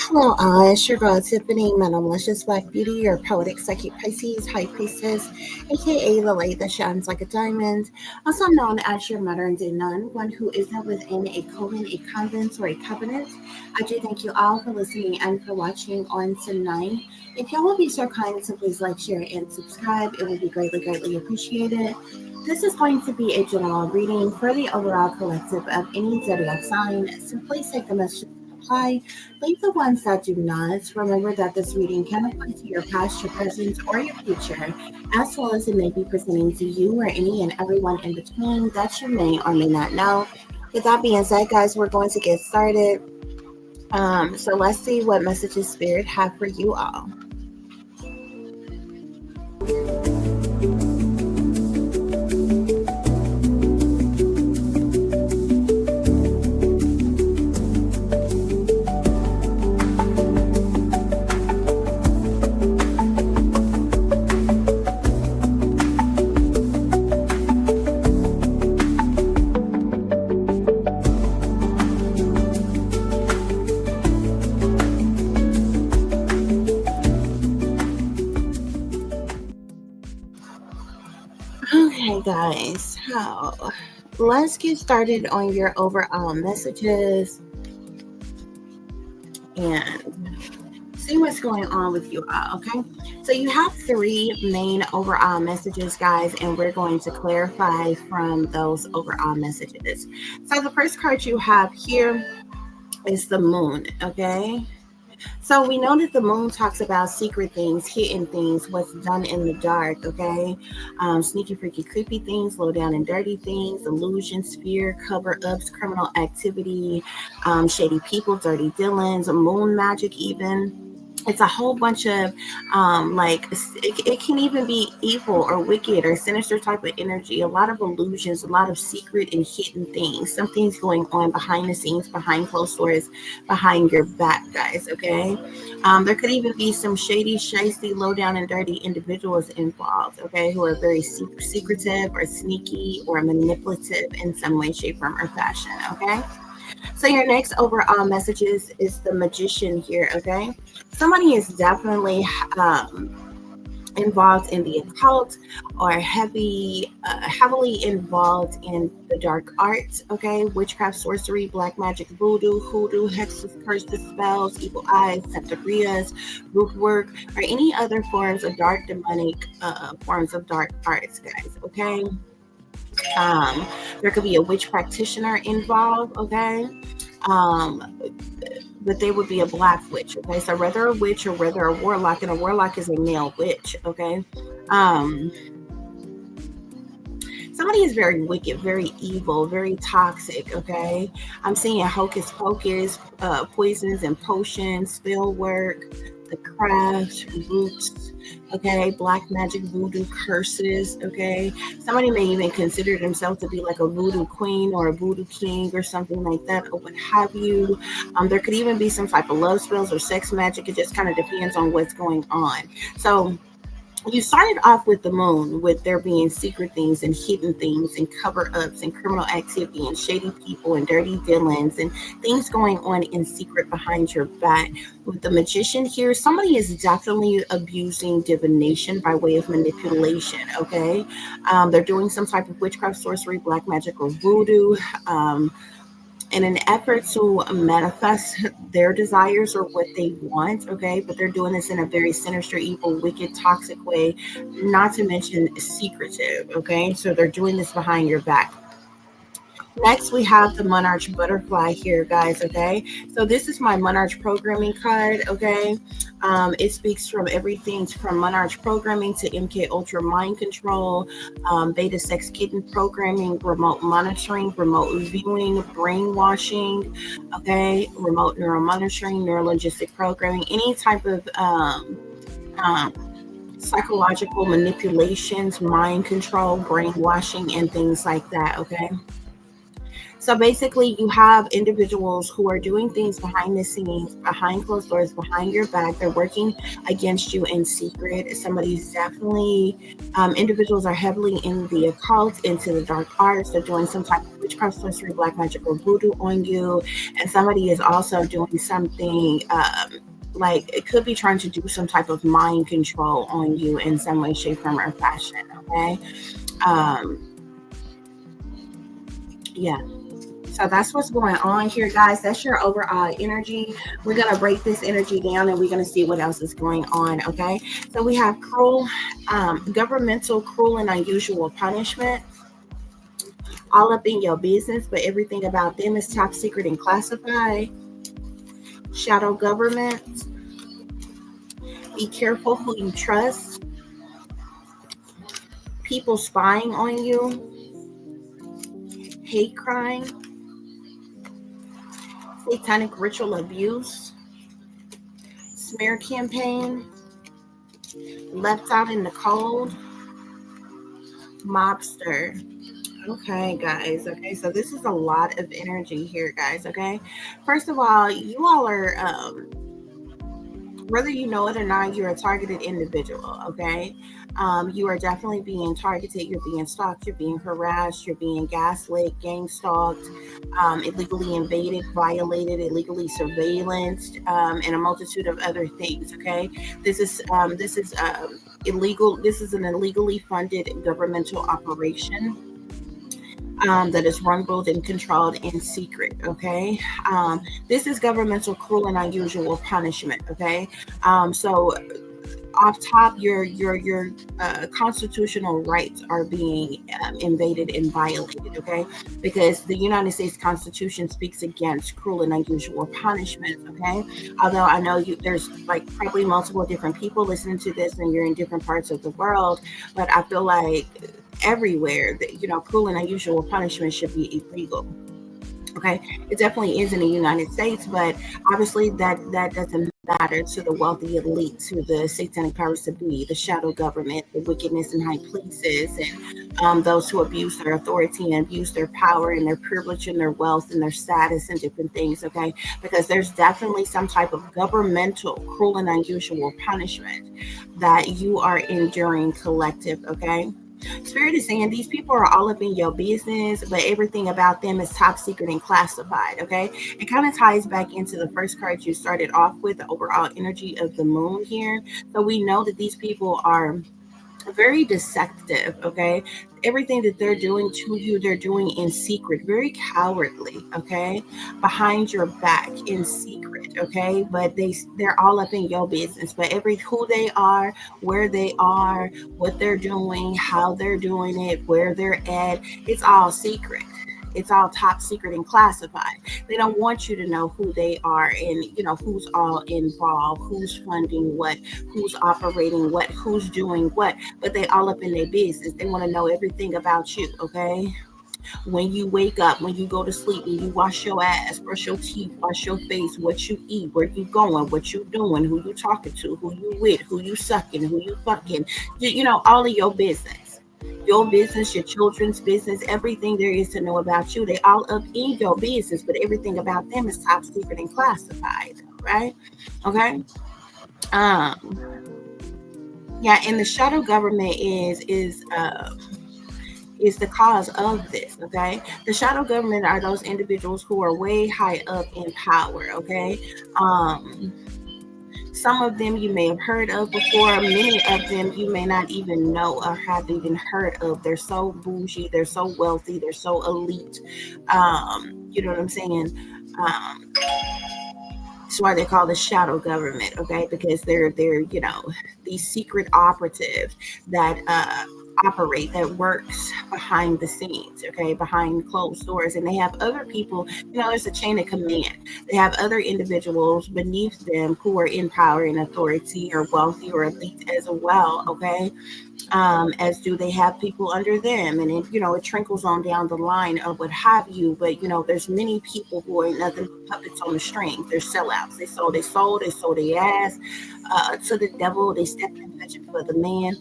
Hello, it's your girl Tiffany, Malicious Black Beauty, your poetic psychic Pisces, High Priestess, aka the light that shines like a diamond, also known as your modern day nun, one who isn't within a coven, a convent, or a covenant. I do thank you all for listening and for watching on tonight. If y'all will be so kind to please like, share, and subscribe, it would be greatly, greatly appreciated. This is going to be a general reading for the overall collective of any zodiac sign, so please take the message apply. Leave the ones that do not. Remember that this reading can apply to your past, your present, or your future, as well as it may be presenting to you or any and everyone in between that you may or may not know. With that being said, guys, we're going to get started. So let's see what messages Spirit have for you all. Okay, guys, so let's get started on your overall messages and see what's going on with you all. Okay, so you have three main overall messages, guys, and we're going to clarify from those overall messages. So the first card you have here is the moon. Okay, so we know that the moon talks about secret things, hidden things, what's done in the dark, okay? Sneaky, freaky, creepy things, low down and dirty things, illusions, fear, cover-ups, criminal activity, shady people, dirty dealings, moon magic even. It's a whole bunch of it can even be evil or wicked or sinister type of energy, a lot of illusions, a lot of secret and hidden things. Something's going on behind the scenes, behind closed doors, behind your back, guys. Okay, there could even be some shady, shisty, low down and dirty individuals involved, okay, who are very secretive or sneaky or manipulative in some way, shape, form, or fashion. Okay, so your next overall message is the magician here. Okay, somebody is definitely involved in the occult or heavily involved in the dark arts, okay, witchcraft, sorcery, black magic, voodoo, hoodoo, hexes, curses, spells, evil eyes, santerias, root work, or any other forms of dark demonic forms of dark arts, guys. Okay, there could be a witch practitioner involved. Okay, but they would be a black witch. Okay, so whether a witch or whether a warlock, and a warlock is a male witch. Okay, somebody is very wicked, very evil, very toxic. Okay, I'm seeing hocus pocus, poisons and potions, spell work, the craft, roots. Okay, black magic, voodoo, curses. Okay, somebody may even consider themselves to be like a voodoo queen or a voodoo king or something like that, or what have you. There could even be some type of love spells or sex magic. It just kind of depends on what's going on. So you started off with the moon, with there being secret things and hidden things and cover-ups and criminal activity and shady people and dirty dealings and things going on in secret behind your back. With the magician here, somebody is definitely abusing divination by way of manipulation. Okay, they're doing some type of witchcraft, sorcery, black magic, or voodoo. In an effort to manifest their desires or what they want, okay? But they're doing this in a very sinister, evil, wicked, toxic way, not to mention secretive, okay? So they're doing this behind your back. Next, we have the Monarch Butterfly here, guys, okay? So this is my Monarch Programming card, okay? It speaks from everything from Monarch Programming to MK Ultra Mind Control, Beta Sex Kitten Programming, Remote Monitoring, Remote Viewing, Brainwashing, okay? Remote Neural Monitoring, Neurologistic Programming, any type of psychological manipulations, mind control, brainwashing, and things like that, okay? So basically, you have individuals who are doing things behind the scenes, behind closed doors, behind your back. They're working against you in secret. Somebody's definitely, individuals are heavily in the occult, into the dark arts. They're doing some type of witchcraft, sorcery, black magic, or voodoo on you. And somebody is also doing something. Like it could be trying to do some type of mind control on you in some way, shape, form, or fashion. Okay. Um, yeah. So that's what's going on here, guys. That's your overall energy. We're going to break this energy down and we're going to see what else is going on. Okay. So we have cruel, governmental, cruel, and unusual punishment. All up in your business, but everything about them is top secret and classified. Shadow government. Be careful who you trust. People spying on you. Hate crime. Satanic ritual abuse. Smear campaign. Left out in the cold. Mobster. Okay, guys. Okay, so this is a lot of energy here, guys. Okay, first of all, you all are, whether you know it or not, you're a targeted individual. Okay, you are definitely being targeted. You're being stalked. You're being harassed. You're being gaslit, gang stalked, illegally invaded, violated, illegally surveillanced, and a multitude of other things. Okay, this is illegal. This is an illegally funded governmental operation. That is run, ruled, and controlled in secret. Okay, this is governmental, cruel, and unusual punishment. Okay, so off top, your constitutional rights are being invaded and violated. Okay, because the United States Constitution speaks against cruel and unusual punishments. Okay, although I know there's like probably multiple different people listening to this, and you're in different parts of the world, but I feel like everywhere that cruel and unusual punishment should be illegal. Okay, it definitely is in the United States, but obviously that doesn't matter to the wealthy elite, to the satanic powers to be, the shadow government, the wickedness in high places, and those who abuse their authority and abuse their power and their privilege and their wealth and their status and different things. Okay, because there's definitely some type of governmental, cruel and unusual punishment that you are enduring collective. Okay. Spirit is saying these people are all up in your business, but everything about them is top secret and classified. Okay. It kind of ties back into the first card you started off with, the overall energy of the moon here. So we know that these people are very deceptive. Okay, everything that they're doing to you, they're doing in secret, very cowardly. Okay, behind your back in secret. Okay, but they're all up in your business, but who they are, where they are, what they're doing, how they're doing it, where they're at, it's all secret. It's all top secret and classified. They don't want you to know who they are and who's all involved, who's funding what, who's operating what, who's doing what, but they all up in their business. They want to know everything about you. Okay, when you wake up, when you go to sleep, when you wash your ass, brush your teeth, wash your face, what you eat, where you going, what you doing, who you talking to, who you with, who you sucking, who you fucking, all of your business. Your business, your children's business, everything there is to know about you. They all up in your business, but everything about them is top secret and classified. Right? Okay. Um, yeah, and the shadow government is the cause of this. Okay, the shadow government are those individuals who are way high up in power. Okay, um some of them you may have heard of before, many of them you may not even know or have even heard of. They're so bougie, they're so wealthy, they're so elite. You know what I'm saying? um that's why they call the shadow government. Okay, because they're these secret operatives that operate, that works behind the scenes. Okay, behind closed doors, and they have other people. There's a chain of command. They have other individuals beneath them who are in power and authority or wealthy or elite as well. Okay, as do they have people under them, and it trickles on down the line or what have you. But there's many people who are nothing but puppets on the strings. They're sellouts. They sold their soul, they sold their ass to the devil. They stepped in fetching for the man,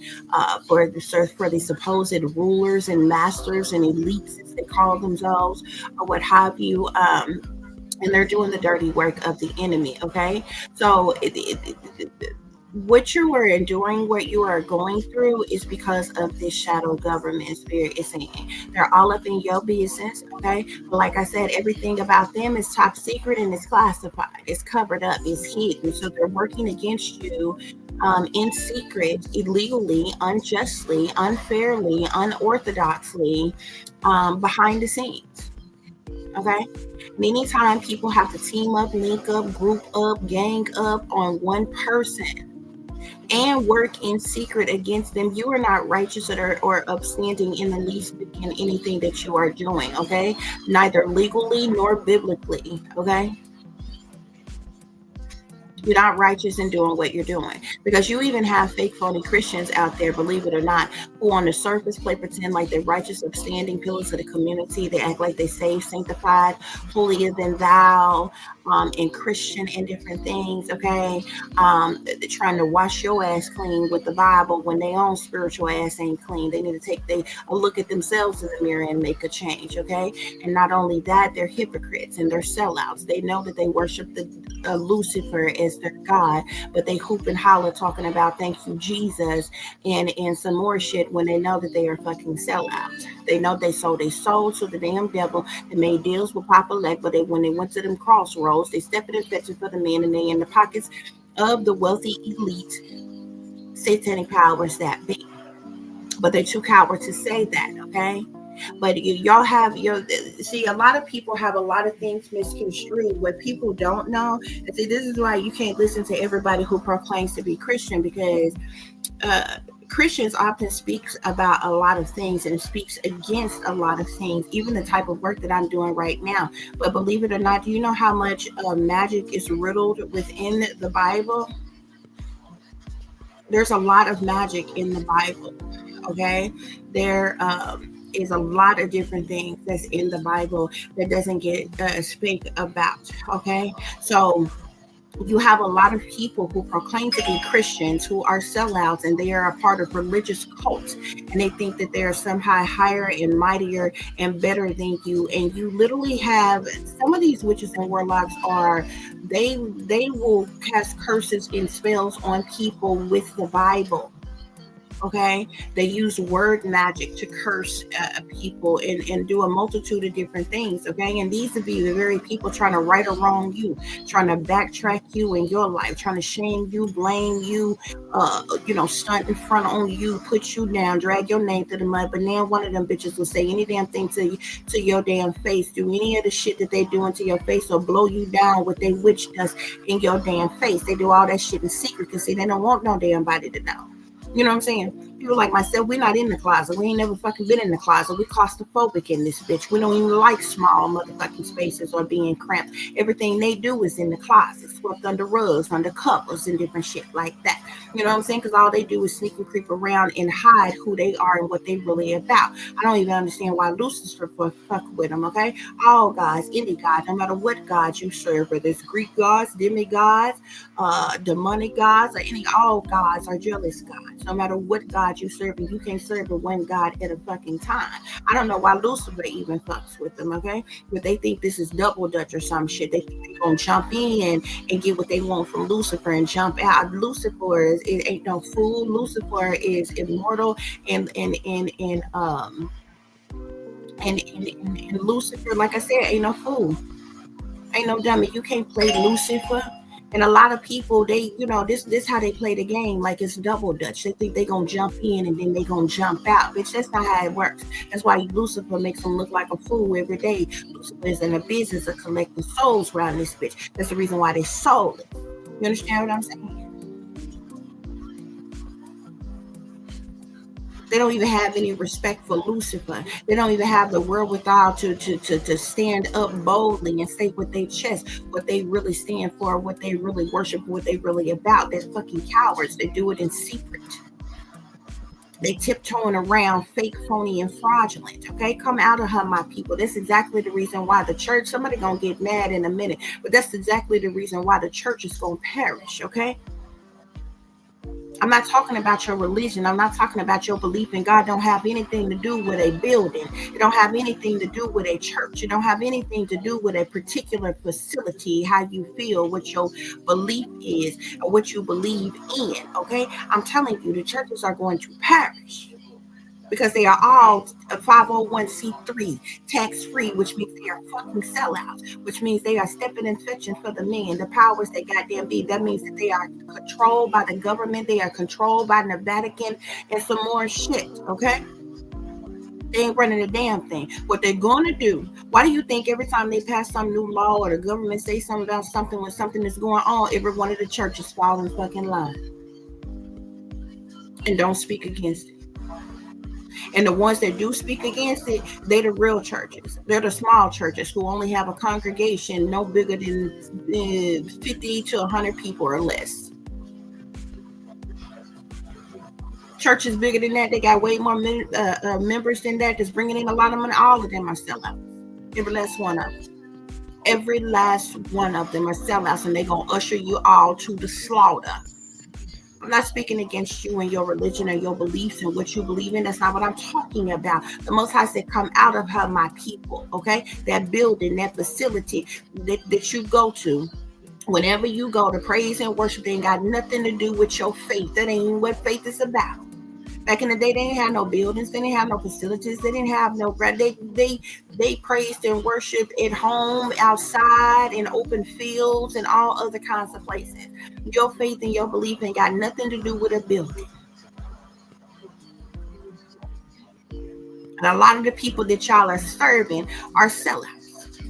for the supposed rulers and masters and elites, as they call themselves, or what have you. And they're doing the dirty work of the enemy. Okay, so what you are enduring, what you are going through, is because of this shadow government spirit is saying. They're all up in your business, okay? But like I said, everything about them is top secret and it's classified. It's covered up, it's hidden. So they're working against you in secret, illegally, unjustly, unfairly, unorthodoxly, behind the scenes, okay? And anytime people have to team up, link up, group up, gang up on one person and work in secret against them, you are not righteous or upstanding in the least in anything that you are doing, okay? Neither legally nor biblically, okay? You're not righteous in doing what you're doing, because you even have fake phony Christians out there, believe it or not, who on the surface pretend like they're righteous, upstanding pillars of the community. They act like they saved, sanctified, holier than thou, and Christian and different things, okay? They're trying to wash your ass clean with the Bible when their own spiritual ass ain't clean. They need to take a look at themselves in the mirror and make a change, okay? And not only that, they're hypocrites and they're sellouts. They know that they worship the Lucifer as their God, but they hoop and holler talking about thank you Jesus and some more shit when they know that they are fucking sellouts. They know they sold their soul to the damn devil. They made deals with Papa Lek, but when they went to them crossroads, they stepped in and fetching for the man, and they in the pockets of the wealthy elite satanic powers that be. But they're too coward to say that, okay? But y'all have see, a lot of people have a lot of things misconstrued. What people don't know, and see, this is why you can't listen to everybody who proclaims to be Christian, because Christians often speaks about a lot of things and speaks against a lot of things, even the type of work that I'm doing right now. But believe it or not, do you know how much magic is riddled within the Bible? There's a lot of magic in the Bible, okay? There is a lot of different things that's in the Bible that doesn't get speak about, okay? So you have a lot of people who proclaim to be Christians who are sellouts, and they are a part of religious cults, and they think that they are somehow higher and mightier and better than you. And you literally have some of these witches and warlocks they will cast curses and spells on people with the Bible. Okay, they use word magic to curse people and do a multitude of different things. Okay, and these would be the very people trying to right or wrong you, trying to backtrack you in your life, trying to shame you, blame you, stunt in front on you, put you down, drag your name through the mud. But now one of them bitches will say any damn thing to your damn face, do any of the shit that they doing to your face, or blow you down with their witch does in your damn face. They do all that shit in secret because see, they don't want no damn body to know. You know what I'm saying? People like myself, we're not in the closet. We ain't never fucking been in the closet. We claustrophobic in this bitch. We don't even like small motherfucking spaces or being cramped. Everything they do is in the closet, swept under rugs, under covers, and different shit like that. You know what I'm saying? Because all they do is sneak and creep around and hide who they are and what they really about. I don't even understand why Lucifer fuck with them, okay? All gods, any god, no matter what god you serve, whether it's Greek gods, demigods, demonic gods, or all gods are jealous gods. No matter what God you serve, you can't serve but one God at a fucking time. I don't know why Lucifer even fucks with them, okay? But they think this is double dutch or some shit. They think they're gonna jump in and get what they want from Lucifer and jump out. Lucifer ain't no fool. Lucifer is immortal and Lucifer, like I said, ain't no fool. Ain't no dummy. You can't play Lucifer. And a lot of people, they, this how they play the game, like it's double dutch. They think they gonna jump in and then they gonna jump out. Bitch, that's not how it works. That's why Lucifer makes them look like a fool every day. Lucifer is in a business of collecting souls around this bitch. That's the reason why they sold it. You understand what I'm saying? They don't even have any respect for Lucifer. They don't even have the wherewithal to stand up boldly and state with their chest what they really stand for, what they really worship, what they really about. They're fucking cowards. They do it in secret. They tiptoeing around fake, phony, and fraudulent. Okay, come out of her, my people. That's exactly the reason why the church, somebody gonna get mad in a minute, but that's exactly the reason why the church is gonna perish. Okay, I'm not talking about your religion. I'm not talking about your belief in God. Don't have anything to do with a building. It don't have anything to do with a church. It don't have anything to do with a particular facility, how you feel, what your belief is, or what you believe in. Okay, I'm telling you, the churches are going to perish because they are all 501c3 tax free, which means they are fucking sellouts, which means they are stepping and fetching for the men, the powers they goddamn be. That means that they are controlled by the government, they are controlled by the Vatican, and some more shit. Okay, they ain't running a damn thing. What they're gonna do, why do you think every time they pass some new law or the government say something about something when something is going on, every one of the churches fall in fucking line and don't speak against it? And the ones that do speak against it, they're the real churches. They're the small churches who only have a congregation no bigger than 50 to 100 people or less. Churches bigger than that, they got way more members than that, that's bringing in a lot of money. All of them are sellouts. Every last one of them. Every last one of them are sellouts, and they're going to usher you all to the slaughter. I'm not speaking against you and your religion or your beliefs and what you believe in. That's not what I'm talking about. The Most High said, come out of her, my people. Okay? That building, that facility that you go to, whenever you go to praise and worship, they ain't got nothing to do with your faith. That ain't even what faith is about. Back in the day, they didn't have no buildings, they didn't have no facilities, they didn't have no, they praised and worshiped at home, outside, in open fields, and all other kinds of places. Your faith and your belief ain't got nothing to do with a building. And a lot of the people that y'all are serving are sellouts.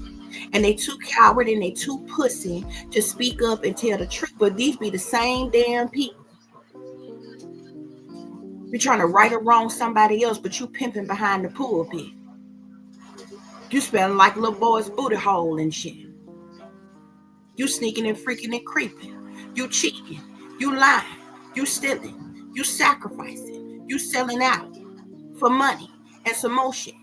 And they too coward and they too pussy to speak up and tell the truth. But these be the same damn people. You're trying to right or wrong somebody else, but you pimping behind the pulpit. You smelling like little boy's booty hole and shit. You sneaking and freaking and creeping. You cheating. You lying. You stealing. You sacrificing. You selling out for money and some more shit.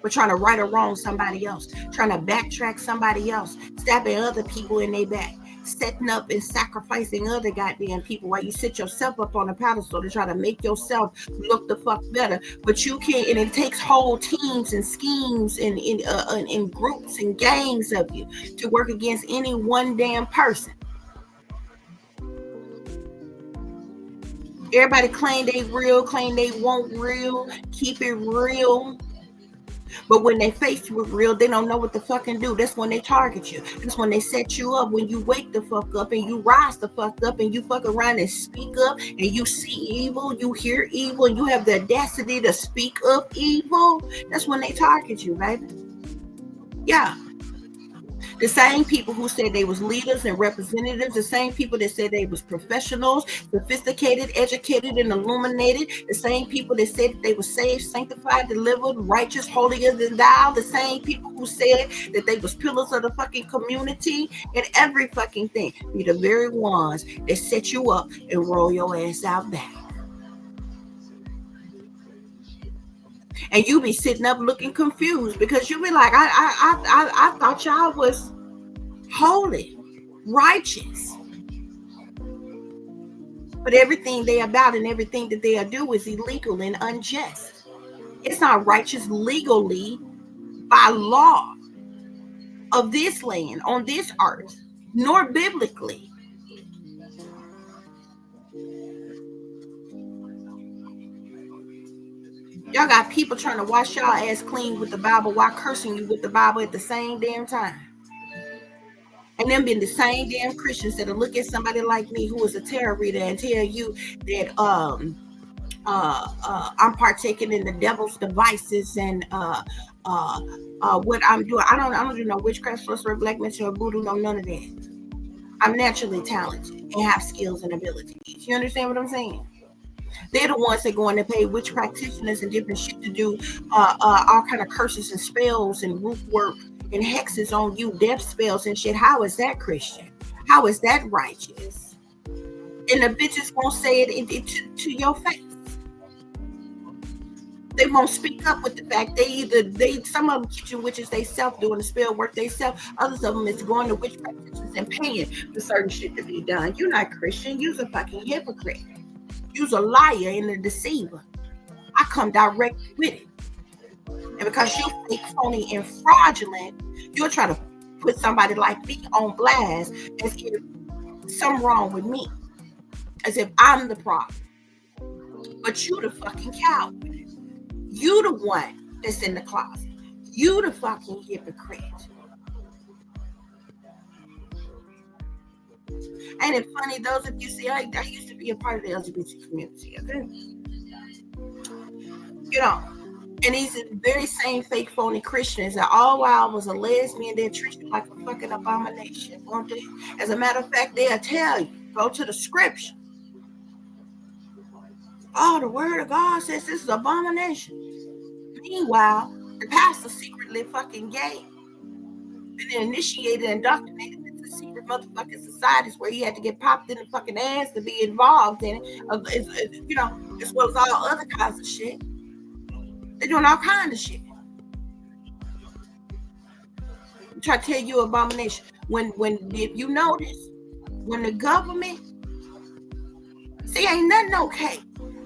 We're trying to right or wrong somebody else. Trying to backtrack somebody else. Stabbing other people in their back. Setting up and sacrificing other goddamn people while you sit yourself up on a pedestal to try to make yourself look the fuck better. But you can't, and it takes whole teams and schemes and in groups and gangs of you to work against any one damn person. Everybody claim they real, claim they want real, keep it real. But when they face you with real, they don't know what to fucking do. That's when they target you. That's when they set you up. When you wake the fuck up and you rise the fuck up and you fuck around and speak up and you see evil, you hear evil, and you have the audacity to speak up evil. That's when they target you, baby. Yeah. The same people who said they was leaders and representatives, the same people that said they was professionals, sophisticated, educated, and illuminated, the same people that said that they were saved, sanctified, delivered, righteous, holier than thou, the same people who said that they was pillars of the fucking community and every fucking thing, be the very ones that set you up and roll your ass out back. And you be sitting up looking confused because you be like, I thought y'all was holy, righteous. But everything they about and everything that they do is illegal and unjust. It's not righteous legally by law of this land, on this earth, nor biblically. Y'all got people trying to wash y'all ass clean with the Bible while cursing you with the Bible at the same damn time. And them being the same damn Christians that'll look at somebody like me who is a tarot reader and tell you that I'm partaking in the devil's devices and what I'm doing. I don't do no witchcraft, sorcery, black magic, or voodoo, no none of that. I'm naturally talented and have skills and abilities. You understand what I'm saying? They're the ones that go in and pay witch practitioners and different shit to do all kind of curses and spells and root work and hexes on you, death spells and shit. How is that Christian? How is that righteous? And the bitches won't say it to your face. They won't speak up with the fact some of them kitchen witches they self doing the spell work they self. Others of them is going to witch practitioners and paying for certain shit to be done. You're not Christian. You're a fucking hypocrite. You're a liar and a deceiver. I come direct with it. And because you're fake, phony, and fraudulent, you're trying to put somebody like me on blast as if something wrong with me. As if I'm the problem. But you the fucking coward. You the one that's in the closet. You the fucking hypocrite. Ain't it funny? Those of you see, I used to be a part of the LGBT community, okay? You know, and these very same fake phony Christians that all while I was a lesbian, they're treated like a fucking abomination, won't they? As a matter of fact, they'll tell you, go to the scripture. Oh, the word of God says this is an abomination. Meanwhile, the pastor secretly fucking gay and then initiated and indoctrinated into secret motherfucking societies where he had to get popped in the fucking ass to be involved in it, you know, as well as all other kinds of shit. They're doing all kinds of shit. I'm trying to tell you abomination. If you notice, when the government, see, ain't nothing okay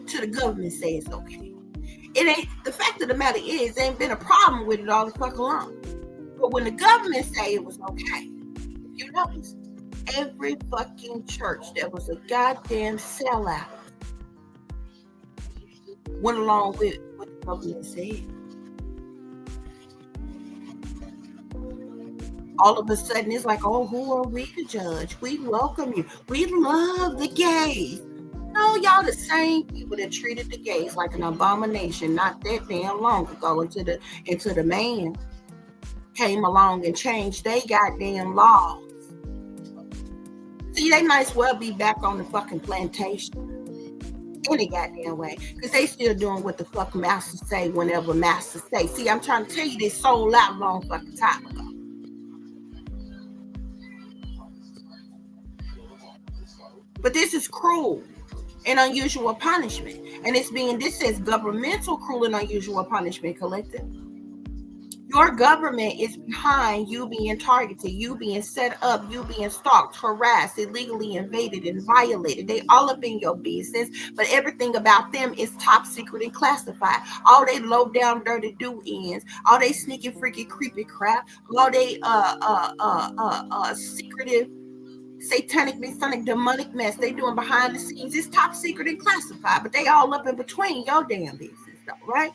till the government say it's okay. It ain't, the fact of the matter is, there ain't been a problem with it all the fuck along. But when the government say it was okay, if you notice, every fucking church that was a goddamn sellout went along with what the government said. All of a sudden, it's like, oh, who are we to judge? We welcome you. We love the gays. No, y'all the same people that treated the gays like an abomination not that damn long ago until the man came along and changed they goddamn laws. See, they might as well be back on the fucking plantation any goddamn way, because they still doing what the fuck masters say whenever masters say. See, I'm trying to tell you, they sold out long fucking time ago. But this is cruel and unusual punishment. And this says governmental cruel and unusual punishment collective. Your government is behind you being targeted, you being set up, you being stalked, harassed, illegally invaded, and violated. They all up in your business, but everything about them is top secret and classified. All they low down dirty do-ins, all they sneaky freaky creepy crap, all they secretive satanic, masonic, demonic mess they doing behind the scenes is top secret and classified, but they all up in between your damn business, though, right?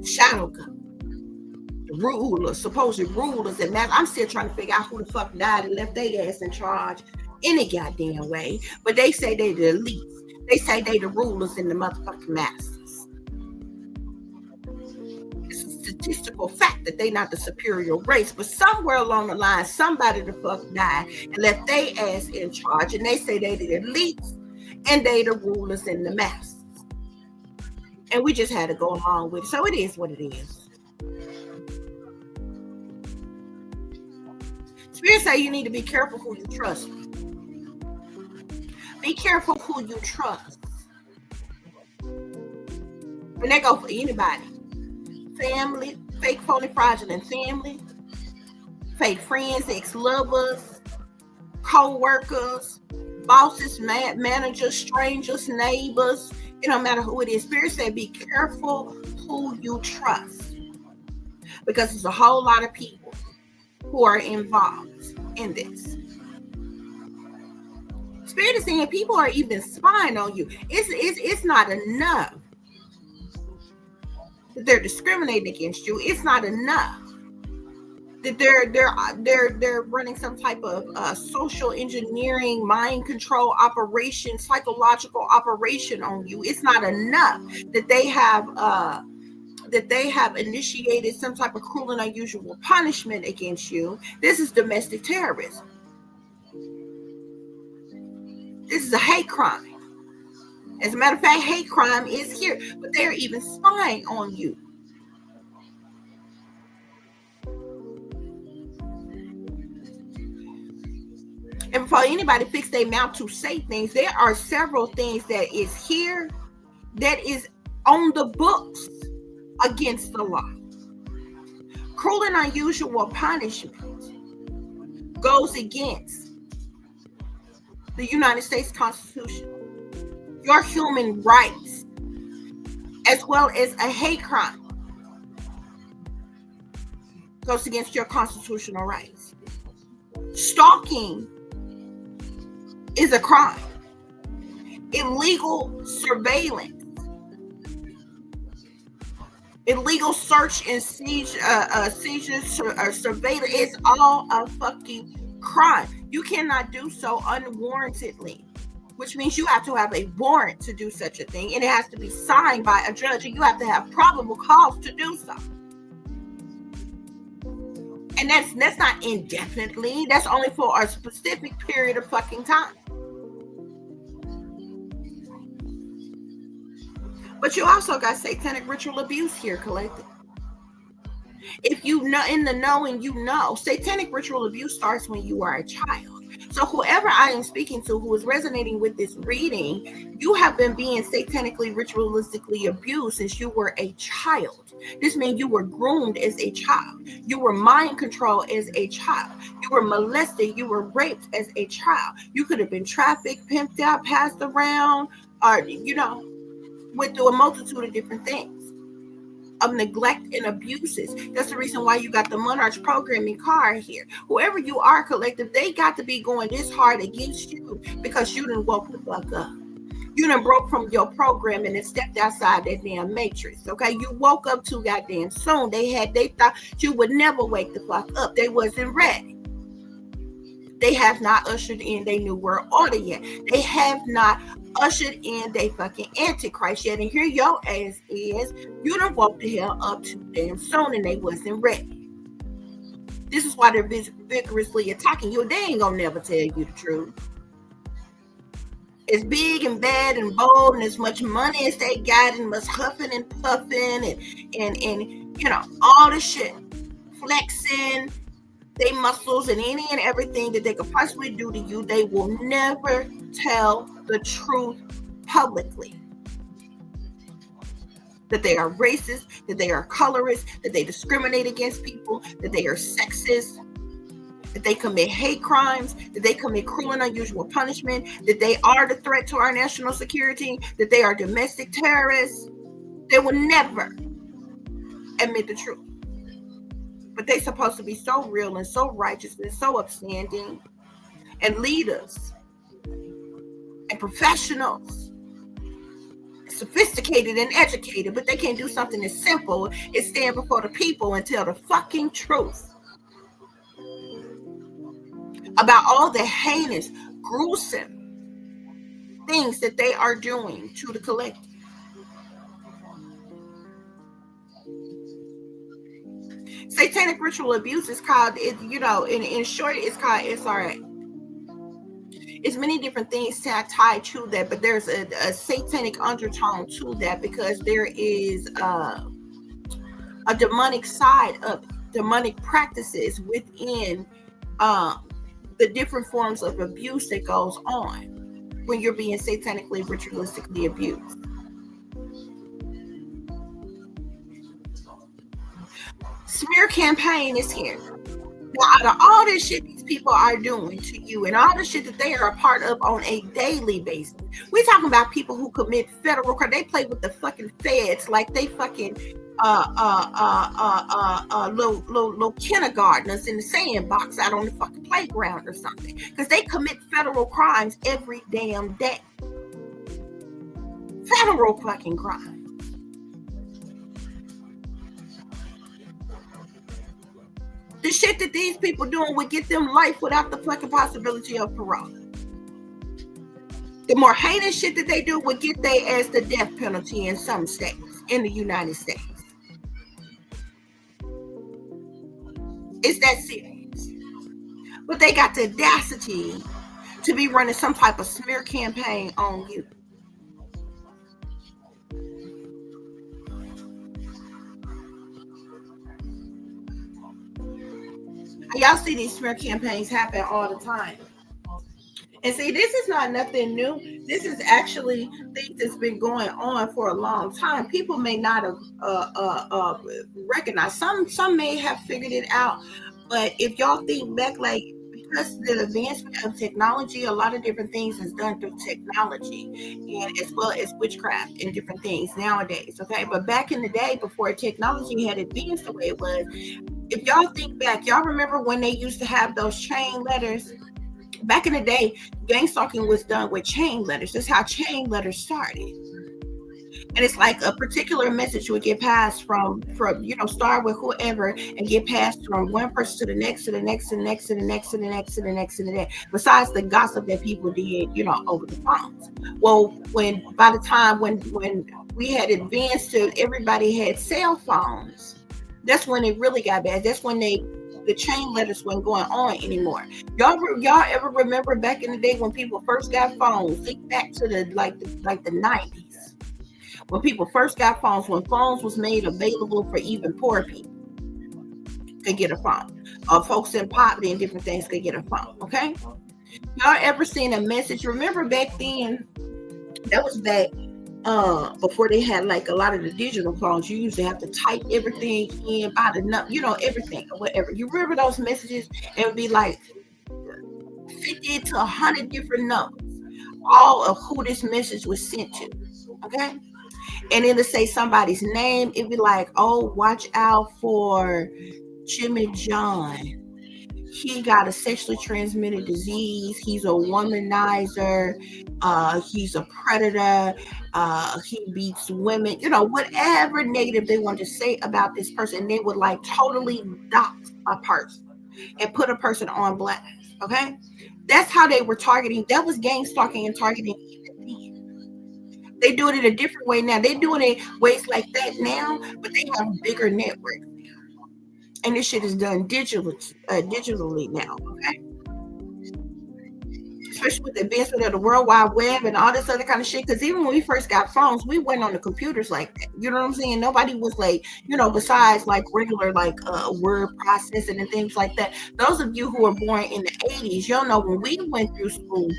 Shadow government, the rulers, supposed rulers, and I'm still trying to figure out who the fuck died and left their ass in charge any goddamn way. But they say they the elites. They say they the rulers and the motherfucking masters. Statistical fact that they not the superior race, but somewhere along the line somebody the fuck died and left they ass in charge, and they say they the elites and they the rulers and the masters, and we just had to go along with it. So it is what it is. Spirit say you need to be careful who you trust. Be careful who you trust. And that go for anybody. Family, fake, phony, fraudulent family, fake friends, ex-lovers, co-workers, bosses, managers, strangers, neighbors. It don't matter who it is. Spirit said be careful who you trust, because there's a whole lot of people who are involved in this. Spirit is saying people are even spying on you. It's not enough that they're discriminating against you. It's not enough that they're running some type of social engineering, mind control operation, psychological operation on you. It's not enough that they have initiated some type of cruel and unusual punishment against you. This is domestic terrorism. This is a hate crime. As a matter of fact, hate crime is here, but they're even spying on you. And before anybody fix their mouth to say things, there are several things that is here that is on the books against the law. Cruel and unusual punishment goes against the United States Constitution, your human rights, as well as a hate crime goes against your constitutional rights. Stalking is a crime. Illegal surveillance, illegal search and seizure, surveillance is all a fucking crime. You cannot do so unwarrantedly, which means you have to have a warrant to do such a thing, and it has to be signed by a judge, and you have to have probable cause to do so. And that's not indefinitely. That's only for a specific period of fucking time. But you also got satanic ritual abuse here, collective. If you know in the knowing, you know, satanic ritual abuse starts when you are a child. So whoever I am speaking to who is resonating with this reading, you have been being satanically, ritualistically abused since you were a child. This means you were groomed as a child. You were mind controlled as a child. You were molested. You were raped as a child. You could have been trafficked, pimped out, passed around, or, went through a multitude of different things of neglect and abuses. That's the reason why you got the Monarch programming card here. Whoever you are, collective, they got to be going this hard against you because you done woke the fuck up. You done broke from your programming and stepped outside that damn matrix. Okay, you woke up too goddamn soon. They thought you would never wake the fuck up. They wasn't ready. They have not ushered in their new world order yet. They have not ushered in they fucking antichrist yet. And here your ass is. You done woke the hell up too damn soon and they wasn't ready. This is why they're vigorously attacking you. They ain't gonna never tell you the truth. As big and bad and bold and as much money as they got and much huffing and puffing and all this shit, flexing they muscles and any and everything that they could possibly do to you, they will never tell the truth publicly. That they are racist, that they are colorist, that they discriminate against people, that they are sexist, that they commit hate crimes, that they commit cruel and unusual punishment, that they are the threat to our national security, that they are domestic terrorists. They will never admit the truth. But they're supposed to be so real and so righteous and so upstanding and leaders and professionals, sophisticated and educated, but they can't do something as simple as stand before the people and tell the fucking truth about all the heinous, gruesome things that they are doing to the collective. Satanic ritual abuse is called, in short, it's called SRA. It's many different things tied to that, but there's a satanic undertone to that because there is a demonic side of demonic practices within the different forms of abuse that goes on when you're being satanically, ritualistically abused. Smear campaign is here. Now, out of all this shit these people are doing to you and all the shit that they are a part of on a daily basis, we're talking about people who commit federal crime. They play with the fucking feds like they fucking little kindergartners in the sandbox out on the fucking playground or something, because they commit federal crimes every damn day. Federal fucking crime. The shit that these people doing would get them life without the fucking possibility of parole. The more heinous shit that they do would get their ass the death penalty in some states in the United States. It's that serious. But they got the audacity to be running some type of smear campaign on you. Y'all see these smear campaigns happen all the time. And see, this is not nothing new. This is actually things that's been going on for a long time. People may not have recognized. Some may have figured it out, but if y'all think back, like because the advancement of technology, a lot of different things is done through technology, and as well as witchcraft and different things nowadays. Okay, but back in the day, before technology had advanced the way it was, if y'all think back, y'all remember when they used to have those chain letters? Back in the day, gang stalking was done with chain letters. That's how chain letters started. And it's like a particular message would get passed from start with whoever and get passed from one person to the next, to the next, to the next, to the next, to the next, to the next, to the next. Besides the gossip that people did, over the phones. Well, by the time when we had advanced to everybody had cell phones, that's when it really got bad. That's when the chain letters wasn't going on anymore. Y'all ever remember back in the day when people first got phones? Think back to the 90s. When people first got phones, when phones was made available for even poor people could get a phone. Folks in poverty and different things could get a phone. Okay? Y'all ever seen a message? Remember back then, that was back before they had like a lot of the digital phones. You used to have to type everything in by the everything or whatever. You remember those messages? It would be like 50 to 100 different numbers, all of who this message was sent to. Okay, and then to say somebody's name, it'd be like, oh, watch out for Jimmy John. He got a sexually transmitted disease. He's a womanizer. He's a predator. He beats women. Whatever negative they want to say about this person, they would like totally dox a person and put a person on blast. Okay, that's how they were targeting. That was gang stalking and targeting even then. They do it in a different way now. They're doing it ways like that now, but they have bigger networks. And this shit is done digitally now, okay? Especially with the advancement of the World Wide Web and all this other kind of shit. Because even when we first got phones, we went on the computers like that. You know what I'm saying? Nobody was like, besides like regular like word processing and things like that. Those of you who were born in the 80s, y'all know when we went through school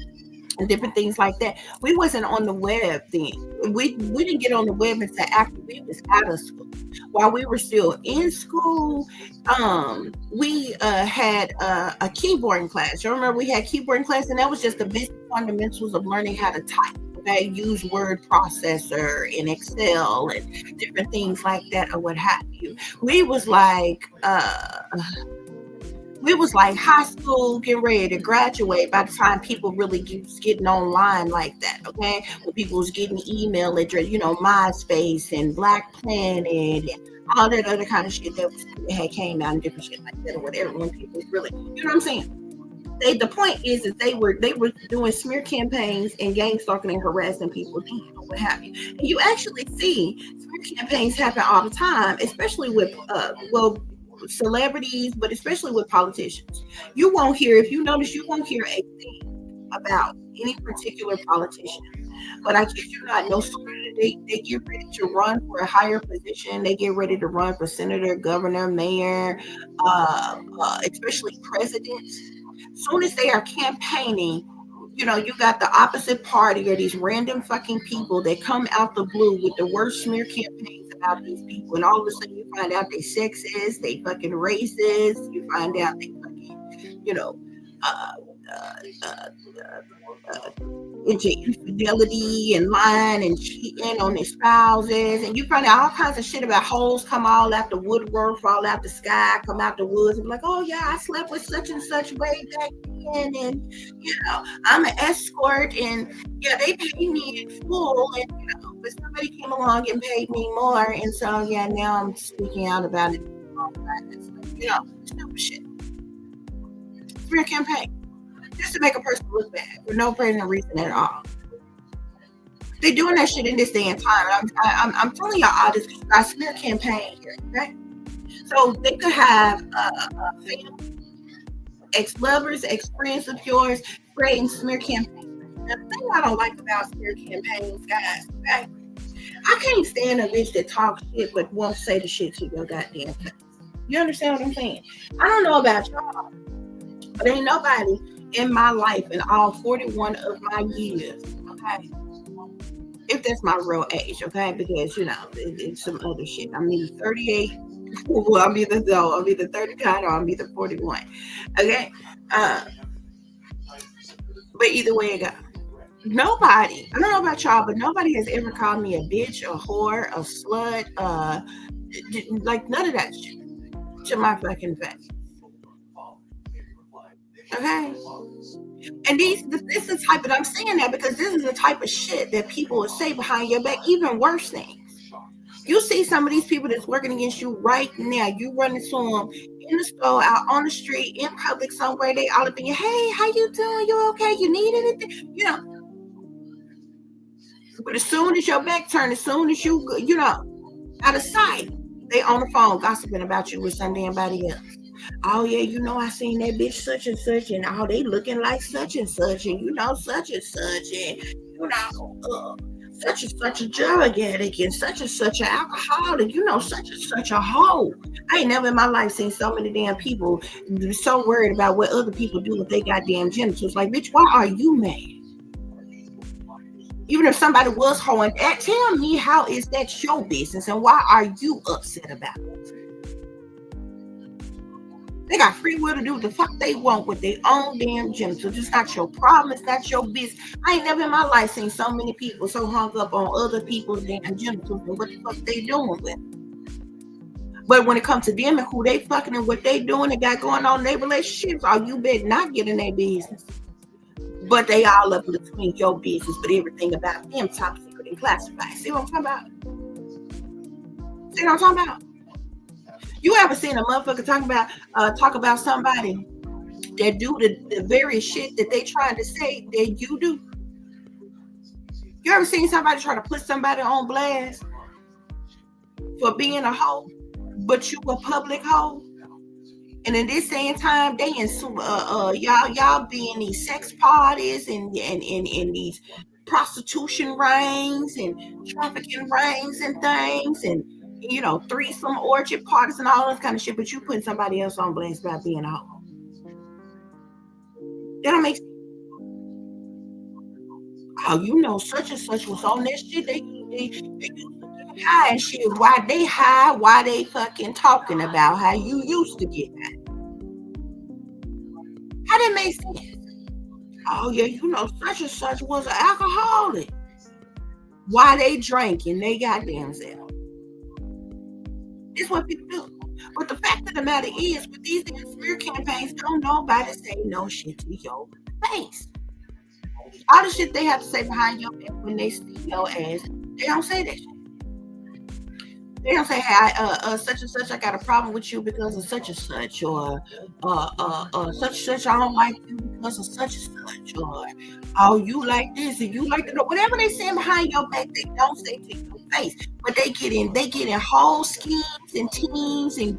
and different things like that, we wasn't on the web then. We didn't get on the web until after we was out of school. While we were still in school, we had a keyboarding class. You remember we had keyboarding class, and that was just the basic fundamentals of learning how to type. Okay, use word processor in Excel and different things like that, or what have you. We was like high school, getting ready to graduate by the time people really was getting online like that, okay? When people was getting email address, MySpace and Black Planet and all that other kind of shit that had came out and different shit like that or whatever. When people was really, you know what I'm saying? The point is that they were doing smear campaigns and gang stalking and harassing people, or what have you. And you actually see smear campaigns happen all the time, especially with celebrities, but especially with politicians. You won't hear a thing about any particular politician. But I kid you not, no sooner they get ready to run for a higher position, they get ready to run for senator, governor, mayor, especially presidents. Soon as they are campaigning, you got the opposite party or these random fucking people that come out the blue with the worst smear campaigns about these people, and all of a sudden you find out they sexist, they fucking racist, you find out they fucking, into infidelity and lying and cheating on their spouses, and you find out all kinds of shit about hoes come all out the woodwork, fall out the sky, come out the woods, and be like, oh yeah, I slept with such and such way back then, and I'm an escort, and yeah, they paid me in full, and but somebody came along and paid me more, and so yeah, now I'm speaking out about it. Stupid shit. Smear campaign. Just to make a person look bad for no present reason at all. They're doing that shit in this day and time. I'm telling y'all all this because I smear campaign here, okay? So they could have a family, ex-lovers, ex-friends of yours creating smear campaigns. Now, the thing I don't like about smear campaigns, guys, okay? I can't stand a bitch that talks shit but won't say the shit to your goddamn face. You understand what I'm saying? I don't know about y'all, but ain't nobody in my life in all 41 of my years, okay? If that's my real age, okay? Because, it's some other shit. I'm either 38, well, I'm either 39 or I'm either 41, okay? But either way it goes. Nobody, I don't know about y'all, but nobody has ever called me a bitch, a whore, a slut, like none of that shit to my fucking face. Okay? And this is the type of, I'm saying that because this is the type of shit that people will say behind your back, even worse things. You see some of these people that's working against you right now. You run into them in the store, out on the street, in public somewhere. They all up in you. Hey, how you doing? You okay? You need anything? But as soon as your back turn, as soon as you out of sight, they on the phone gossiping about you with somebody else. Oh yeah, I seen that bitch such and such, and they looking like such and such, and such and such, and such and such a drug addict, and such an alcoholic, such and such a hoe. I ain't never in my life seen so many damn people so worried about what other people do with their goddamn genitals. Like, bitch, why are you mad? Even if somebody was hoeing, tell me how is that your business and why are you upset about it? They got free will to do what the fuck they want with their own damn genitals. It's not your problem. It's not your business. I ain't never in my life seen so many people so hung up on other people's damn genitals and what the fuck they doing with it. But when it comes to them and who they fucking and what they doing and got going on in their relationships, you better not get in their business. But they all up between your business, but everything about them top secret and classified. See what I'm talking about? See what I'm talking about? You ever seen a motherfucker talk about somebody that do the very shit that they trying to say that you do? You ever seen somebody try to put somebody on blast for being a hoe, but you a public hoe? And in this same time, they in y'all be in these sex parties and these prostitution rings and trafficking rings and things and threesome orchard parties and all this kind of shit, but you putting somebody else on blast about being a hoe. That don't make sense. Oh, such and such was on that shit. They high and shit. Why they high? Why they fucking talking about how you used to get high? How that make sense? Oh yeah, such and such was an alcoholic. Why they drinking? They goddamn self. This what people do. But the fact of the matter is, with these damn smear campaigns, don't nobody say no shit to your face. All the shit they have to say behind your back when they see your ass, they don't say that shit. They don't say, hey, such and such, I got a problem with you because of such and such, or such and such, I don't like you because of such and such, or oh, you like this and you like that. Whatever they say behind your back, they don't say to your face. But they get in whole schemes and teams and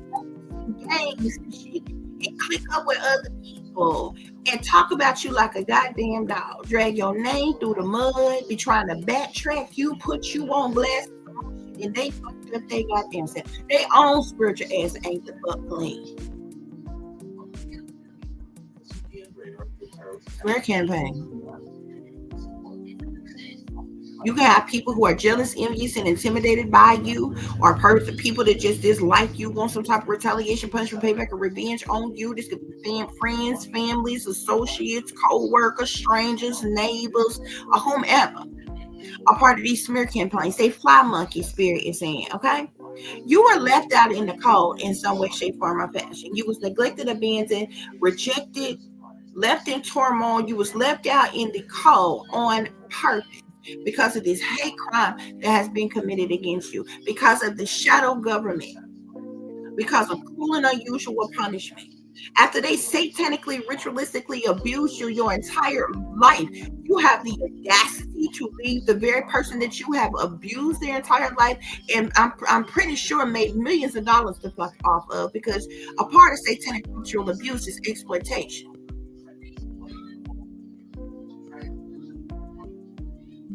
games and shit and click up with other people and talk about you like a goddamn dog. Drag your name through the mud, be trying to backtrack you, put you on blast. And they fucked up they goddamn self. They own spiritual ass ain't the fuck clean. Smear campaign. You can have people who are jealous, envious, and intimidated by you, or people that just dislike you, want some type of retaliation, punishment, payback, or revenge on you. This could be friends, families, associates, co-workers, strangers, neighbors, or whomever. A part of these smear campaigns. They fly monkey spirit is saying, okay? You were left out in the cold in some way, shape, form, or fashion. You was neglected, abandoned, rejected, left in turmoil. You was left out in the cold on purpose because of this hate crime that has been committed against you, because of the shadow government, because of cruel and unusual punishment. After they satanically, ritualistically abuse you your entire life, you have the audacity to leave the very person that you have abused their entire life, and I'm pretty sure made millions of dollars to fuck off of, because a part of satanic ritual abuse is exploitation.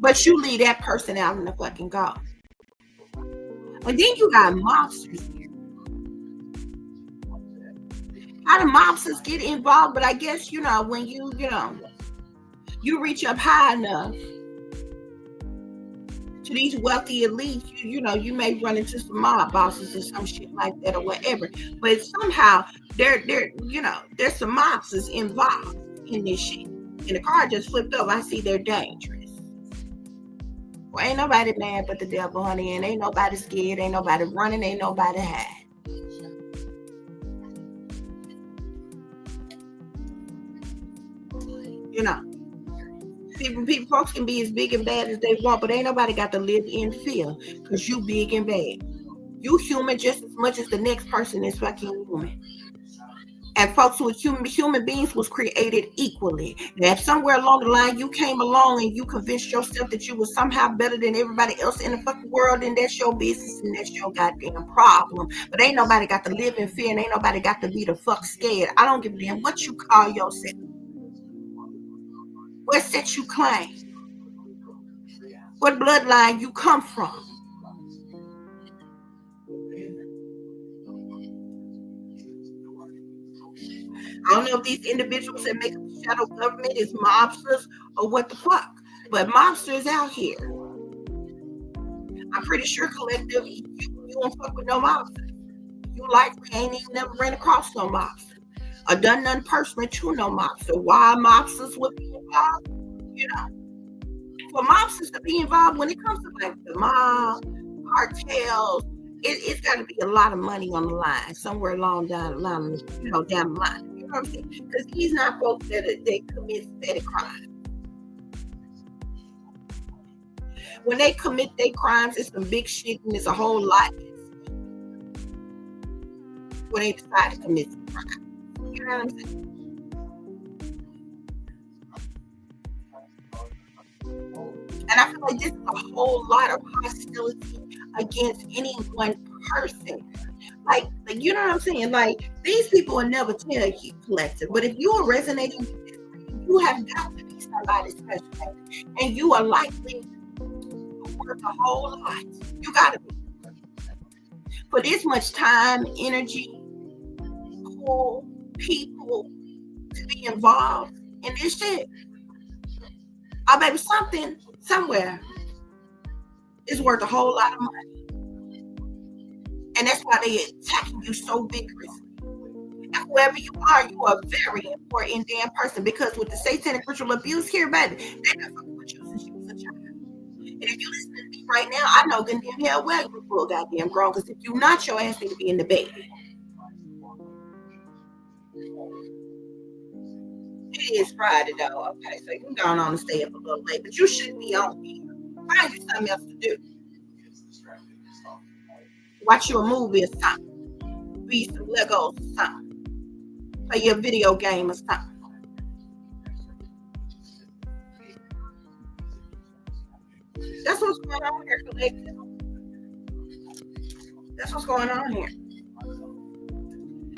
But you leave that person out in the fucking cold. And then you got monsters here. how the mobsters get involved, but I guess, when you reach up high enough to these wealthy elites, you may run into some mob bosses or some shit like that or whatever. But somehow there's some mobsters involved in this shit. And the car just flipped over. I see they're dangerous. Well, ain't nobody mad but the devil, honey, and ain't nobody scared, ain't nobody running, ain't nobody hiding. Folks can be as big and bad as they want, but ain't nobody got to live in fear because you big and bad. You human just as much as the next person is fucking human. And folks with human beings was created equally. Now, if somewhere along the line you came along and you convinced yourself that you was somehow better than everybody else in the fucking world, then that's your business and that's your goddamn problem. But ain't nobody got to live in fear and ain't nobody got to be the fuck scared. I don't give a damn what you call yourself. What set you claim? What bloodline you come from? I don't know if these individuals that make up the shadow government is mobsters or what the fuck, but mobsters out here. I'm pretty sure collectively you don't fuck with no mobsters. You likely ain't even never ran across no mobster or done nothing personally to no mobster. Why mobsters would be involved? For mobsters to be involved when it comes to like the mob, cartels, it's got to be a lot of money on the line somewhere along down the line, down the line. You know what I'm saying? Because these not folks that they commit petty crimes. When they commit their crimes, it's some big shit and it's a whole lot. When they decide to commit some crime. You know what I'm saying? And I feel like this is a whole lot of hostility against any one person. Like, you know what I'm saying? Like, these people will never tell you collective. But if you are resonating with this, you have got to be somebody special. And you are likely worth a whole lot. You got to be. For this much time, energy, cool people to be involved in this shit. Maybe something somewhere is worth a whole lot of money. And that's why they're attacking you so vigorously. And whoever you are a very important damn person, because with the satanic ritual abuse here, baby, they've been fucking with you since you was a child. And if you listen to me right now, I know goddamn hell well you're full goddamn grown, because if you're not, your ass need to be in the bed. It is Friday though, okay, so you can go on and stay up a little late, but you shouldn't be on here. Find you something else to do. Watch your movie or something. Read some Legos or something. Play your video game or something. That's what's going on here, collective. That's what's going on here.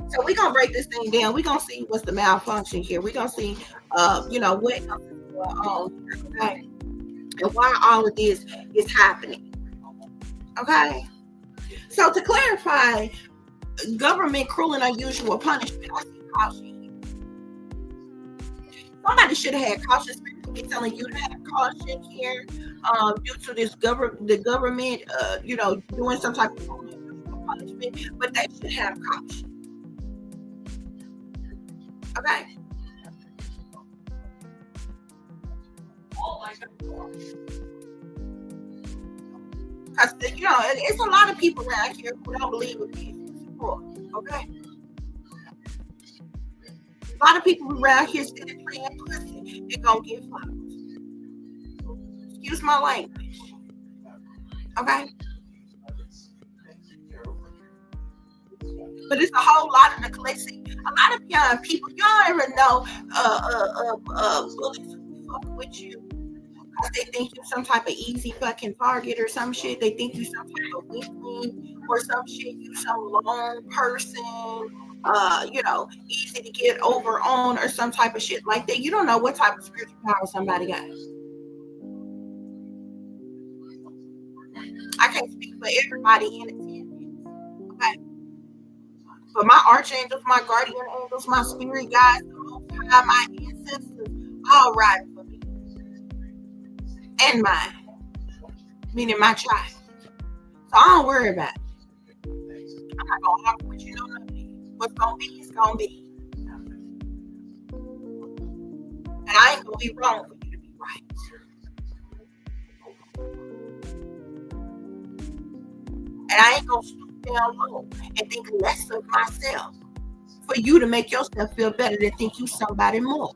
So we're gonna break this thing down. We're gonna see what's the malfunction here. We're gonna see what else is going on, okay? And why all of this is happening. Okay. So to clarify, government cruel and unusual punishment, I see caution. Somebody should have had caution. Spiritually telling you to have caution here, due to the government, doing some type of punishment, but they should have caution. Okay. Because it's a lot of people around here who don't believe in peace support. Okay. A lot of people around here sitting playing pussy and gonna get fucked. Excuse my language. Okay. But it's a whole lot of neglected. A lot of young people, you don't even know bullies who fuck with you. They think you're some type of easy fucking target or some shit. They think you're some type of weakling or some shit. You some lone person, easy to get over on or some type of shit like that. You don't know what type of spiritual power somebody got. I can't speak for everybody in attendance. Okay. But my archangels, my guardian angels, my spirit guides, the Most High, my ancestors, all ride for me and mine, meaning my child. So I don't worry about it. I'm not gonna argue with you, no nothing. What's gonna be is gonna be, and I ain't gonna be wrong for you to be right. And I ain't gonna stoop down low and think less of myself for you to make yourself feel better than think you somebody more.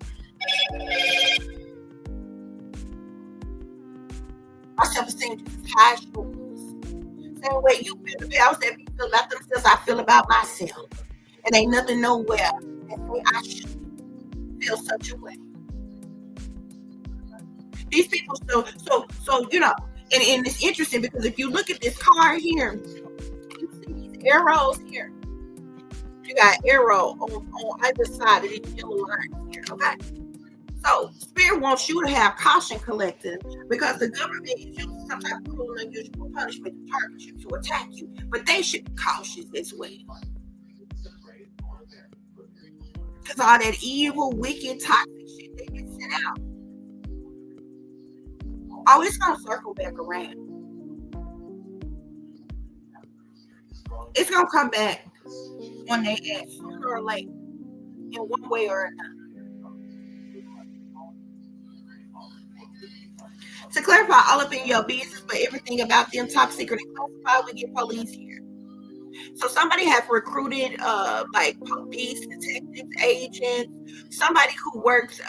My self-esteem is high as yours. Same way you feel about that people feel about themselves, I feel about myself. And ain't nothing nowhere that say I should feel such a way. These people, so you know, and it's interesting because if you look at this card here, you see these arrows here. You got arrow on either side of these yellow lines here, okay? So Spirit wants you to have caution collective because the government is using some type of cruel and unusual punishment to target you, to attack you. But they should be cautious as well. Because all that evil, wicked, toxic shit they get sent out. Oh, it's gonna circle back around. It's gonna come back when they ask, sooner or later, in one way or another. To clarify all up in your business, but everything about them top secret and classified, we get police here. So somebody have recruited like police, detectives, agents, somebody who works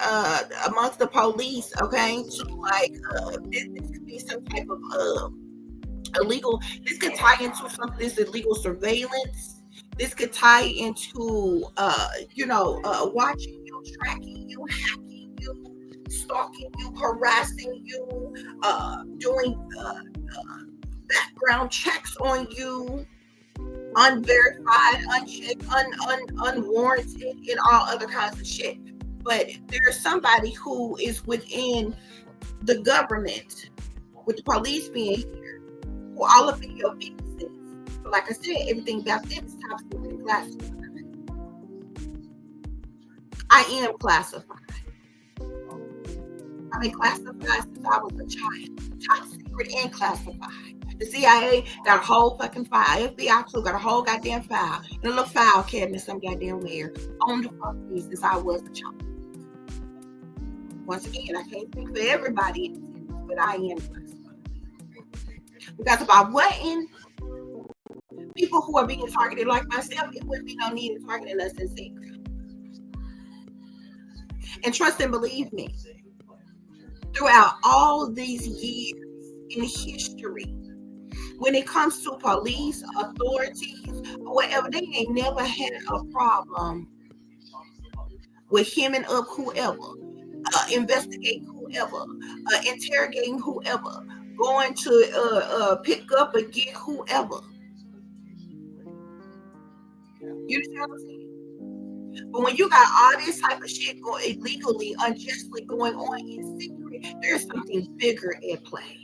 amongst the police, okay, to like this could be some type of illegal, this could tie into some this illegal surveillance. This could tie into watching you, tracking you, hacking you, stalking you, harassing you, doing background checks on you, unverified, unchecked, unwarranted, and all other kinds of shit. But there's somebody who is within the government, with the police being here, who all up in your business. So like I said, everything about them is top secret and classified. I am classified. I've been classified since I was a child. Top secret and classified. The CIA got a whole fucking file. FBI too got a whole goddamn file. And a little file cabinet some goddamn where on the fucking since I was a child. Once again, I can't speak for everybody in this, but I am classified. Because if I wasn't, people who are being targeted like myself, it wouldn't be no need of targeting us in secret. And trust and believe me, throughout all these years in history, when it comes to police, authorities, or whatever, they ain't never had a problem with hemming up whoever, investigating whoever, interrogating whoever, going to pick up and get whoever. You understand what I'm saying? But when you got all this type of shit going illegally, unjustly going on in secret, there's something bigger at play.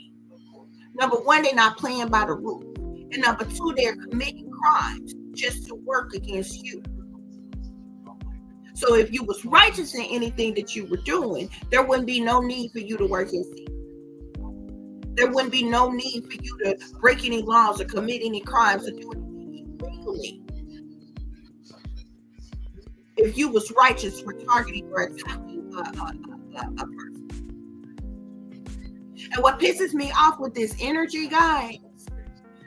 Number one, they're not playing by the rules. And number two, they're committing crimes just to work against you. So if you was righteous in anything that you were doing, there wouldn't be no need for you to work in secret. There wouldn't be no need for you to break any laws or commit any crimes or do anything illegally. If you was righteous for targeting or attacking a person. And what pisses me off with this energy, guys,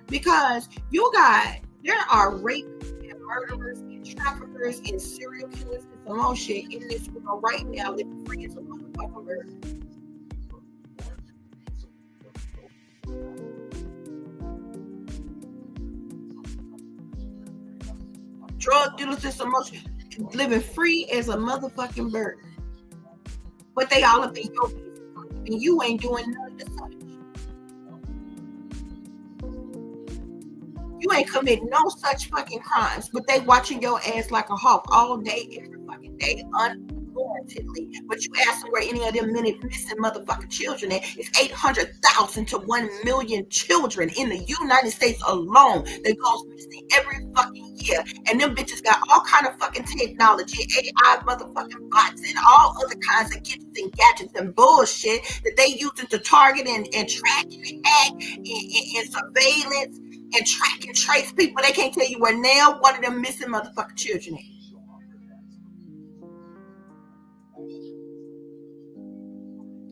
because there are rapists and murderers and traffickers and serial killers and some more shit in this world right now living free as a motherfucking bird. Drug dealers and some more shit living free as a motherfucking bird. But they all up in your business. And you ain't doing none of the such. You ain't committing no such fucking crimes, but they watching your ass like a hawk all day, every fucking day, unborn. limited," but you ask them where any of them missing motherfucking children at. It's 800,000 to 1 million children in the United States alone that goes missing every fucking year. And them bitches got all kind of fucking technology, AI motherfucking bots, and all other kinds of gadgets and bullshit that they using to target and track and hack and surveillance and track and trace people. They can't tell you where now one of them missing motherfucking children is.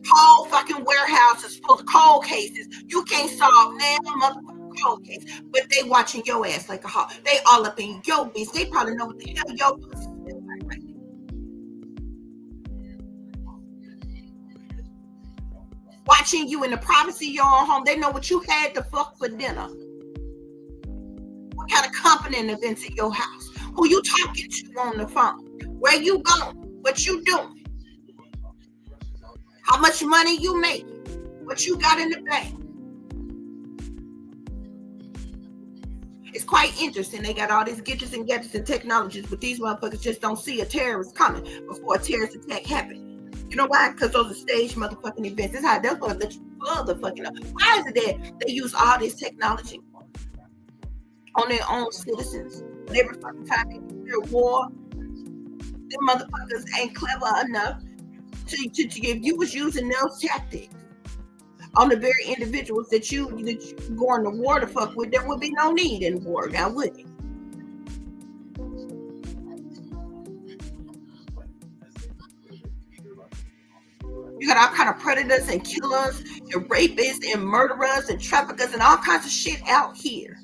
Whole fucking warehouses full of cold cases. You can't solve now motherfucking cold case, but they watching your ass like a hawk. They all up in your business. They probably know what the hell your pussy is like right now. Watching you in the privacy of your own home. They know what you had to fuck for dinner. What kind of company and events at your house? Who you talking to on the phone? Where you going? What you doing? How much money you make? What you got in the bank? It's quite interesting. They got all these gadgets and technologies, but these motherfuckers just don't see a terrorist coming before a terrorist attack happens. You know why? Because those are staged motherfucking events. That's how they're going to let you further fucking up. Why is it that they use all this technology on their own citizens? And every fucking time they declare war, them motherfuckers ain't clever enough to if you was using those tactics on the very individuals that you going to war to fuck with, there would be no need in war now, would it? You got all kind of predators and killers and rapists and murderers and traffickers and all kinds of shit out here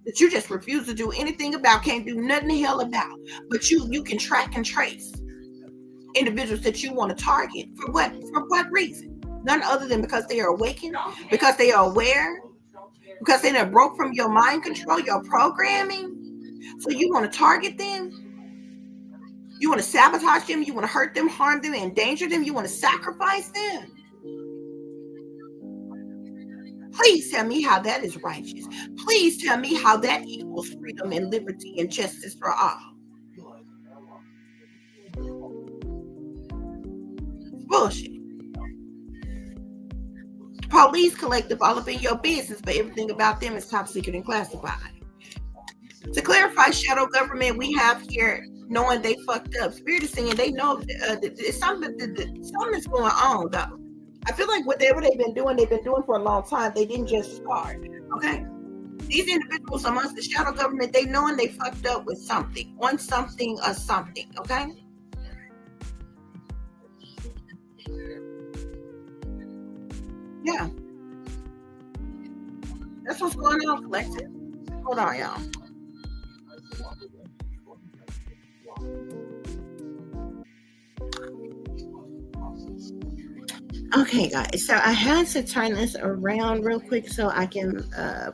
that you just refuse to do anything about, can't do nothing the hell about. But you can track and trace individuals that you want to target for what reason? None other than because they are awakened, because they are aware, because they done broke from your mind control, your programming. So you want to target them, you want to sabotage them, you want to hurt them, harm them, endanger them, you want to sacrifice them. Please tell me how that is righteous. Please tell me how that equals freedom and liberty and justice for all. Bullshit. Police collective all up in your business, but everything about them is top secret and classified. To clarify, shadow government, we have here knowing they fucked up. Spirit is saying they know something's going on, though. I feel like whatever they've been doing for a long time. They didn't just start. Okay. These individuals amongst the shadow government, they knowing they fucked up with something, on something or something. Okay. Yeah. That's what's going on, collective. Hold on, y'all. Okay, guys, so I had to turn this around real quick so I can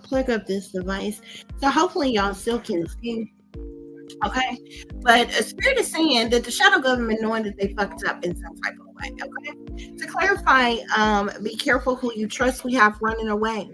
plug up this device. So hopefully y'all still can see. Okay, but Spirit is saying that the shadow government knowing that they fucked up in some type of way. Okay, to clarify, be careful who you trust. We have running away.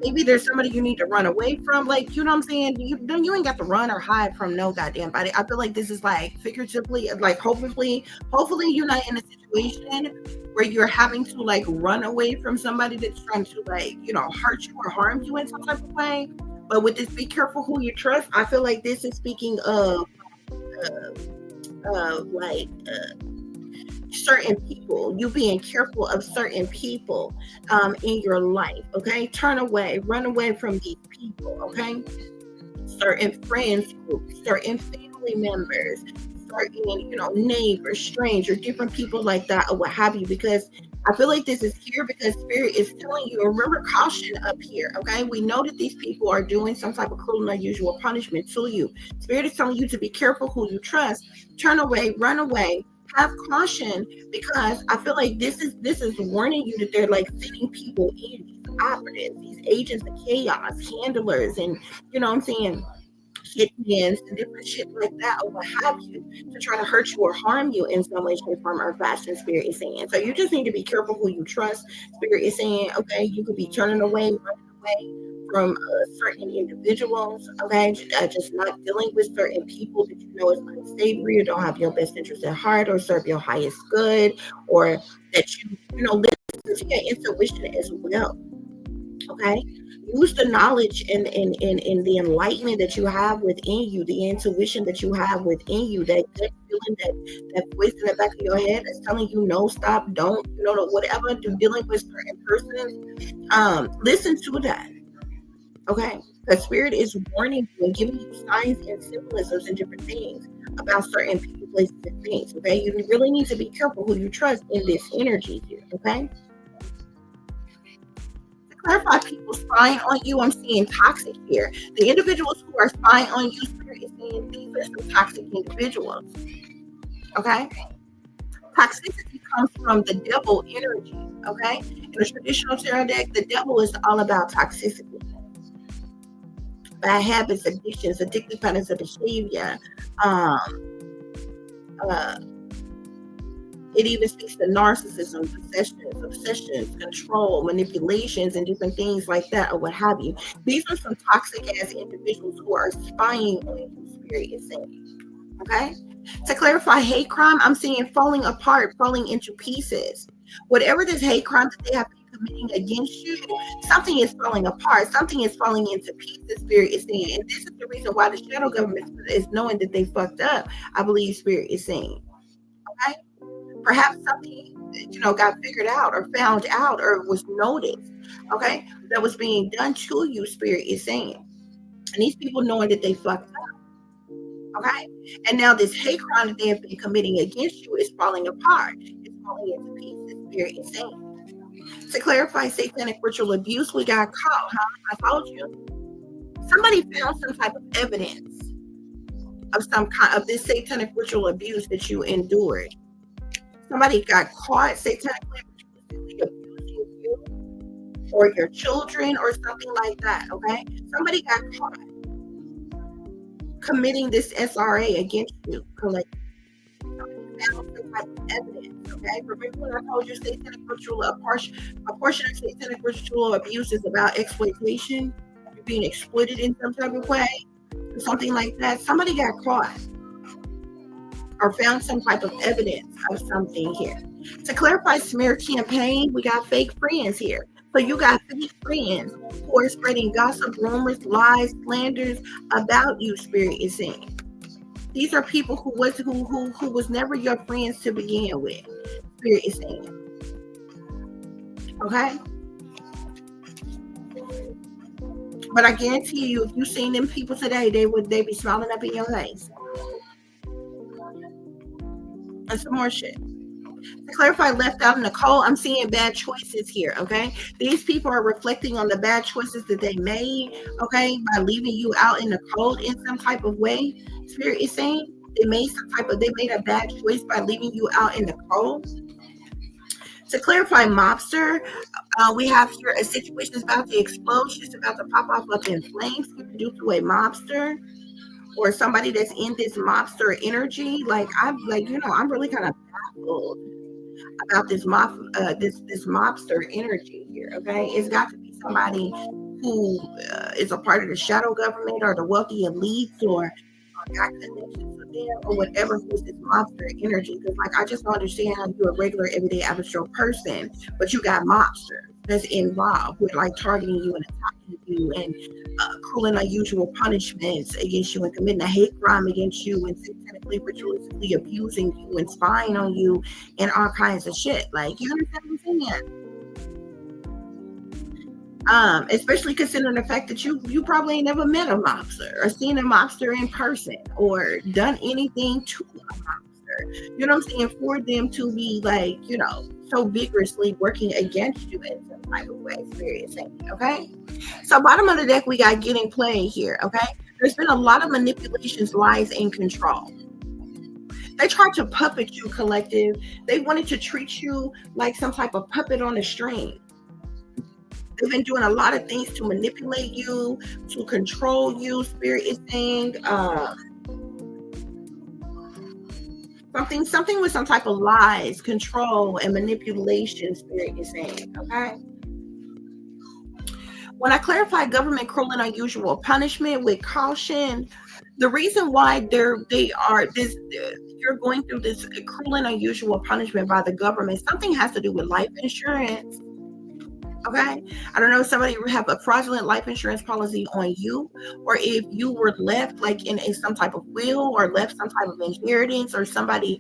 Maybe there's somebody you need to run away from, like, you know what I'm saying? You ain't got to run or hide from no goddamn body. I feel like this is like figuratively, like hopefully you're not in a situation where you're having to like run away from somebody that's trying to like, hurt you or harm you in some type of way. But with this, be careful who you trust. I feel like this is speaking of certain people, you being careful of certain people in your life. Okay, run away from these people. Okay, certain friends groups, certain family members, certain neighbors, strangers, different people like that, or what have you, because I feel like this is here because Spirit is telling you, remember caution up here. Okay, we know that these people are doing some type of cruel and unusual punishment to you. Spirit is telling you to be careful who you trust. Turn away, run away, have caution, because I feel like this is warning you that they're like sending people in, these operatives, these agents of chaos, handlers, and what I'm saying, hitmans and different shit like that, or what have you, to try to hurt you or harm you in some way, shape, form, or fashion. Spirit is saying, so you just need to be careful who you trust. Spirit is saying, okay, you could be turning away, running away from certain individuals, okay? Just not dealing with certain people that you know is unsavory or don't have your best interest at heart or serve your highest good, or that you know, listen to your intuition as well, okay? Use the knowledge and the enlightenment that you have within you, the intuition that you have within you, that gut feeling, that voice in the back of your head that's telling you no, stop, don't, you know, whatever, do dealing with certain persons. Listen to that. Okay, the spirit is warning you and giving you signs and symbolisms and different things about certain people, places, and things. Okay, you really need to be careful who you trust in this energy here. Okay, to clarify, people spying on you, I'm seeing toxic here. The individuals who are spying on you, spirit is saying these are some toxic individuals. Okay, toxicity comes from the devil energy. Okay, in the traditional tarot deck, the devil is all about toxicity. Bad habits, addictions, addictive patterns of behavior. Um, uh, it even speaks to narcissism, possessions, obsessions, control, manipulations, and different things like that, or what have you. These are some toxic ass individuals who are spying on you, spirit is saying. Okay? To clarify hate crime, I'm seeing falling apart, falling into pieces. Whatever this hate crime that they have been committing against you, something is falling apart, something is falling into pieces, spirit is saying. And this is the reason why the shadow government is knowing that they fucked up, I believe spirit is saying. Okay? Perhaps something, you know, got figured out or found out or was noticed, okay, that was being done to you, spirit is saying. And these people knowing that they fucked up, okay? And now this hate crime that they have been committing against you is falling apart. It's falling into pieces, spirit is saying. To clarify satanic ritual abuse, we got caught, huh? I told you. Somebody found some type of evidence of some kind of this satanic ritual abuse that you endured. Somebody got caught satanically abusing you or your children or something like that, okay? Somebody got caught committing this SRA against you, collectively. Somebody found some type of evidence, okay? Remember when I told you satanic ritual, a portion of satanic ritual abuse is about exploitation, you're being exploited in some type of way, or something like that. Somebody got caught or found some type of evidence of something here. To clarify smear campaign, we got fake friends here. So you got fake friends who are spreading gossip, rumors, lies, slanders about you, spirit is saying. These are people who was never your friends to begin with, spirit is saying. Okay? But I guarantee you, if you seen them people today, they be smiling up in your face. And some more shit. To clarify, left out in the cold, I'm seeing bad choices here, okay? These people are reflecting on the bad choices that they made, okay, by leaving you out in the cold in some type of way. Spirit is saying they made a bad choice by leaving you out in the cold. To clarify, mobster, we have here a situation is about to explode, it's about to pop off up in flames due to a mobster or somebody that's in this mobster energy. I'm really kind of baffled about this mobster energy here. Okay, it's got to be somebody who is a part of the shadow government or the wealthy elites or got connections with them or whatever, who's this mobster energy. Because I just don't understand how you're a regular everyday average Joe person, but you got mobsters that's involved with targeting you and attacking you and cruel and unusual punishments against you and committing a hate crime against you and systematically ritualistically abusing you and spying on you and all kinds of shit. You understand what I'm saying? Especially considering the fact that you probably ain't never met a mobster or seen a mobster in person or done anything to a mobster. You know what I'm saying? For them to be so vigorously working against you in some type of way, seriously. Okay. So bottom of the deck, we got getting played here. Okay. There's been a lot of manipulations, lies, and control. They tried to puppet you, collective. They wanted to treat you like some type of puppet on a string. They've been doing a lot of things to manipulate you, to control you. Spirit is saying something with some type of lies, control, and manipulation. Spirit is saying, okay. When I clarify government cruel and unusual punishment with caution, the reason why you're going through this cruel and unusual punishment by the government, something has to do with life insurance. Okay, I don't know if somebody have a fraudulent life insurance policy on you, or if you were left like in some type of will, or left some type of inheritance, or somebody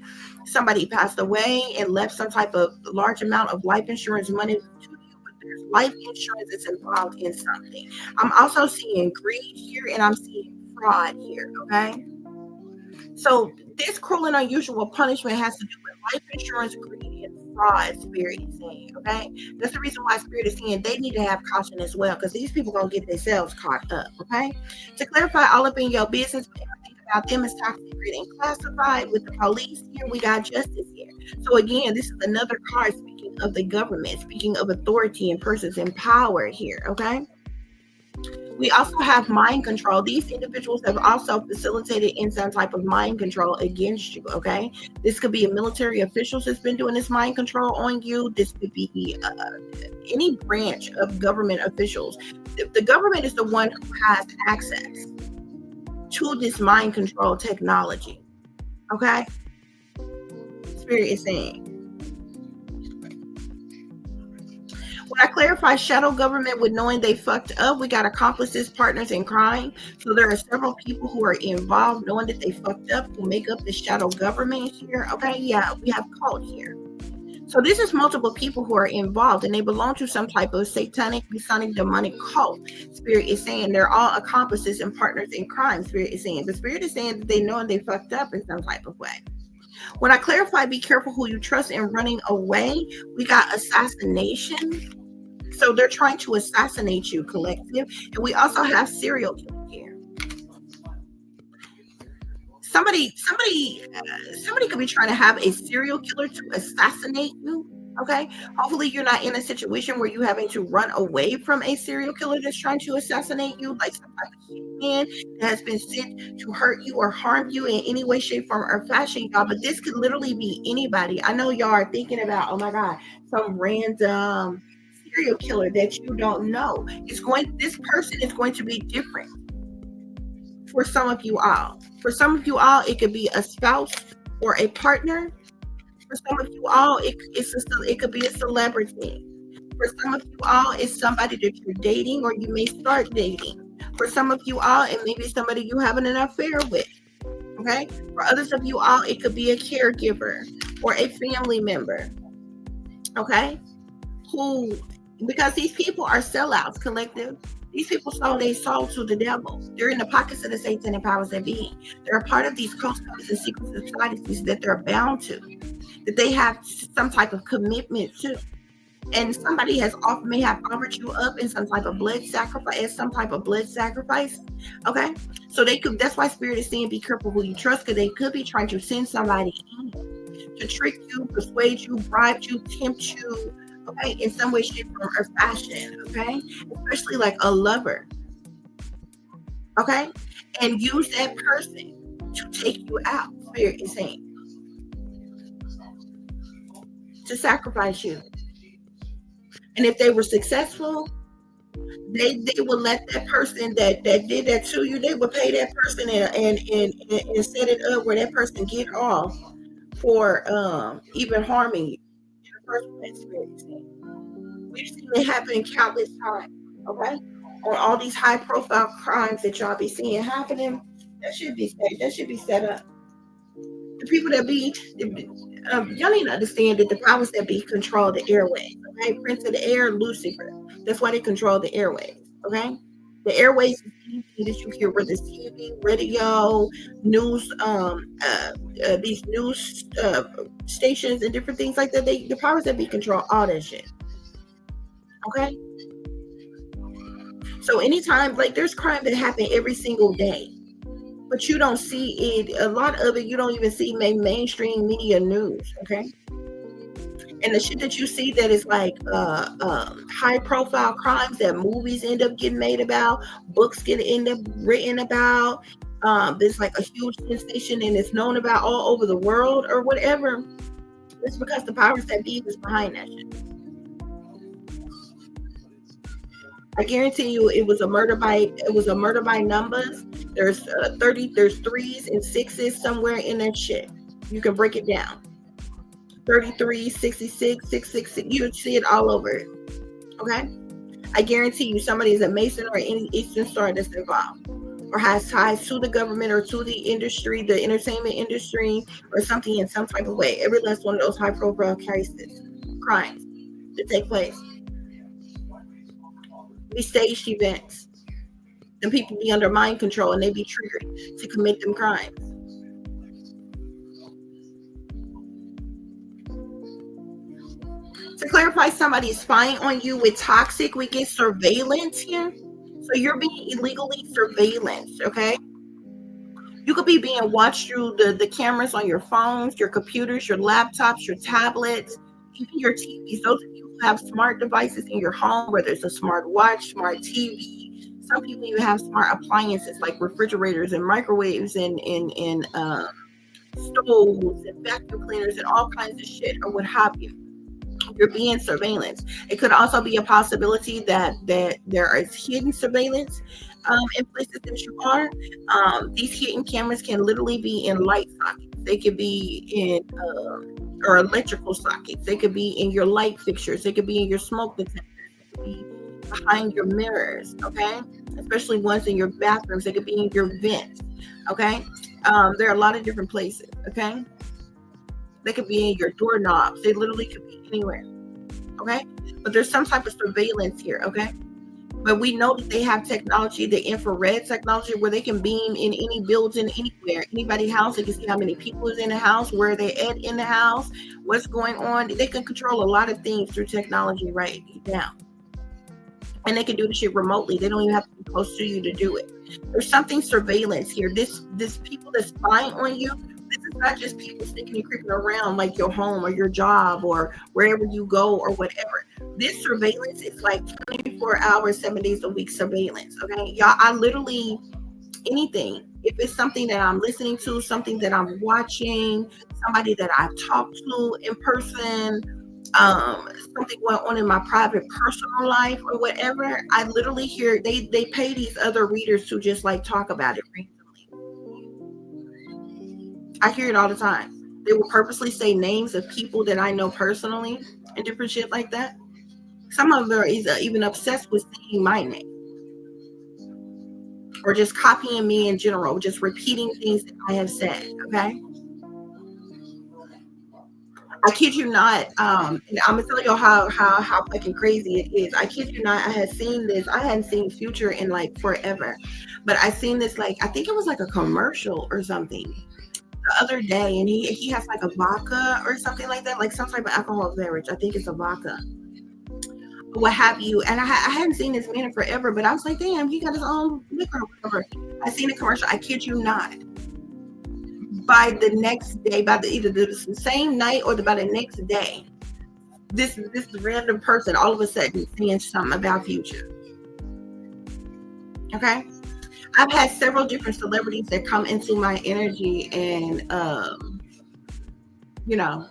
passed away and left some type of large amount of life insurance money to you, but there's life insurance that's involved in something. I'm also seeing greed here, and I'm seeing fraud here. Okay, so this cruel and unusual punishment has to do with life insurance, greed, and fraud. Spirit is saying, okay, that's the reason why Spirit is saying they need to have caution as well, because these people gonna get themselves caught up. Okay, to clarify all up in your business, think about them as top secret and classified. With the police here, we got justice here. So again, this is another card speaking of the government, speaking of authority and persons in power here. Okay. We also have mind control. These individuals have also facilitated in some type of mind control against you, okay? This could be a military official that's been doing this mind control on you. This could be any branch of government officials. The government is the one who has access to this mind control technology, okay? Spirit is saying. When I clarify shadow government with knowing they fucked up, we got accomplices, partners in crime. So there are several people who are involved knowing that they fucked up to make up the shadow government here. Okay, yeah, we have cult here. So this is multiple people who are involved, and they belong to some type of satanic, Masonic, demonic cult. Spirit is saying they're all accomplices and partners in crime. Spirit is saying. The Spirit is saying that they know they fucked up in some type of way. When I clarify, be careful who you trust in running away, we got assassination. So they're trying to assassinate you, collective. And we also have serial killer here. Somebody could be trying to have a serial killer to assassinate you. Okay. Hopefully you're not in a situation where you're having to run away from a serial killer that's trying to assassinate you, like some type of man that has been sent to hurt you or harm you in any way, shape, form, or fashion, y'all. But this could literally be anybody. I know y'all are thinking about, oh my God, some random serial killer that you don't know. This person is going to be different for some of you all. For some of you all, it could be a spouse or a partner. For some of you all, it could be a celebrity. For some of you all, it's somebody that you're dating or you may start dating. For some of you all, it may be somebody you having an affair with. Okay? For others of you all, it could be a caregiver or a family member. Okay? Because these people are sellouts, collective. These people sold their soul to the devil. They're in the pockets of the satanic powers that be. They're a part of these cult and secret societies that they're bound to, that they have some type of commitment to. And somebody may have offered you up in some type of blood sacrifice, Okay? So that's why Spirit is saying be careful who you trust, because they could be trying to send somebody in to trick you, persuade you, bribe you, tempt you, okay, in some way, shape, form, or fashion, okay? Especially like a lover, okay? And use that person to take you out, Spirit is saying. To sacrifice you. And if they were successful, they would let that person that did that to you, they would pay that person and set it up where that person get off for even harming you in the first place. We've seen it happen countless times, okay? On all these high profile crimes that y'all be seeing happening, that should be set up. The people that be y'all need to understand that the powers that be control the airways, okay? Prince of the air, Lucifer. That's why they control the airways, okay? The airways is anything that you hear, whether it's TV, radio, news, these news stations and different things like that. The powers that be control all that shit, okay? So anytime, like, there's crime that happen every single day, but you don't see it. A lot of it you don't even see mainstream media news, okay? And the shit that you see that is like high profile crimes that movies end up getting made about, books end up written about, there's like a huge sensation and it's known about all over the world or whatever. It's because the powers that be is behind that shit. I guarantee you it was a murder by numbers. There's 30, there's threes and sixes somewhere in that shit. You can break it down. 33, 66, 666. You would see it all over it. Okay? I guarantee you somebody is a Mason or any Eastern Star that's involved, or has ties to the government or to the industry, the entertainment industry, or something in some type of way. Every last one of those high profile cases, crimes that take place. These staged events. And people be under mind control and they be triggered to commit them crimes. To clarify, somebody is spying on you with toxic, we get surveillance here. So you're being illegally surveillanced, okay? You could be being watched through the cameras on your phones, your computers, your laptops, your tablets, even your TVs. Those of you who have smart devices in your home, whether it's a smart watch, smart TV, some people even have smart appliances like refrigerators and microwaves and stoves and vacuum cleaners and all kinds of shit or what have you. You're being surveillance. It could also be a possibility that there is hidden surveillance in places that you are. These hidden cameras can literally be in light sockets. They could be in or electrical sockets. They could be in your light fixtures. They could be in your smoke detectors. They could be behind your mirrors. Okay, especially ones in your bathrooms. They could be in your vents. Okay, there are a lot of different places. Okay. They could be in your doorknobs. They literally could be anywhere. Okay? But there's some type of surveillance here. Okay? But we know that they have technology, the infrared technology, where they can beam in any building, anywhere, anybody's house. They can see how many people is in the house, where they at in the house, what's going on. They can control a lot of things through technology right now. And they can do the shit remotely. They don't even have to be close to you to do it. There's something surveillance here. This people that's spying on you, this is not just people sneaking and creeping around like your home or your job or wherever you go or whatever. This surveillance is like 24 hours, 7 days a week surveillance. Okay, y'all, I literally, anything, if it's something that I'm listening to, something that I'm watching, somebody that I've talked to in person, something going on in my private personal life or whatever, I literally hear they pay these other readers to just like talk about it randomly. I hear it all the time. They will purposely say names of people that I know personally and different shit like that. Some of them are even obsessed with saying my name or just copying me in general, just repeating things that I have said. Okay. I kid you not. And I'm gonna tell you how fucking crazy it is. I kid you not. I had seen this. I hadn't seen Future in like forever, but I seen this like I think it was like a commercial or something the other day, and he has like a vodka or something like that, like some type of alcohol beverage. I think it's a vodka, what have you. And I hadn't seen this man in forever, but I was like, damn, he got his own liquor or whatever. I seen a commercial. I kid you not. By the next day, either the same night or by the next day, this random person all of a sudden saying something about Future. Okay. I've had several different celebrities that come into my energy and and I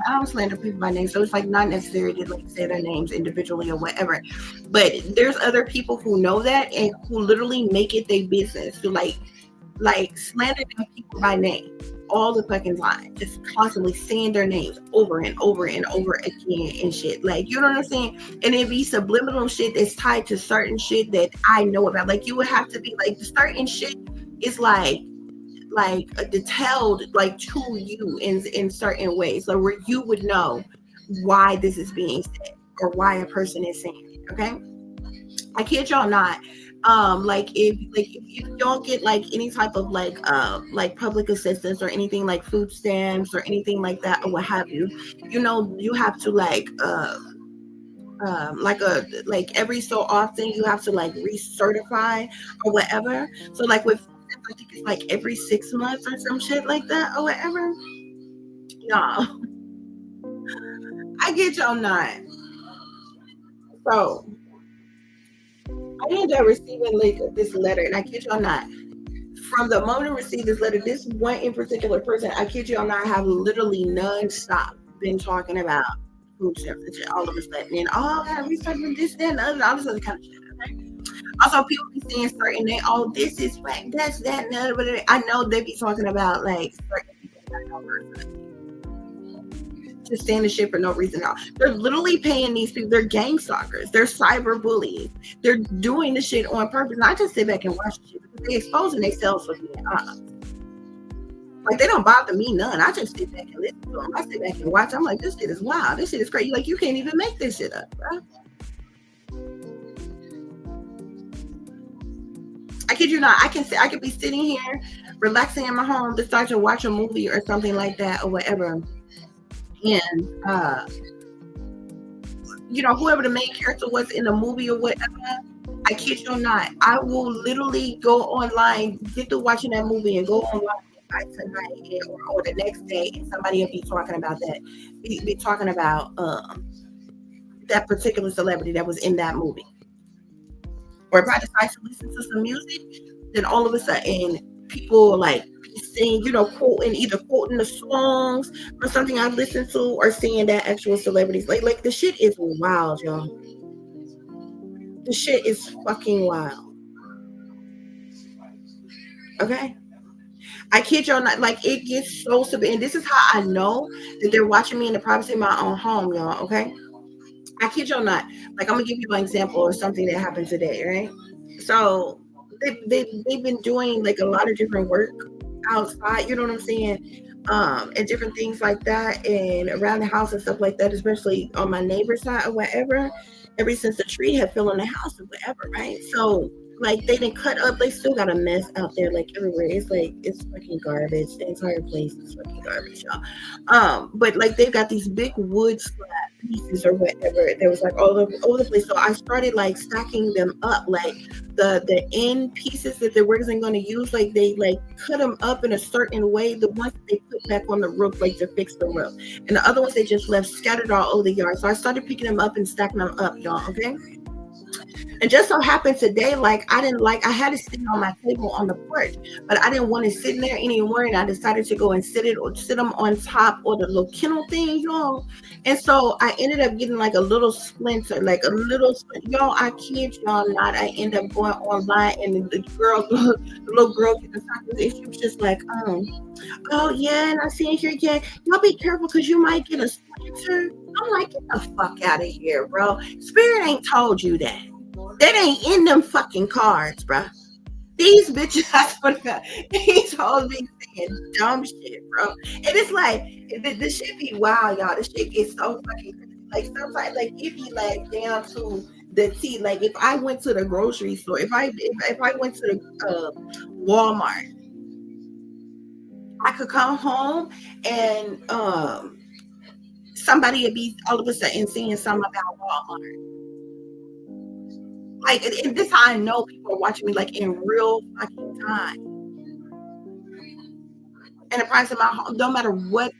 don't slander people by name, so it's like not necessary to like say their names individually or whatever. But there's other people who know that and who literally make it their business to like slander them people by name all the fucking time, just constantly saying their names over and over and over again and shit. Like, you know what I'm saying? And it'd be subliminal shit that's tied to certain shit that I know about. Like, you would have to be like, the certain shit is like detailed like to you in certain ways, like where you would know why this is being said or why a person is saying it. Okay, I kid y'all not. Like if you don't get like any type of like public assistance or anything like food stamps or anything like that or what have you, you have to like every so often you have to like recertify or whatever. So like with I think it's like every 6 months or some shit like that or whatever. Y'all, I get y'all not. So I ended up receiving like this letter, and I kid y'all not. From the moment I received this letter, this one in particular person, I kid y'all not, have literally non-stop been talking about food stamps and shit all of a sudden, and all that research and this, that, and other, all this other kind of shit. Also, people be saying certain they, oh, this is whack, that's that, and the other, but I know they be talking about like certain people that I know personally just saying the shit for no reason at all. They're literally paying these people. They're gang stalkers. They're cyber bullies. They're doing the shit on purpose. And I just sit back and watch the shit because they're exposing themselves for being honest. Like, they don't bother me none. I just sit back and listen to them. I sit back and watch. I'm like, this shit is wild. This shit is crazy. Like, you can't even make this shit up, bro. I kid you not. I could be sitting here relaxing in my home, decide to watch a movie or something like that or whatever. And you know, whoever the main character was in the movie or whatever, I kid you not, I will literally go online, get to watching that movie and go online by tonight or the next day, and somebody will be talking about that, be talking about that particular celebrity that was in that movie. Or if I decide to listen to some music, then all of a sudden people like saying, you know, quoting the songs or something I've listened to, or seeing that actual celebrities. Like the shit is wild, y'all. The shit is fucking wild. Okay? I kid y'all not, like, it gets so severe. And this is how I know that they're watching me in the privacy of my own home, y'all. Okay? I kid y'all not. Like, I'm gonna give you an example of something that happened today, right? So they've been doing like a lot of different work outside, you know what I'm saying? And different things like that, and around the house and stuff like that, especially on my neighbor's side or whatever, ever since the tree had fell in the house or whatever, right? So like they didn't cut up, they still got a mess out there like everywhere. It's like it's fucking garbage. The entire place is fucking garbage, y'all. But like they've got these big wood slab pieces or whatever that was like all over the place. So I started like stacking them up, like the end pieces that they wasn't going to use, like they like cut them up in a certain way. The ones that they put back on the roof, like to fix the roof, and the other ones they just left scattered all over the yard. So I started picking them up and stacking them up, y'all. Okay. And just so happened today, like I had it sitting on my table on the porch, but I didn't want it sitting there anymore, and I decided to go and sit them on top of the little kennel thing, y'all. And so I ended up getting like a little splinter, y'all. I kid y'all not. I end up going online, and the girl, the little girl, getting the she was just like, oh yeah, and I see it here again. Y'all be careful because you might get a splinter. I'm like, get the fuck out of here, bro. Spirit ain't told you that. That ain't in them fucking cards, bro. These bitches, I swear to God, these hoes be saying dumb shit, bro. And it's like, this shit be wild, y'all. This shit gets so fucking crazy. Like, sometimes, like, it be like down to the T. Like, if I went to the grocery store, if I went to the Walmart, I could come home and somebody would be all of a sudden saying something about Walmart. Like, and this how I know people are watching me, like, in real fucking time. And the price of my home, no matter what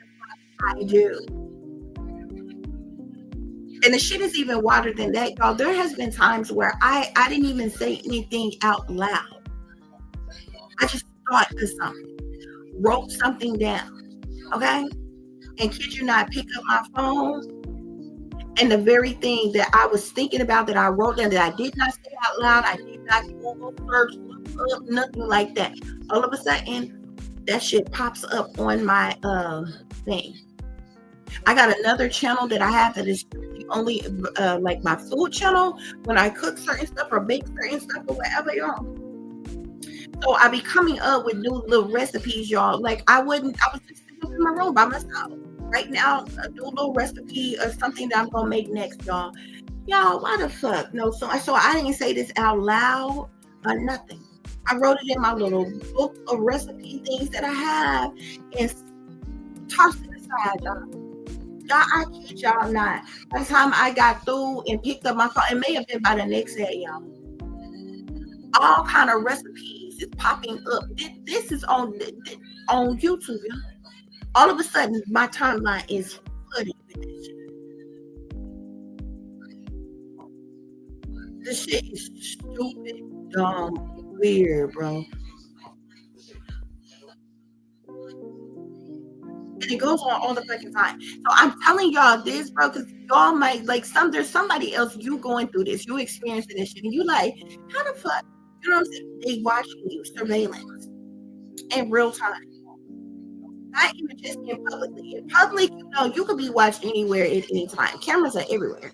I do. And the shit is even wilder than that, y'all. There has been times where I didn't even say anything out loud. I just thought of something, wrote something down, okay? And kid you not, pick up my phone, and the very thing that I was thinking about that I wrote down that I did not say out loud, I did not Google search, look up, nothing like that. All of a sudden, that shit pops up on my thing. I got another channel that I have that is only like my food channel when I cook certain stuff or bake certain stuff or whatever, y'all. So I be coming up with new little recipes, y'all. Like I was just sitting in my room by myself. Right now, a new little recipe of something that I'm gonna make next, y'all. Y'all, why the fuck? No, so I didn't say this out loud or nothing. I wrote it in my little book of recipe things that I have and tossed it aside, y'all. Y'all, I kid y'all not. By the time I got through and picked up my phone, it may have been by the next day, y'all. All kind of recipes is popping up. This is on YouTube, y'all. All of a sudden, my timeline is flooded with this shit. This shit is stupid, dumb, weird, bro. And it goes on all the fucking time. So I'm telling y'all this, bro, because y'all might like there's somebody else you going through this, you experiencing this shit, and you like, how the fuck? You know what I'm saying? They watching you, surveillance in real time. Not even just in publicly. In public, you know, you could be watched anywhere at any time. Cameras are everywhere.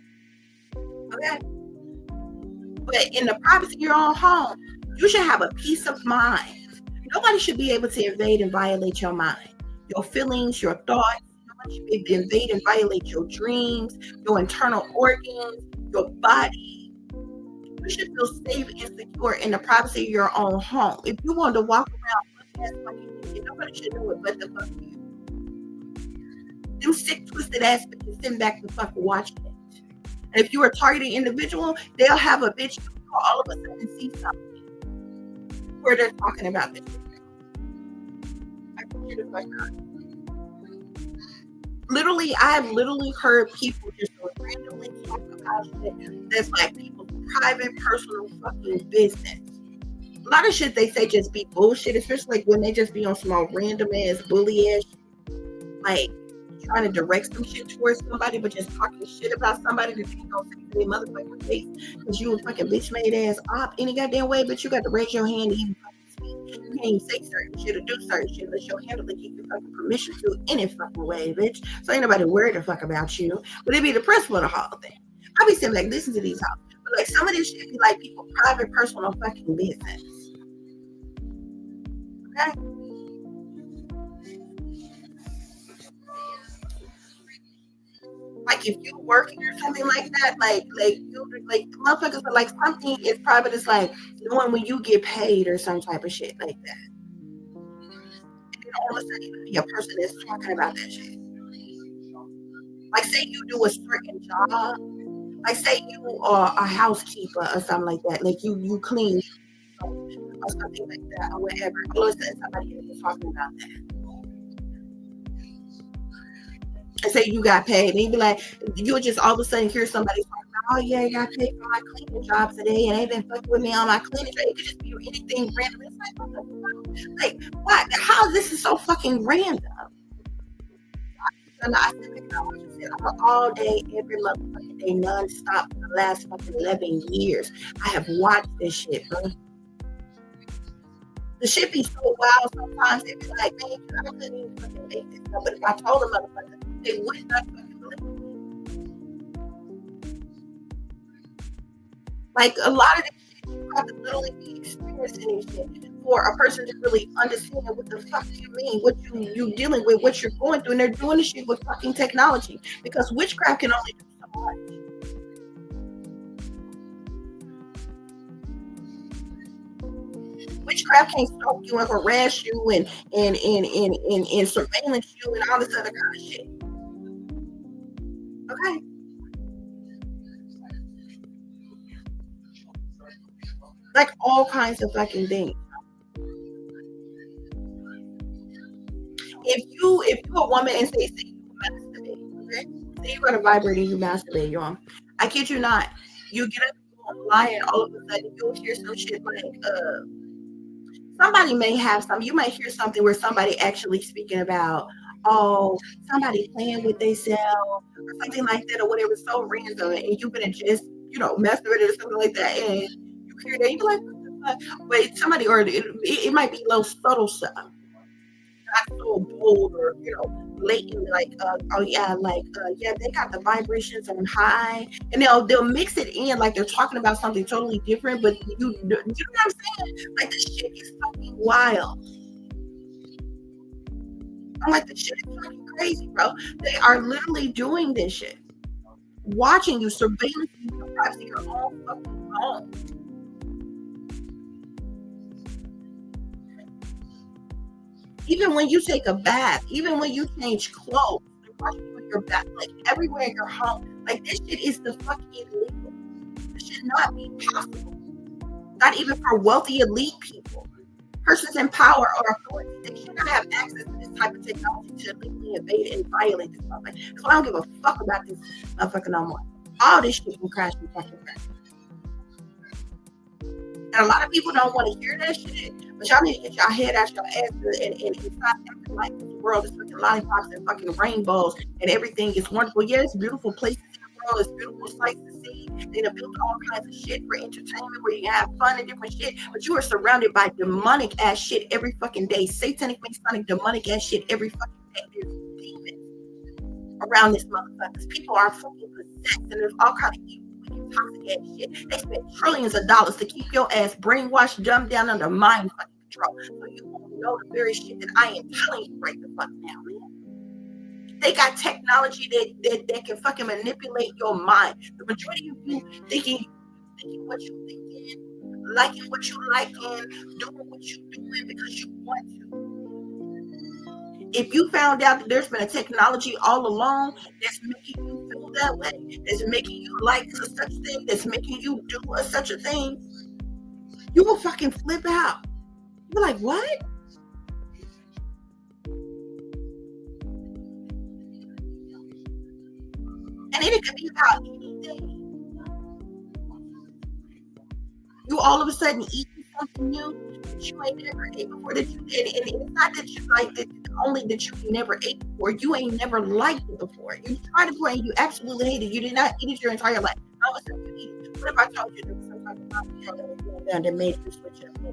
Okay? But in the privacy of your own home, you should have a peace of mind. Nobody should be able to invade and violate your mind, your feelings, your thoughts. Nobody should be able to invade and violate your dreams, your internal organs, your body. You should feel safe and secure in the privacy of your own home. If you want to walk around looking at fucking shit, nobody should know it but the fuck you. Them sick, twisted ass bitches sitting back the fuck watching it. And if you're a targeted individual, they'll have a bitch all of a sudden see something where they're talking about this. I can hear the fuck out. Literally, I've literally heard people just randomly talk about shit that's like people's private, personal fucking business. A lot of shit they say just be bullshit, especially like when they just be on some random ass bully ass shit. Like trying to direct some shit towards somebody, but just talking shit about somebody that you don't say to their motherfucking face because you a fucking bitch made ass op any goddamn way, but you got to raise your hand to even fucking speak. You can't even say certain shit or do certain shit unless your handler give you fucking permission to any fucking way, bitch. So ain't nobody worried the fuck about you. But it be the press for the whole thing. I be sitting like, listen to these hoes. But like some of this shit be like people private, personal fucking business. Okay? Like if you working or something like that, like motherfuckers are like something as private as like knowing when you get paid or some type of shit like that. And then all of a sudden you be a person that's talking about that shit. Like say you do a certain job, like say you are a housekeeper or something like that, like you clean or something like that or whatever. All of a sudden somebody is talking about that. And say you got paid, and you be like, you'll just all of a sudden hear somebody talking about, oh yeah, I got paid for my cleaning job today, and they been fucking with me on my cleaning job. It could just be anything random. It's like, what the fuck? Like, what? How this is so fucking random? And I said, all day, every motherfucking day, nonstop for the last fucking 11 years. I have watched this shit, bro. The shit be so wild sometimes. They be like, man, I couldn't even fucking make this up. But if I told a motherfucker, they would not fucking believe me. Like a lot of this shit, you have to literally be experiencing this shit for a person to really understand what the fuck you mean, what you dealing with, what you're going through. And they're doing this shit with fucking technology because witchcraft can only do so much. Witchcraft can't stalk you and harass you and surveillance you and all this other kind of shit. Okay. Like all kinds of fucking things. If you're a woman and say you masturbate, okay? Say you got a vibrator and you masturbate, y'all. I kid you not. You get up online and all of a sudden you'll hear some shit like somebody may have some. You might hear something where somebody actually speaking about, oh, somebody playing with themselves or something like that or whatever, so random, and you gonna just masturbated or something like that, and you hear that, you be like, what the fuck? But somebody or it might be low subtle stuff, not so bold or blatant like oh yeah, like yeah, they got the vibrations on high, and they'll mix it in like they're talking about something totally different, but you know what I'm saying? Like this shit is fucking wild. I'm like, this shit is fucking crazy, bro. They are literally doing this shit, watching you, surveilling you, the privacy of your own fucking home. Even when you take a bath, even when you change clothes, they're watching you in your bath, like everywhere in your home. Like this shit is the fucking illegal. This should not be possible. Not even for wealthy elite people. Persons in power or authority, they should not have access to this type of technology to legally invade and violate this stuff. So I don't give a fuck about this motherfucker no more. All this shit can crash and fucking crash. And a lot of people don't want to hear that shit, but y'all need to get y'all head out your ass and stop acting like this world is fucking lollipops and fucking rainbows and everything is wonderful. Yeah, it's beautiful places in the world. It's beautiful sights to see. They done built all kinds of shit for entertainment where you can have fun and different shit. But you are surrounded by demonic ass shit every fucking day. Satanic, Masonic, demonic ass shit every fucking day. There's demons around this motherfucker. People are fucking possessed and there's all kind of evil, wicked, toxic ass shit. They spend trillions of dollars to keep your ass brainwashed, dumbed down under mind fucking control. So you won't know the very shit that I am telling you right the fuck now, man. They got technology that can fucking manipulate your mind. The majority of you thinking what you thinking, liking what you liking, doing what you doing because you want to. If you found out that there's been a technology all along that's making you feel that way, that's making you like such thing, that's making you do such a thing, you will fucking flip out. You're like, what? And it could be about anything. You all of a sudden eating something new that you ain't never ate before. That you and it's not that you like it, only that you never ate before. You ain't never liked it before. You tried it before and you absolutely hate it. You did not eat it your entire life. All of a sudden you eat it. What if I told you there was some type of mind control that was going down that made you switch up and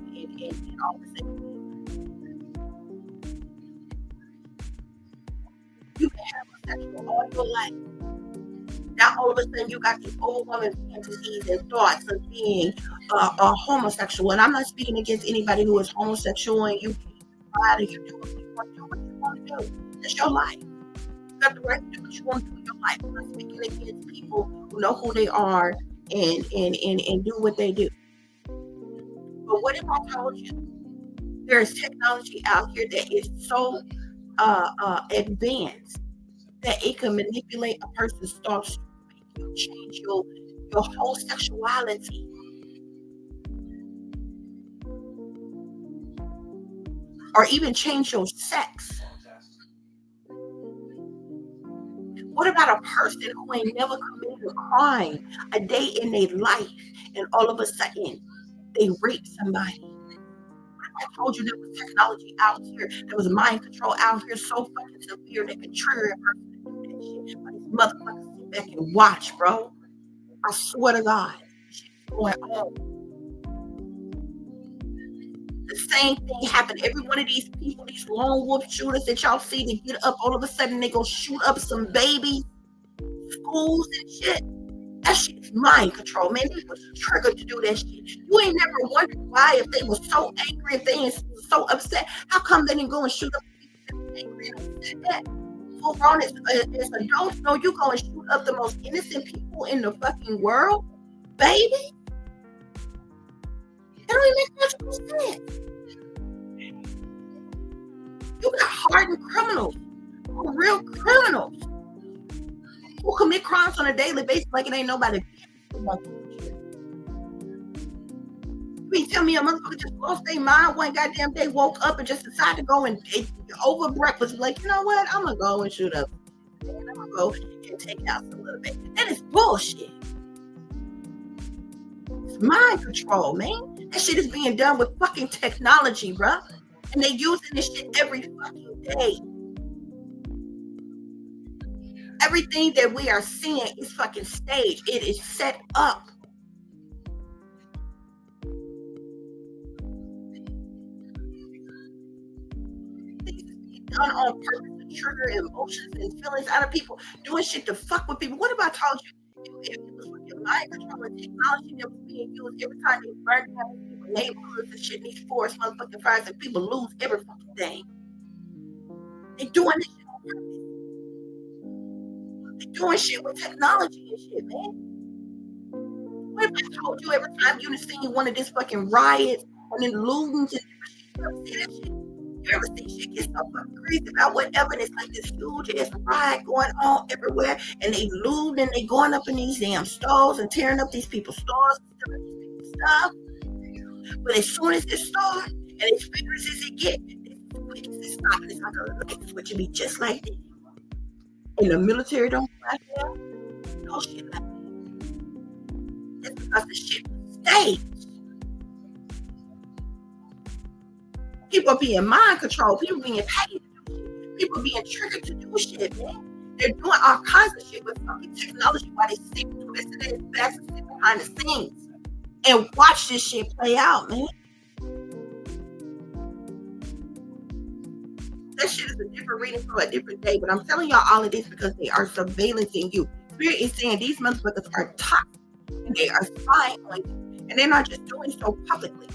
all of a sudden you can have a sexual all your life. Now all of a sudden you got these overwhelming fantasies and thoughts of being a homosexual. And I'm not speaking against anybody who is homosexual and you and you do what you want to do, what you want to do. It's your life. You got the right to do what you want to do in your life. I'm not speaking against people who know who they are and do what they do. But what if I told you there is technology out here that is so advanced that it can manipulate a person's thoughts, make you change your whole sexuality. Or even change your sex. What about a person who ain't never committed a crime a day in their life and all of a sudden they rape somebody? I told you there was technology out here, there was mind control out here so fucking severe that could trigger a person to do that shit. But these motherfuckers sit back and watch, bro. I swear to God, shit's going on. The same thing happened. Every one of these people, these lone wolf shooters that y'all see, they get up all of a sudden, they go shoot up some babies, schools and shit. That shit is mind control, man. They was triggered to do that shit. You ain't never wondered why, if they were so angry, if they ain't so upset, how come they didn't go and shoot up the people that were angry and upset that? Full grown as adults, no, you go and shoot up the most innocent people in the fucking world, baby. That don't even make logical sense. You got hardened criminals, real criminals, who commit crimes on a daily basis like it ain't nobody. You mean tell me a motherfucker just lost their mind one goddamn day, woke up and just decided to go and over breakfast, like, you know what? I'm gonna go and shoot up. I'm gonna go and take out a little bit. That is bullshit. It's mind control, man. That shit is being done with fucking technology, bruh. And they using this shit every fucking day. Everything that we are seeing is fucking staged. It is set up. Things is being done on purpose to trigger emotions and feelings out of people, doing shit to fuck with people. What if I told you if it was fucking mind control and technology that was being used every time they burn down people's neighborhoods and shit in these forest motherfucking fires and people lose every fucking thing? They doing this shit on purpose. Doing shit with technology and shit, man. What if I told you every time you seen one of these fucking riots and then looting and you ever see that shit? You ever see shit get so fucking crazy about whatever? And it's like this huge ass riot going on everywhere, and they loot and they going up in these damn stores and tearing up these people's stores and stealing these people's stuff. But as soon as it starts, and as figures as it get, as quick as it stops, it's like a light switch. It be just like this. And the military don't right there. No shit like that. That's because the shit was staged. People are being mind controlled. People being paid to do shit. People being triggered to do shit, man. They're doing all kinds of shit with fucking technology while they sit twisted ass backs and sit behind the scenes and watch this shit play out, man. That shit is a different reading for a different day, but I'm telling y'all all of this because they are surveillancing you. Spirit is saying these motherfuckers are toxic and they are spying on you, and they're not just doing so publicly.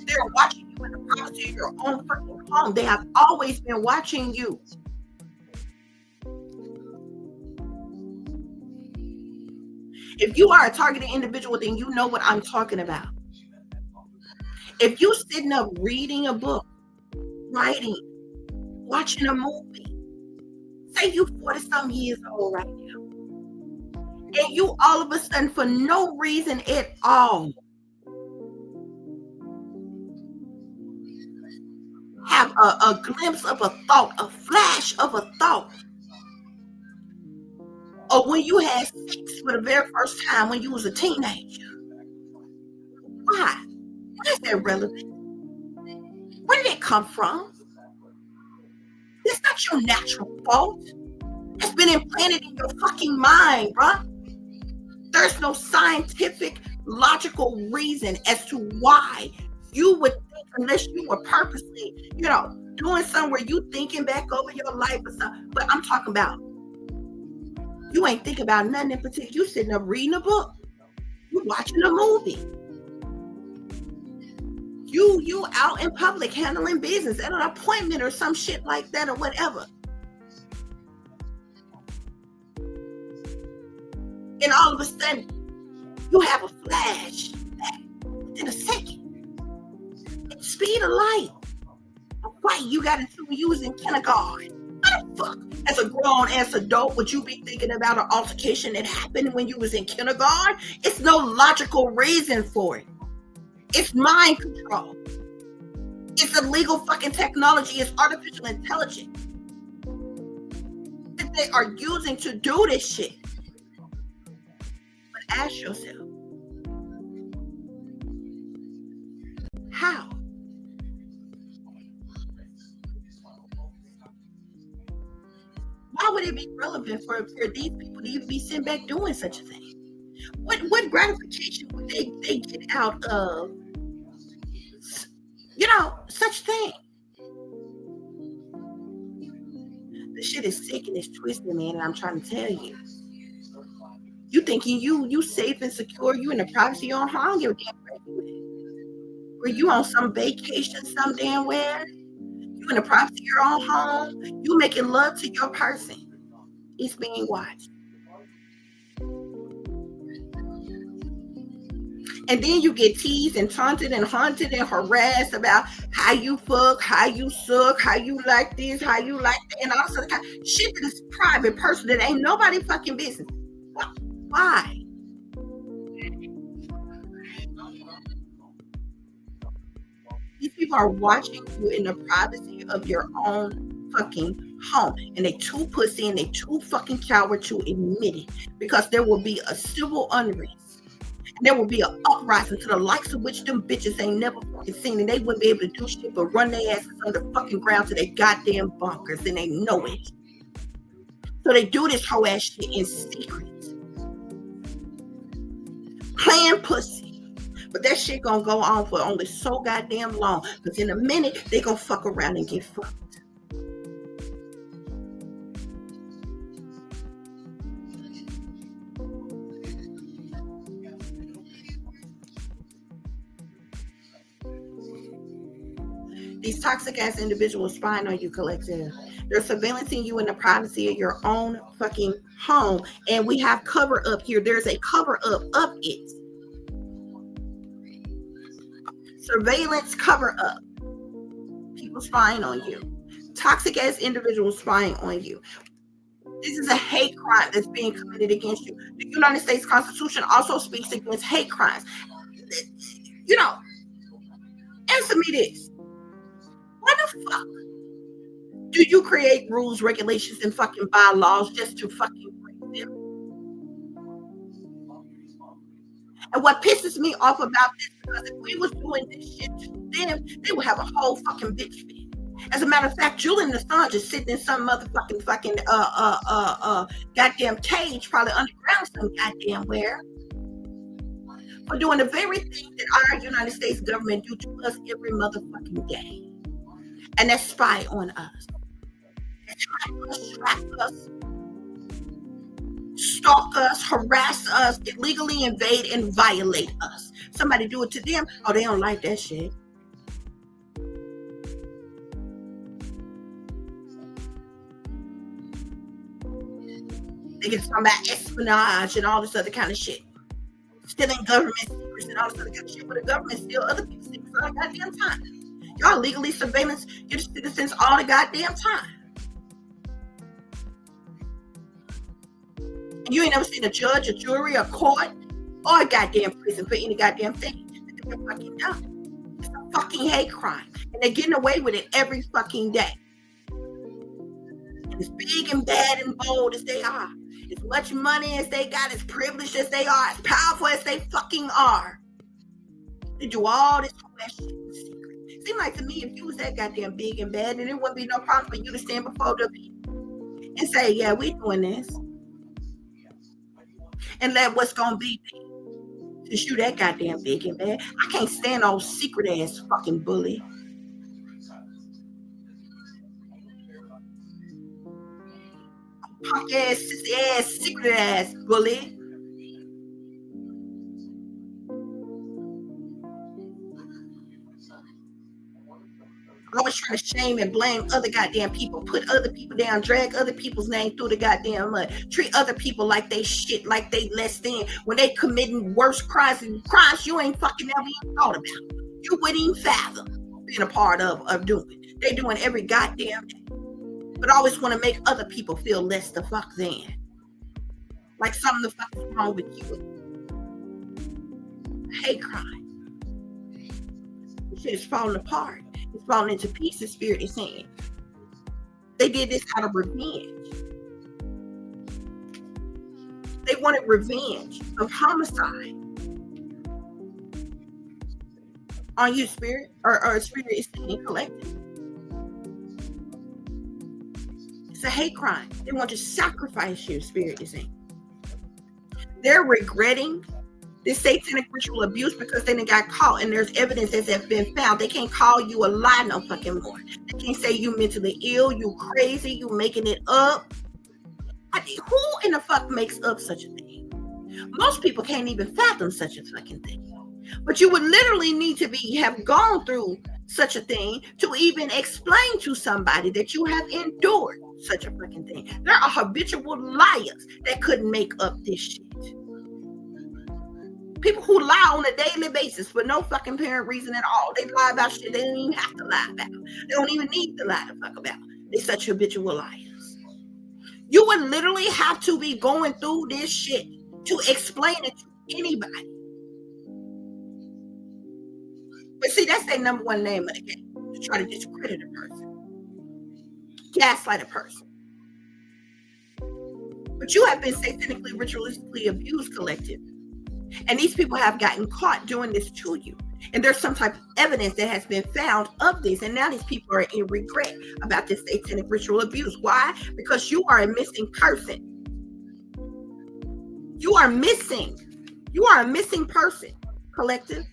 They're watching you in the privacy of your own fucking home. They have always been watching you. If you are a targeted individual, then you know what I'm talking about. If you sitting up reading a book, writing, watching a movie, say you 40-some years old right now, and you all of a sudden, for no reason at all, have a glimpse of a thought, a flash of a thought, or when you had sex for the very first time when you was a teenager. Why? Why is that relevant? Where did it come from? It's not your natural fault. It's been implanted in your fucking mind, bruh. There's no scientific, logical reason as to why you would think, unless you were purposely, doing somewhere you thinking back over your life or something. But I'm talking about, you ain't thinking about nothing in particular. You sitting up reading a book. You watching a movie. You out in public handling business at an appointment or some shit like that or whatever. And all of a sudden, you have a flash within a second. At the speed of light. A fight you got into when you was in kindergarten. What the fuck? As a grown-ass adult, would you be thinking about an altercation that happened when you was in kindergarten? It's no logical reason for it. It's mind control. It's illegal fucking technology. It's artificial intelligence that they are using to do this shit. But ask yourself, how? Why would it be relevant for these people to even be sitting back doing such a thing? What gratification would they get out of, such thing? This shit is sick and it's twisted, man, and I'm trying to tell you. You thinking you safe and secure, you in the privacy of your own home, you're damn right you at. Or you on some vacation some damn where, you in the privacy of your own home, you making love to your person. It's being watched. And then you get teased and taunted and haunted and harassed about how you fuck, how you suck, how you like this, how you like that, and all sorts of kind of shit that is private, personal, that ain't nobody fucking business. Why? These people are watching you in the privacy of your own fucking home, and they too pussy and they too fucking coward to admit it, because there will be a civil unrest. There will be an uprising to the likes of which them bitches ain't never fucking seen, and they wouldn't be able to do shit but run their asses on the fucking ground to their goddamn bunkers, and they know it. So they do this whole ass shit in secret. Playing pussy. But that shit gonna go on for only so goddamn long, because in a minute, they gonna fuck around and get fucked. These toxic ass individuals spying on you, collective. They're surveillancing you in the privacy of your own fucking home. And we have cover up here. There's a cover up of it. Surveillance cover up. People spying on you. Toxic ass individuals spying on you. This is a hate crime that's being committed against you. The United States Constitution also speaks against hate crimes. Answer me this. Why the fuck do you create rules, regulations, and fucking bylaws just to fucking break them? And what pisses me off about this, because if we was doing this shit to them, they would have a whole fucking bitch fit. As a matter of fact, Julian Assange is sitting in some motherfucking goddamn cage, probably underground some goddamn where, for doing the very thing that our United States government do to us every motherfucking day. And that's spy on us. Track us, stalk us, harass us, illegally invade and violate us. Somebody do it to them, oh, they don't like that shit. They get talking about espionage and all this other kind of shit. Stealing government secrets and all this other kind of shit. But the government steal other people's secrets all the goddamn time. Y'all legally surveillance your citizens all the goddamn time. And you ain't never seen a judge, a jury, a court, or a goddamn prison for any goddamn thing. They're fucking dumb. It's a fucking hate crime. And they're getting away with it every fucking day. And as big and bad and bold as they are, as much money as they got, as privileged as they are, as powerful as they fucking are, they do all this shit in secret. Seems like to me, if you was that goddamn big and bad, then it wouldn't be no problem for you to stand before the people and say, yeah, we doing this. And let what's gonna be. Since you that goddamn big and bad, I can't stand old secret ass fucking bully. Punk ass, sissy ass, secret ass bully. Always trying to shame and blame other goddamn people, put other people down, drag other people's name through the goddamn mud, treat other people like they shit, like they less than, when they committing worse crimes and crimes you ain't fucking never even thought about. You wouldn't even fathom being a part of doing. They doing every goddamn day. But always want to make other people feel less the fuck than. Like something the fuck is wrong with you. Hate crime. This shit is falling apart. It's falling into pieces, Spirit is saying. They did this out of revenge. They wanted revenge of homicide on you, Spirit, or Spirit is saying collective. It's a hate crime. They want to sacrifice you, Spirit is saying. They're regretting this satanic ritual abuse because they done got caught and there's evidence that has been found. They can't call you a lie no fucking more. They can't say you mentally ill, you crazy, you making it up. Who in the fuck makes up such a thing? Most people can't even fathom such a fucking thing. But you would literally need to have gone through such a thing to even explain to somebody that you have endured such a fucking thing. There are habitual liars that couldn't make up this shit. People who lie on a daily basis for no fucking apparent reason at all. They lie about shit they don't even have to lie about. They don't even need to lie the fuck about. They're such habitual liars. You would literally have to be going through this shit to explain it to anybody. But see, that's their number one name of the game. To try to discredit a person. Gaslight a person. But you have been satanically, ritualistically abused, collective. And these people have gotten caught doing this to you. And there's some type of evidence that has been found of this. And now these people are in regret about this satanic ritual abuse. Why? Because you are a missing person. You are missing. You are a missing person, collective.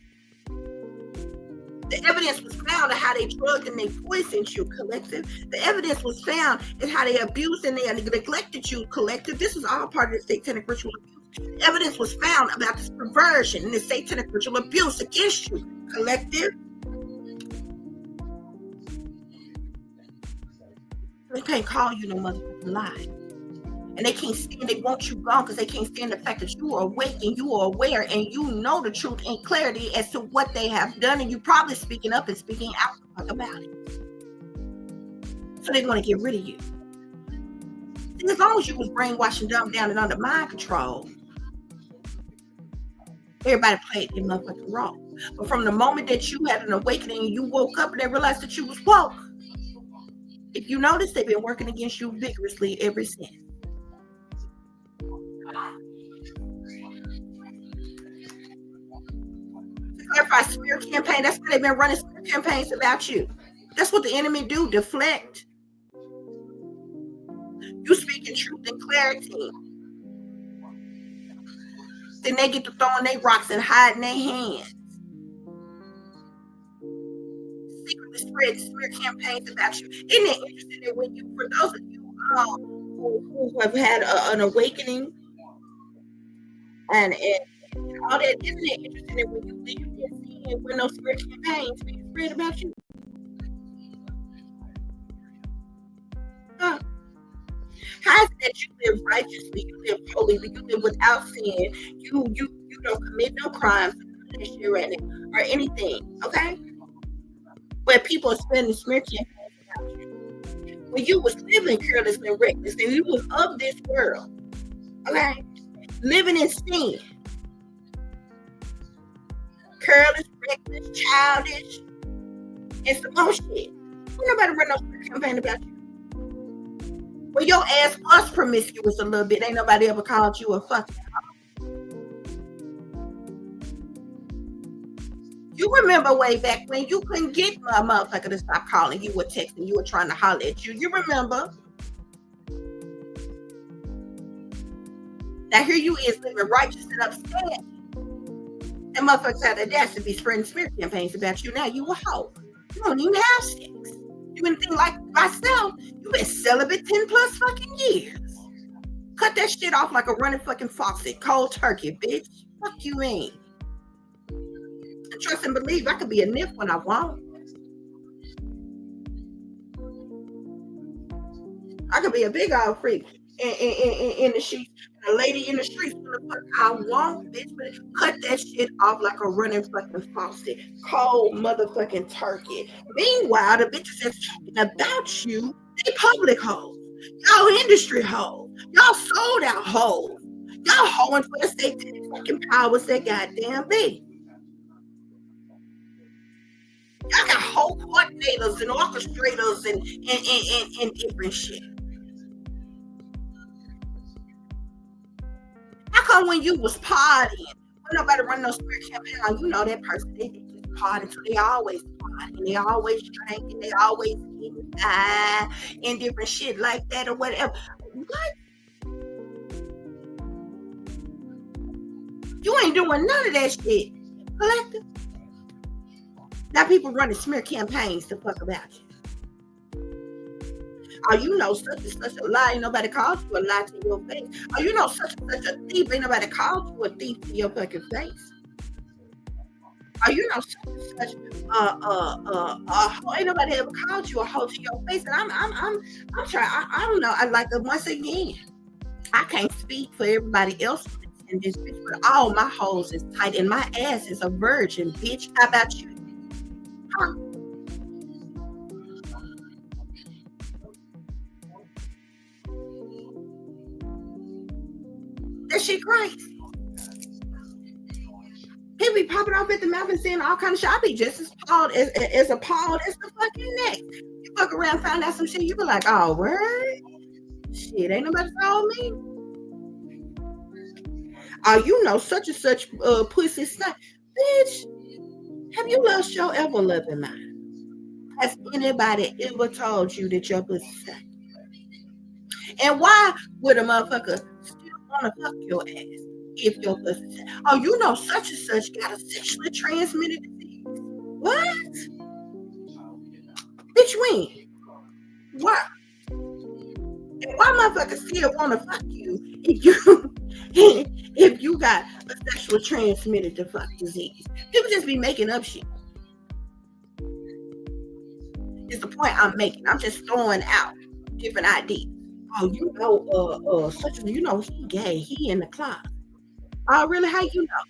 The evidence was found of how they drugged and they poisoned you, collective. The evidence was found in how they abused and they neglected you, collective. This is all part of the satanic ritual abuse. The evidence was found about this perversion and the satanic ritual abuse against you, collective. They can't call you no motherfucking lie. And they can't stand, they want you gone because they can't stand the fact that you are awake and you are aware and you know the truth and clarity as to what they have done, and you probably speaking up and speaking out the fuck about it. So they want to get rid of you. See, as long as you was brainwashed and dumbed down and under mind control, everybody played their motherfucking role. But from the moment that you had an awakening and you woke up and they realized that you was woke, if you notice, they've been working against you vigorously ever since. To clarify, smear campaign, that's why they've been running smear campaigns about you. That's what the enemy do, deflect. You speaking truth and clarity. Then they get to throwing their rocks and hiding their hands. Secretly smear campaigns about you. Isn't it interesting that when you, for those of you who have had an awakening and all that, isn't it interesting that when you leave this scene, when those smear campaigns being spread about you? Huh? How is it that you live righteously, you live holy, you live without sin, you don't commit no crimes or anything, okay? But people are spending smear campaigns about you. When you was living careless and reckless, and you was of this world, okay? Living in sin. Careless, reckless, childish, and some more shit. Nobody run no smear campaign about you. Well, your ass was promiscuous a little bit. Ain't nobody ever called you a fucking hoe. You remember way back when you couldn't get my motherfucker to stop calling you or texting you or trying to holler at you. You remember? Now here you is living righteous and upstanding. And motherfuckers had the audacity to be spreading smear campaigns about you. Now you a hoe. You don't even have sex. You anything like myself, you been celibate 10 plus fucking years. Cut that shit off like a running fucking faucet. Cold turkey, bitch. Fuck you mean. And trust and believe I could be a nymph when I want. I could be a big old freak in the sheets. A lady in the streets when the fuck I want, bitch. But cut that shit off like a running fucking faucet. Cold motherfucking turkey. Meanwhile, the bitches that's talking about you, they public hoes. Y'all industry hoes. Y'all sold out hoes. Y'all hoeing for the satanic fucking powers that goddamn be. Y'all got whole coordinators and orchestrators and different shit. How come when you was partying, when nobody run no smear campaign on, you know that person, they just partying, so they always partying, they always drinking, they always getting high and different shit like that or whatever. What? You ain't doing none of that shit. Collective. Now people running smear campaigns to fuck about you. Oh, you know such and such a lie, ain't nobody called you a lie to your face. Oh, you know such and such a thief, ain't nobody called you a thief to your fucking face. Oh, you know such and such ain't nobody ever called you a hoe to your face. And I'm trying. I don't know. I like once again, I can't speak for everybody else in this bitch, but all my hoes is tight and my ass is a virgin, bitch. How about you? Huh? That shit crazy. He be popping off at the mouth and saying all kind of shit. I be just as appalled as appalled as the fucking next. You fuck around, find out some shit, you be like, oh, word? Shit, ain't nobody told me. Oh, you know such and such pussy stuff. Bitch, have you lost your ever loving mind? Has anybody ever told you that your pussy stank? And why would a motherfucker still want to fuck your ass if your pussy stank? Oh, you know such and such got a sexually transmitted disease. What? Bitch, when? Why? And why motherfuckers still want to fuck you if you got a sexually transmitted the fuck disease? People just be making up shit. It's the point I'm making. I'm just throwing out different ideas. Oh, you know, such a, you know, he gay. He in the closet. Oh, really? How you know?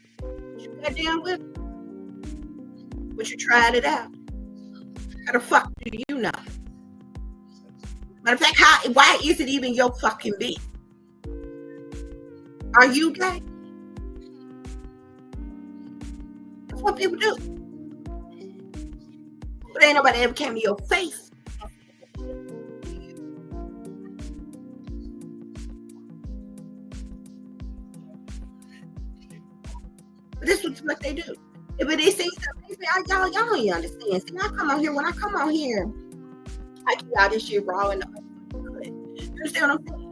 You got down with it? But you tried it out. How the fuck do you know? Matter of fact, why is it even your fucking beef? Are you gay? That's what people do. But ain't nobody ever came to your face. But this is what they do. But they say something, y'all don't even understand. See, I come on here, when I come on here, I give y'all this shit raw and uncut. You understand what I'm saying?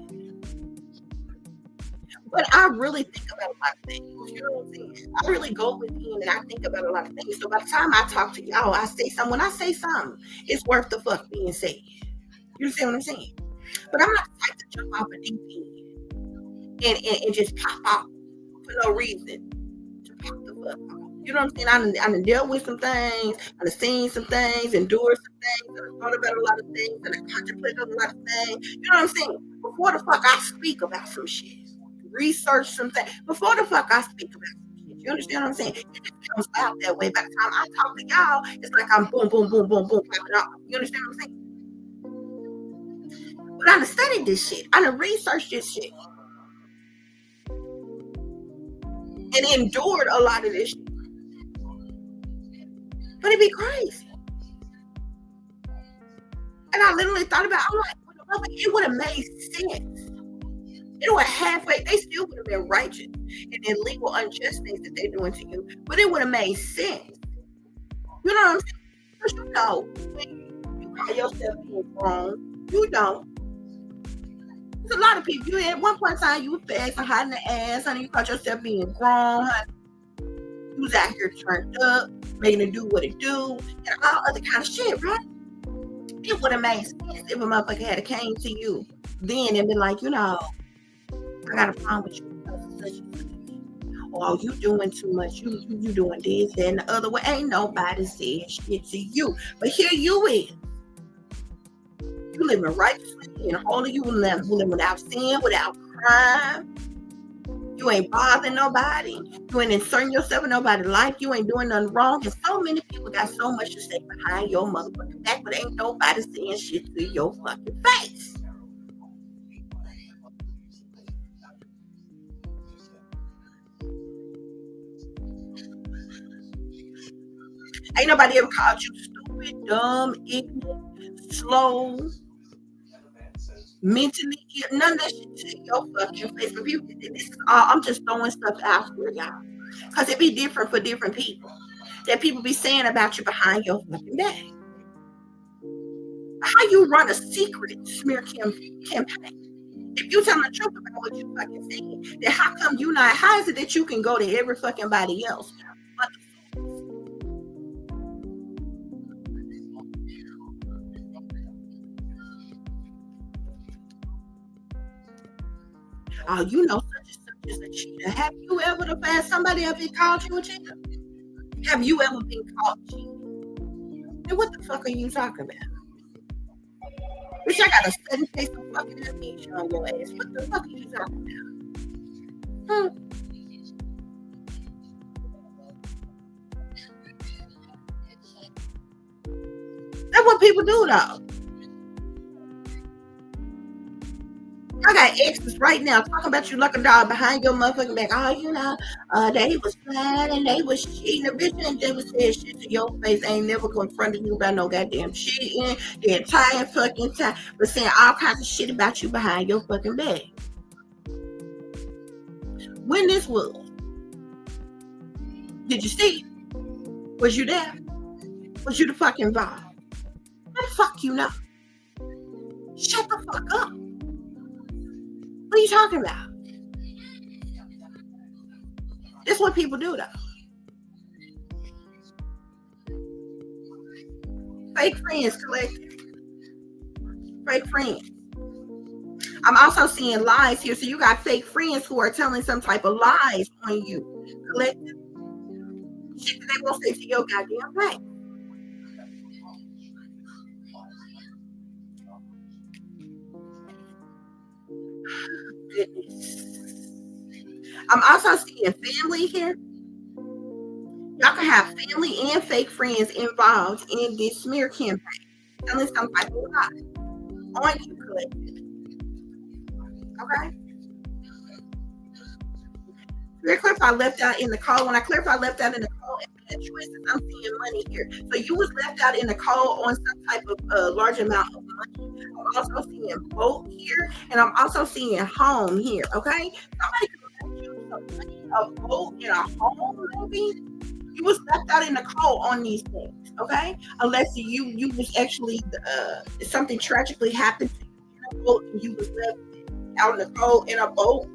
But I really think about a lot of things. You know what I'm saying? I really go within and I think about a lot of things. So by the time I talk to y'all, I say something. When I say something, it's worth the fuck being said. You understand what I'm saying? But I'm not the type to jump off a deep end and just pop out for no reason. To pop the fuck off. You know what I'm saying? I done dealt with some things, I done seen some things, endured some things, I done thought about a lot of things, and I contemplated on a lot of things. You know what I'm saying? Before the fuck I speak about some shit, research some things, before the fuck I speak about some shit. You understand what I'm saying? It just comes out that way. By the time I talk to y'all, it's like I'm boom, boom, boom, boom, boom, popping off. You understand what I'm saying? But I done studied this shit. I done researched this shit. And endured a lot of this shit. But it'd be crazy. And I literally thought about it. I'm like, it would have made sense. It would have halfway, they still would have been righteous in their legal unjust things that they're doing to you. But it would have made sense. You know what I'm saying? Because you know, when you call yourself being grown, you don't. There's a lot of people. You at one point in time, you were fast and hiding the ass, honey. You called yourself being grown, honey. You was out here turned up, making it do what it do, and all other kind of shit, right? It would have made sense if a motherfucker had came to you then and been like, you know, I got a problem with you because of such and such. Or you doing too much. You doing this, that, and the other way. Ain't nobody saying shit to you. But here you is. You living righteously and holy. You living without sin, without crime. You ain't bothering nobody. You ain't inserting yourself in nobody's life. You ain't doing nothing wrong. And so many people got so much to say behind your motherfucking back, but ain't nobody saying shit to your fucking face. Ain't nobody ever called you stupid, dumb, ignorant, slow, mentally ill. None of that shit to your fucking face. But people, this is all, I'm just throwing stuff out here, y'all. Because it be different for different people. That people be saying about you behind your fucking back. How you run a secret smear campaign? If you tell the truth about what you fucking saying, then how come you not? How is it that you can go to every fucking body else? Oh, you know such and such is a cheater. Have you ever found somebody ever called you a cheater? Have you ever been called cheating? Then what the fuck are you talking about? Bitch, I got a sudden case of fucking amnesia on your ass. What the fuck are you talking about? That's what people do, though. I got exes right now talking about you like a dog behind your motherfucking back. Oh, you know, they was flying and they was cheating. The bitch ain't never said shit to your face. Ain't never confronted you about no goddamn cheating the entire fucking time. But saying all kinds of shit about you behind your fucking back. When this was, did you see? Was you there? Was you the fucking involved? What the fuck you know? Shut the fuck up. What are you talking about? That's what people do, though. Fake friends collective. Fake friends. I'm also seeing lies here. So you got fake friends who are telling some type of lies on you. Collective. Shit that they won't say to your goddamn face. Goodness. I'm also seeing family here. Y'all can have family and fake friends involved in this smear campaign. Telling some type of lie on you, collective. Okay? Clear clip I left out in the call. When I clarify left out in the call and choices, I'm seeing money here. So you was left out in the call on some type of large amount of money. I'm also seeing boat here, and I'm also seeing home here. Okay, somebody could left you some money, a boat, and a home, maybe. You was left out in the cold on these things, okay? Unless you was actually something tragically happened to you in a boat and you was left out in the cold in a boat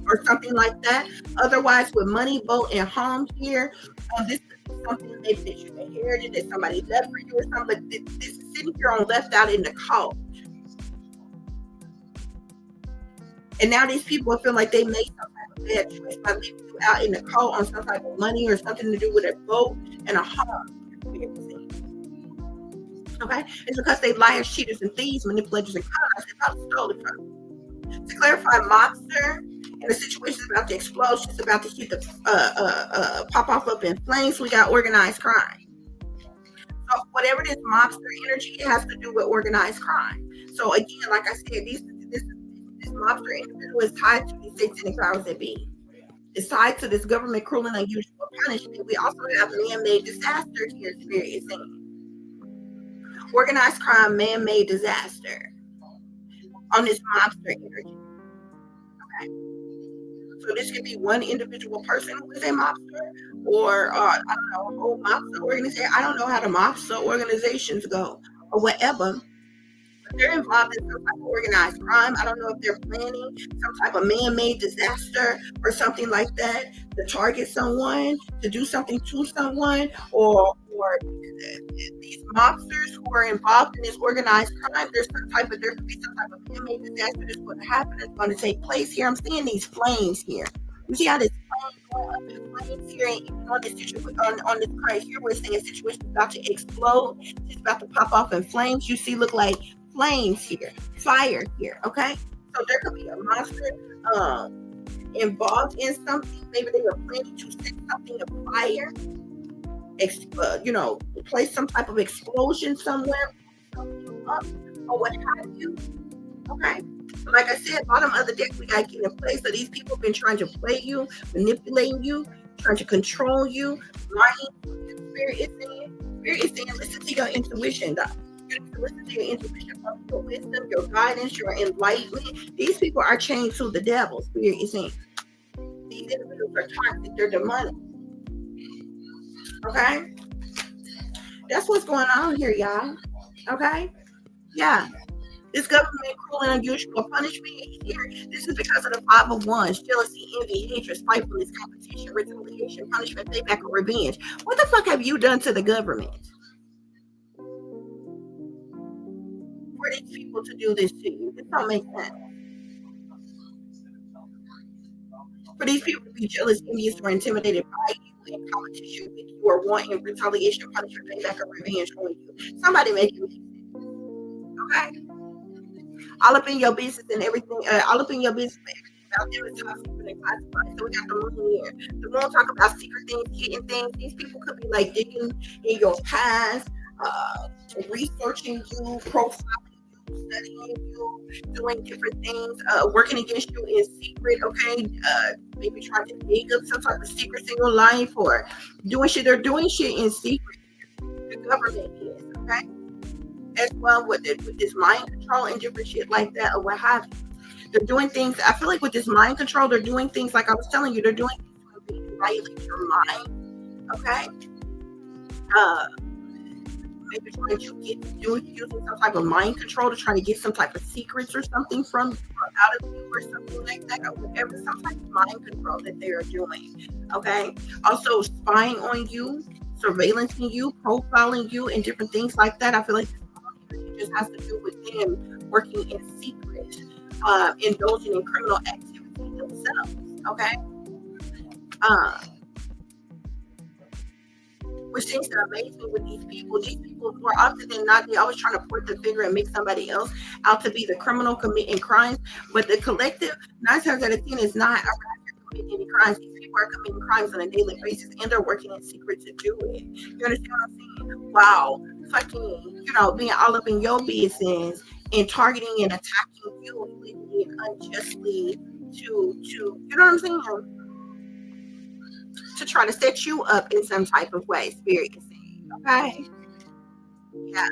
or something like that. Otherwise, with money, boat, and home here, this is something maybe that you inherited, that somebody left for you or something. But this is sitting here on left out in the cold. And now these people feel like they made some type of bad choice by leaving you out in the cold on some type of money or something to do with a boat and a home. Okay? It's because they liars, cheaters, and thieves, manipulators, and conners. They probably stole it from you. To clarify, mobster, and the situation is about to explode. She's about to see the pop off up in flames. We got organized crime. So whatever this mobster energy, it has to do with organized crime. So again, like I said, this mobster individual is tied to these satanic powers that be. It's tied to this government cruel and unusual punishment. We also have man-made disaster here, Spirit is saying. Organized crime, man-made disaster on this mobster energy. Okay. So this could be one individual person who is a mobster, or I don't know, a whole mobster organization. I don't know how the mobster organizations go or whatever. They're involved in some type of organized crime. I don't know if they're planning some type of man-made disaster or something like that to target someone, to do something to someone, or these mobsters who are involved in this organized crime. There could be some type of man-made disaster that's going to happen. It's going to take place here. I'm seeing these flames here. You see how this flame going up in flames here, and even on this situation, on this right here, we're saying a situation is about to explode. It's about to pop off in flames. You see, look like flames here, fire here, okay? So there could be a monster involved in something. Maybe they were planning to set something afire, place some type of explosion somewhere, up, or what have you, okay? So like I said, bottom of the deck, we got to get in place. So these people have been trying to play you, manipulating you, trying to control you, lying. Spirit is saying, listen to your intuition, though. Listen to your intuition, your wisdom, your guidance, your enlightenment. These people are chained to the devil. Spirit is saying these individuals are toxic, they're demonic. Okay? That's what's going on here, y'all. Okay? Yeah. This government cruel and unusual punishment here. This is because of the 5 of Wands: jealousy, envy, hatred, spitefulness, competition, retaliation, punishment, payback, or revenge. What the fuck have you done to the government for these people to do this to you? This don't make sense. For these people to be jealous, envious, or intimidated by you, in competition with you, or wanting retaliation, punishment, payback, or revenge on you. Somebody make it make sense. Okay? All up in your business and everything, all up in your business about them is top secret and classified. So we got the moon here. The moon talk about secret things, hidden things. These people could be like digging in your past, researching you, profiling you, studying you, doing different things, working against you in secret, okay? Maybe trying to dig up some type of secrets in your life, or doing shit. They're doing shit in secret. The government is, okay? As well with this mind control and different shit like that, or what have you. They're doing things. I feel like with this mind control, they're doing things like I was telling you. They're doing things to violate your mind. Okay. Maybe trying to using some type of mind control to try to get some type of secrets or something from out of you or something like that, or whatever. Some type of mind control that they are doing. Okay. Also spying on you, surveillancing you, profiling you, and different things like that. I feel like it just has to do with them working in secret, indulging in criminal activity themselves. Okay. Which seems to amaze me with these people. These people, more often than not, they always trying to point the finger and make somebody else out to be the criminal committing crimes. But the collective, 9 times out of 10, is not committing any crimes. These people are committing crimes on a daily basis, and they're working in secret to do it. You understand what I'm saying? Wow, fucking, being all up in your business and targeting and attacking you and leaving it unjustly to you know what I'm saying? To try to set you up in some type of way, Spirit is saying, okay? Yeah.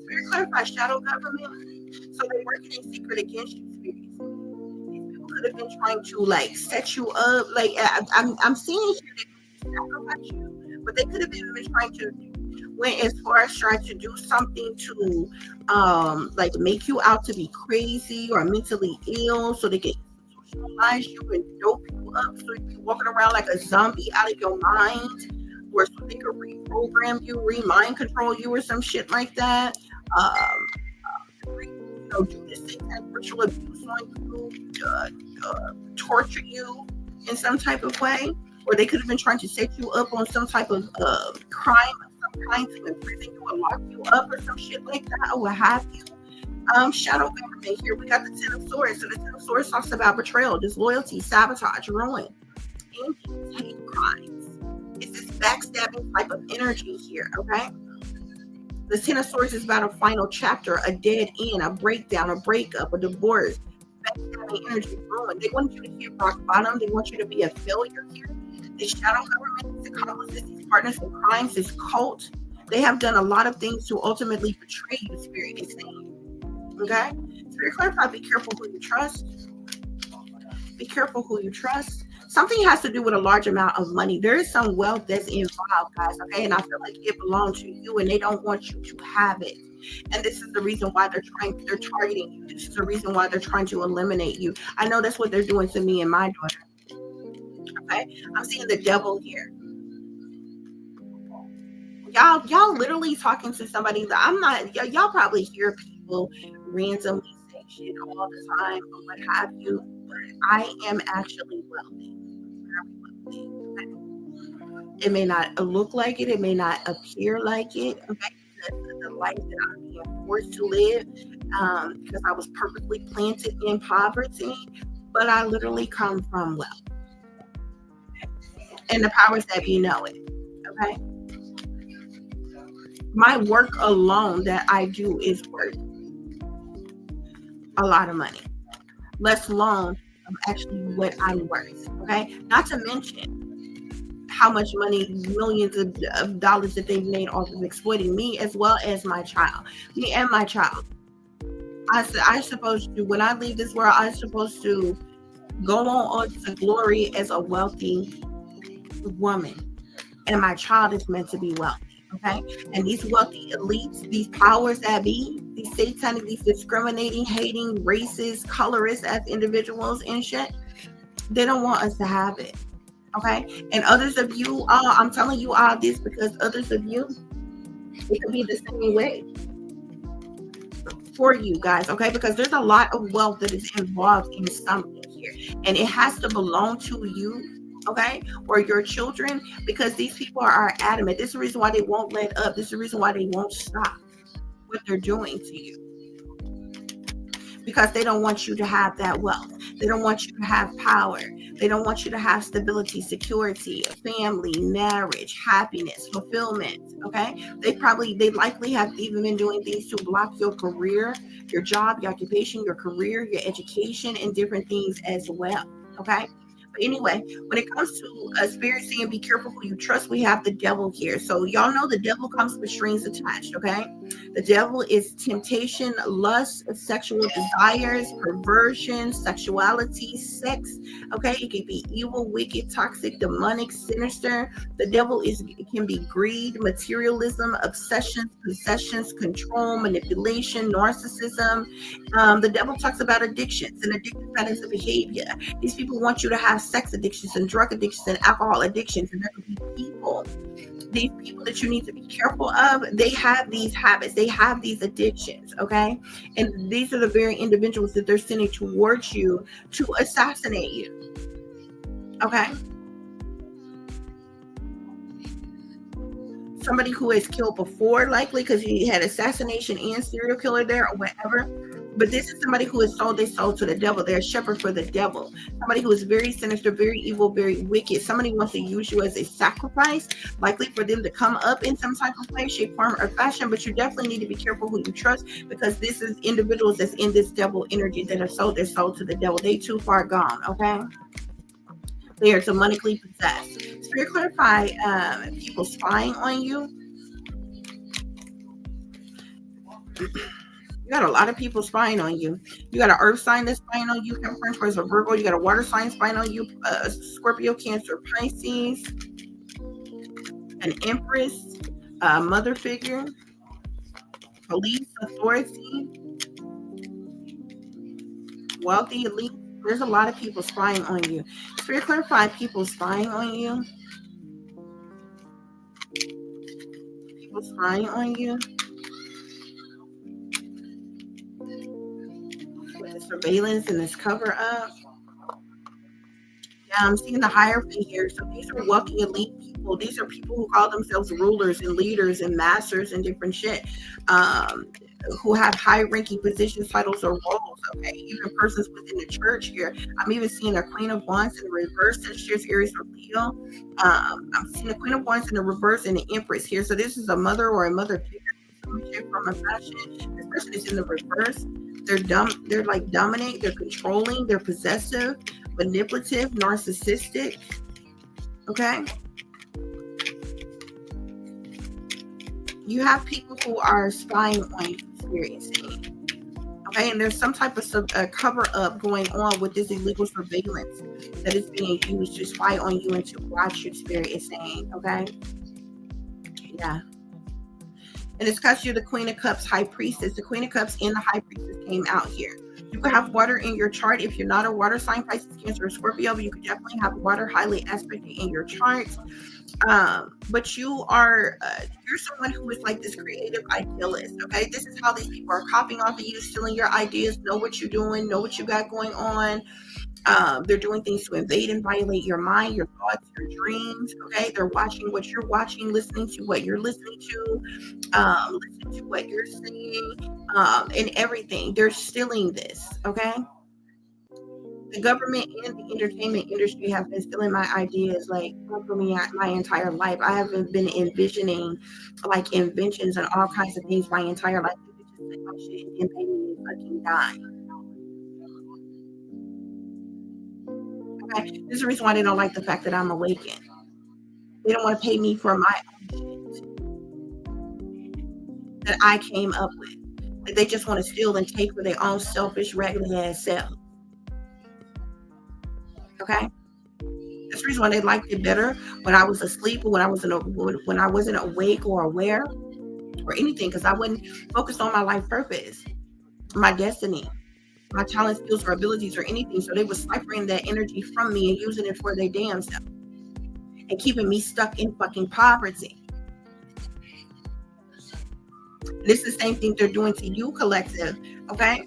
Spirit clarify shadow government. So they're working in secret against you, Spirit is saying. These people could have been trying to like set you up. Like I'm seeing here they sacrifice you, but they could have been trying to went as far as trying to do something to like make you out to be crazy or mentally ill so they can institutionalize you and dope you up so you be walking around like a zombie out of your mind, or so they could reprogram you, mind control you or some shit like that. Do this satanic ritual abuse on you, torture you in some type of way, or they could have been trying to set you up on some type of crime of some kind to imprison you or lock you up or some shit like that, or what have you. Shadow government here. We got the Ten of Swords. So the Ten of Swords talks about betrayal, disloyalty, sabotage, ruin, injuries, hate crimes. It's this backstabbing type of energy here, okay? The Ten of Swords is about a final chapter, a dead end, a breakdown, a breakup, a divorce, backstabbing energy, ruin. They want you to hit rock bottom. They want you to be a failure here. The shadow government, these accomplices, these partners in crimes, this cult, they have done a lot of things to ultimately betray you, Spirit is saying. Okay? Spirit clarify, be careful who you trust. Be careful who you trust. Something has to do with a large amount of money. There is some wealth that's involved, guys, okay? And I feel like it belongs to you and they don't want you to have it. And this is the reason why they're targeting you. This is the reason why they're trying to eliminate you. I know that's what they're doing to me and my daughter. Okay? I'm seeing the devil here. Y'all literally talking to somebody that I'm not, y'all probably hear people randomly say shit all the time or what have you, but I am actually wealthy. Very wealthy. It may not look like it, it may not appear like it, okay? The life that I'm being forced to live, because I was perfectly planted in poverty, but I literally come from wealth. And the powers that be know it, okay? My work alone that I do is worth a lot of money, let alone of actually what I'm worth, okay? Not to mention how much money, millions of dollars that they've made off of exploiting me as well as my child. Me and my child. I'm supposed to, when I leave this world, I'm supposed to go on to glory as a wealthy woman. And my child is meant to be wealthy. Okay, and these wealthy elites, these powers that be, these satanic, these discriminating, hating, racist, colorists as individuals and shit, they don't want us to have it. Okay, and others of you, I'm telling you all this because others of you, it could be the same way for you guys. Okay, because there's a lot of wealth that is involved in something here, and it has to belong to you. Okay, or your children, because these people are adamant. This is the reason why they won't let up. This is the reason why they won't stop what they're doing to you, because they don't want you to have that wealth. They don't want you to have power. They don't want you to have stability, security, family, marriage, happiness, fulfillment. Okay, they likely have even been doing things to block your career, your job, your occupation, your career, your education, and different things as well. Okay. But anyway, when it comes to spirit saying be careful who you trust, we have the devil here. So y'all know the devil comes with strings attached, okay? The devil is temptation, lust, sexual desires, perversion, sexuality, sex, okay? It can be evil, wicked, toxic, demonic, sinister. The devil can be greed, materialism, obsessions, possessions, control, manipulation, narcissism. The devil talks about addictions and addictive patterns of behavior. These people want you to have sex addictions and drug addictions and alcohol addictions, and there could be these people that you need to be careful of. They have these habits, they have these addictions, okay? And these are the very individuals that they're sending towards you to assassinate you, okay? Somebody who has killed before, likely, because you had assassination and serial killer there or whatever. But this is somebody who has sold their soul to the devil. They're a shepherd for the devil. Somebody who is very sinister, very evil, very wicked. Somebody wants to use you as a sacrifice, likely for them to come up in some type of way, shape, form, or fashion. But you definitely need to be careful who you trust, because this is individuals that's in this devil energy that have sold their soul to the devil. They too far gone, okay? They are demonically possessed. Spirit clarify people spying on you. got a lot of people spying on you. You got an earth sign that's spying on you, Capricorn, Taurus, or Virgo. You got a water sign spying on you, Scorpio, Cancer, Pisces, an Empress, mother figure, police, authority, wealthy, elite. There's a lot of people spying on you. Spirit, clarify people spying on you. People spying on you. With the surveillance and this cover up. Yeah, I'm seeing the hierarchy here. So these are wealthy elite people. These are people who call themselves rulers and leaders and masters and different shit. Who have high-ranking positions, titles, or roles. Okay, even persons within the church here. I'm even seeing a Queen of Wands in the reverse, Sagittarius, Aries, or Leo. I'm seeing the Queen of Wands in the reverse and the Empress here. So this is a mother or a mother figure from a fashion. This person is in the reverse. They're dumb. They're like dominate. They're controlling. They're possessive, manipulative, narcissistic. Okay. You have people who are spying on you, experiencing. Okay, and there's some type of cover up going on with this illegal surveillance that is being used to spy on you and to watch you, Spirit is saying. Okay, yeah. And it's because you're the Queen of Cups, High Priestess. The Queen of Cups and the High Priestess came out here. You could have water in your chart. If you're not a water sign, Pisces, Cancer, or Scorpio, but you could definitely have water highly aspected in your chart. But you are, you're someone who is like this creative idealist, okay? This is how these people are copying off of you, stealing your ideas, know what you're doing, know what you got going on. They're doing things to invade and violate your mind, your thoughts, your dreams, okay? They're watching what you're watching, listening to what you're listening to, listening to what you're saying, and everything. They're stealing this, okay? The government and the entertainment industry have been stealing my ideas like for me my entire life. I haven't been envisioning like inventions and all kinds of things my entire life. They just say my shit and pay me a fucking dime. Okay, this is the reason why they don't like the fact that I'm awakened. They don't want to pay me for my own shit that I came up with. Like they just want to steal and take for their own selfish, regular ass self. Okay, that's the reason why they liked it better when I was asleep or when I wasn't awake or aware or anything, because I wasn't focused on my life purpose, my destiny, my talents, skills, or abilities, or anything. So they were ciphering that energy from me and using it for their damn self and keeping me stuck in fucking poverty. This is the same thing they're doing to you, collective. Okay.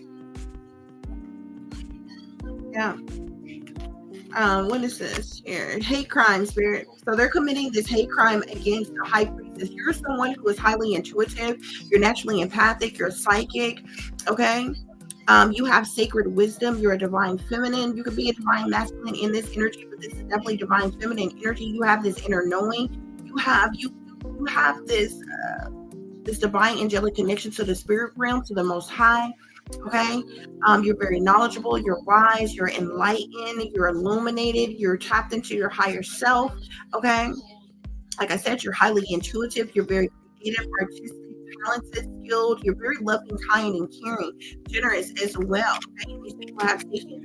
Yeah. What is this here? Hate crime, Spirit. So they're committing this hate crime against the High Priestess. You're someone who is highly intuitive. You're naturally empathic. You're psychic. Okay. You have sacred wisdom. You're a divine feminine. You could be a divine masculine in this energy, but this is definitely divine feminine energy. You have this inner knowing. You have this this divine angelic connection to the spirit realm, to the Most High. Okay, you're very knowledgeable, you're wise, you're enlightened, you're illuminated, you're tapped into your higher self. Okay, like I said, you're highly intuitive, you're very creative, artistic, talented, skilled, you're very loving, kind, and caring, generous as well. Okay, these people have taken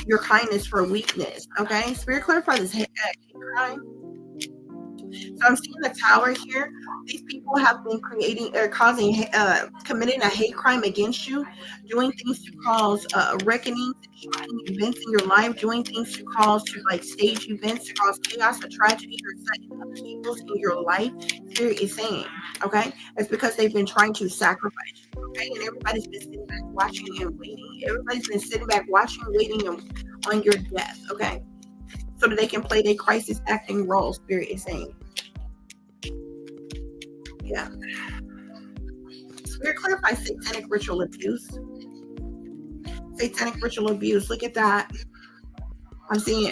your kindness for weakness. Okay, Spirit, clarify this hate crime. So I'm seeing the tower here. These people have been creating or committing a hate crime against you, doing things to cause reckonings, shocking events in your life, doing things to cause like stage events to cause chaos or tragedy or sudden upheavals in your life. Spirit is saying, okay, it's because they've been trying to sacrifice you, okay, and everybody's been sitting back watching and waiting. Everybody's been sitting back watching, waiting on your death, okay, so that they can play their crisis acting role. Spirit is saying. Yeah. Spirit, clarify satanic ritual abuse. Satanic ritual abuse. Look at that. I'm seeing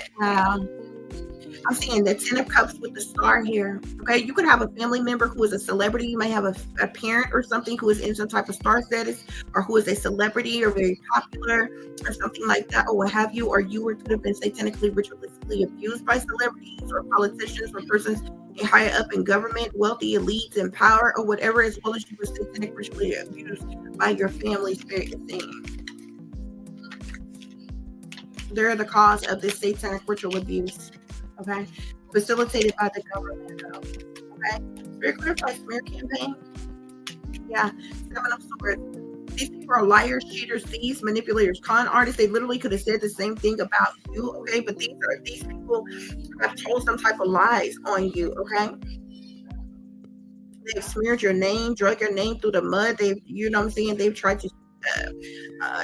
I'm seeing the 10 of Cups with the star here. Okay, you could have a family member who is a celebrity. You may have a parent or something who is in some type of star status, or who is a celebrity or very popular or something like that, or what have you. Or you could have been satanically, ritualistically abused by celebrities or politicians or persons higher up in government, wealthy elites in power, or whatever, as well as you were satanic ritually abused by your family, spirit is saying. They're the cause of this satanic ritual abuse, okay? Facilitated by the government, okay? Spirit clarify smear campaign. Yeah, 7 of Swords. These people are liars, cheaters, thieves, manipulators, con artists. They literally could have said the same thing about you, okay? But these people have told some type of lies on you, okay? They've smeared your name, drug your name through the mud. They've, you know what I'm saying? They've tried to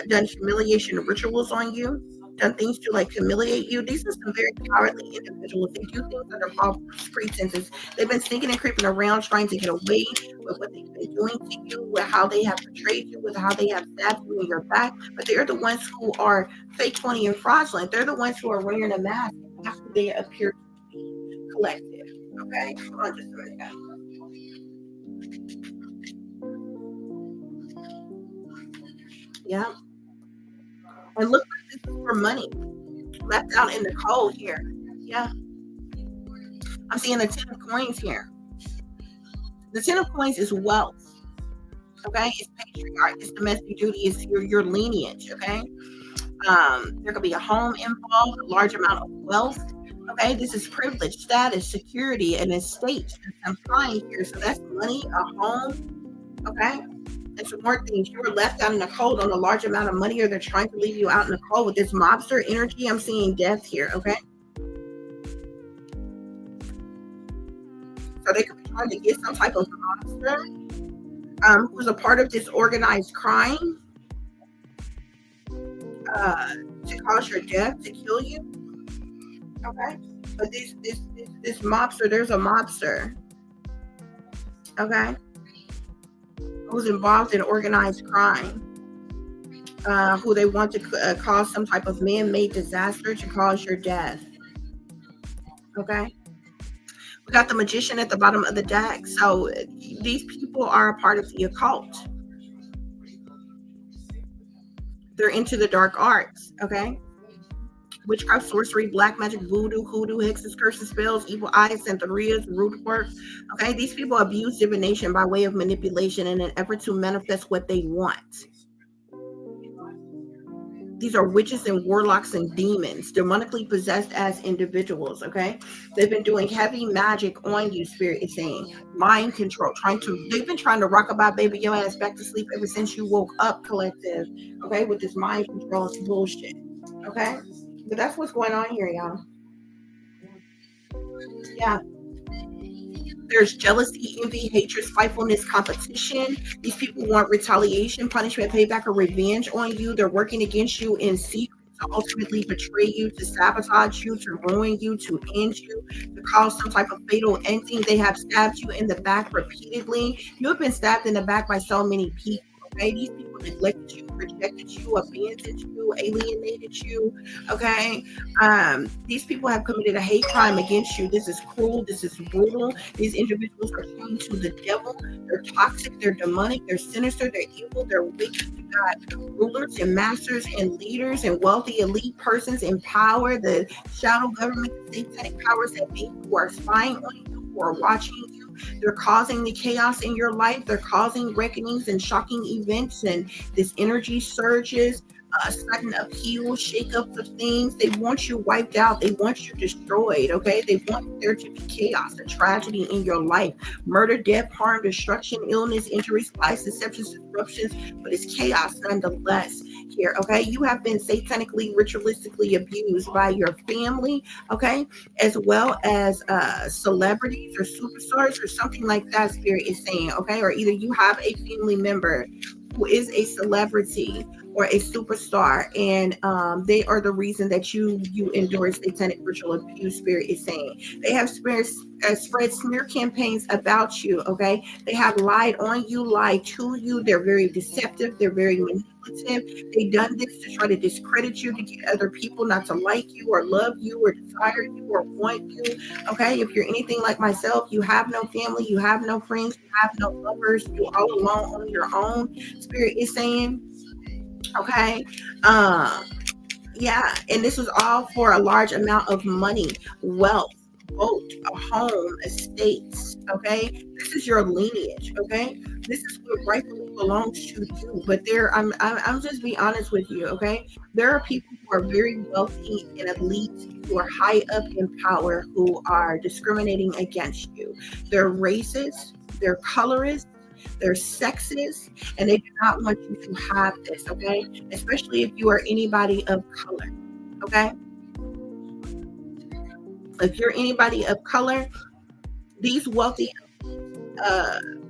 done humiliation rituals on you, done things to like humiliate you. These are some very cowardly individuals. They do things under false pretenses. They've been sneaking and creeping around trying to get away with what they've been doing to you, with how they have betrayed you, with how they have stabbed you in your back. But they're the ones who are fake, phony, and fraudulent. They're the ones who are wearing a mask after they appear to be collective. Okay? Hold on just a minute, guys. Yeah. And look like this is for money. Left out in the cold here. Yeah. I'm seeing the 10 of coins here. The 10 of coins is wealth. Okay. It's patriarch. It's domestic duty. It's your lineage. Okay. There could be a home involved, a large amount of wealth. Okay. This is privilege, status, security, and estate. I'm flying here. So that's money, a home. Okay. And some more things. You were left out in the cold on a large amount of money, or they're trying to leave you out in the cold with this mobster energy. I'm seeing death here. Okay. So they could be trying to get some type of monster who's a part of this organized crime to cause your death, to kill you. Okay. But this mobster, there's a mobster. Okay. Who's involved in organized crime, who they want to cause some type of man-made disaster to cause your death. Okay. We got the Magician at the bottom of the deck. So these people are a part of the occult. They're into the dark arts. Okay. Witchcraft, sorcery, black magic, voodoo, hoodoo, hexes, curses, spells, evil eyes, santerias, root work. Okay, these people abuse divination by way of manipulation in an effort to manifest what they want. These are witches and warlocks and demons, demonically possessed as individuals, okay? They've been doing heavy magic on you, Spirit is saying. Mind control, they've been trying to rock-a-bye baby your ass back to sleep ever since you woke up, collective, okay, with this mind control bullshit, okay? But that's what's going on here, y'all. Yeah. There's jealousy, envy, hatred, spitefulness, competition. These people want retaliation, punishment, payback, or revenge on you. They're working against you in secret to ultimately betray you, to sabotage you, to ruin you, to end you, to cause some type of fatal ending. They have stabbed you in the back repeatedly. You have been stabbed in the back by so many people. Okay, these people neglected you, rejected you, abandoned you, alienated you. Okay, these people have committed a hate crime against you. This is cruel. This is brutal. These individuals are chained to the devil. They're toxic. They're demonic. They're sinister. They're evil. They're wicked. You got rulers and masters and leaders and wealthy elite persons in power. The shadow government, the satanic powers that be, who are spying on you, who are watching you. They're causing the chaos in your life. They're causing reckonings and shocking events and this energy surges, sudden upheaval, shakeups of things. They want you wiped out. They want you destroyed. Okay. They want there to be chaos, a tragedy in your life, murder, death, harm, destruction, illness, injuries, lies, deceptions, disruptions, but it's chaos nonetheless here. Okay. You have been satanically, ritualistically abused by your family. Okay. As well as celebrities or superstars or something like that, Spirit is saying. Okay. Or either you have a family member who is a celebrity or a superstar, and they are the reason that you endure satanic ritual abuse, Spirit is saying. They have spread smear campaigns about you, okay? They have lied on you, lied to you. They're very deceptive. They're very manipulative. They've done this to try to discredit you, to get other people not to like you or love you or desire you or want you, okay? If you're anything like myself, you have no family, you have no friends, you have no lovers, you're all alone on your own, Spirit is saying. Okay. Yeah. And this was all for a large amount of money, wealth. boat, a home, estates, okay? This is your lineage, okay? This is what rightfully belongs to you. But I'm just being honest with you, okay? There are people who are very wealthy and elite who are high up in power who are discriminating against you. They're racist, they're colorist, they're sexist, and they do not want you to have this, okay? Especially if you are anybody of color, okay? If you're anybody of color, these wealthy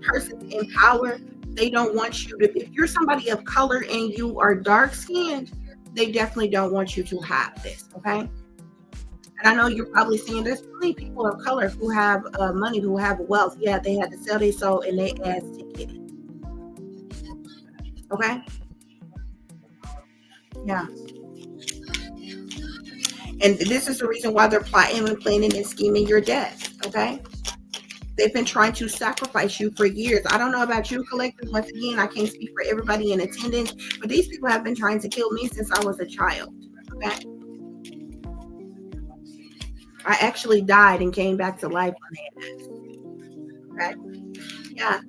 persons in power, they don't want you to, if you're somebody of color and you are dark skinned, they definitely don't want you to have this, okay? And I know you're probably seeing there's plenty of people of color who have money, who have wealth. Yeah, they had to sell their soul and their ass to get it. Okay? Yeah. And this is the reason why they're plotting and planning and scheming your death. Okay? They've been trying to sacrifice you for years. I don't know about you, collectors. Once again, I can't speak for everybody in attendance, but these people have been trying to kill me since I was a child. Okay? I actually died and came back to life on that. Okay? Yeah.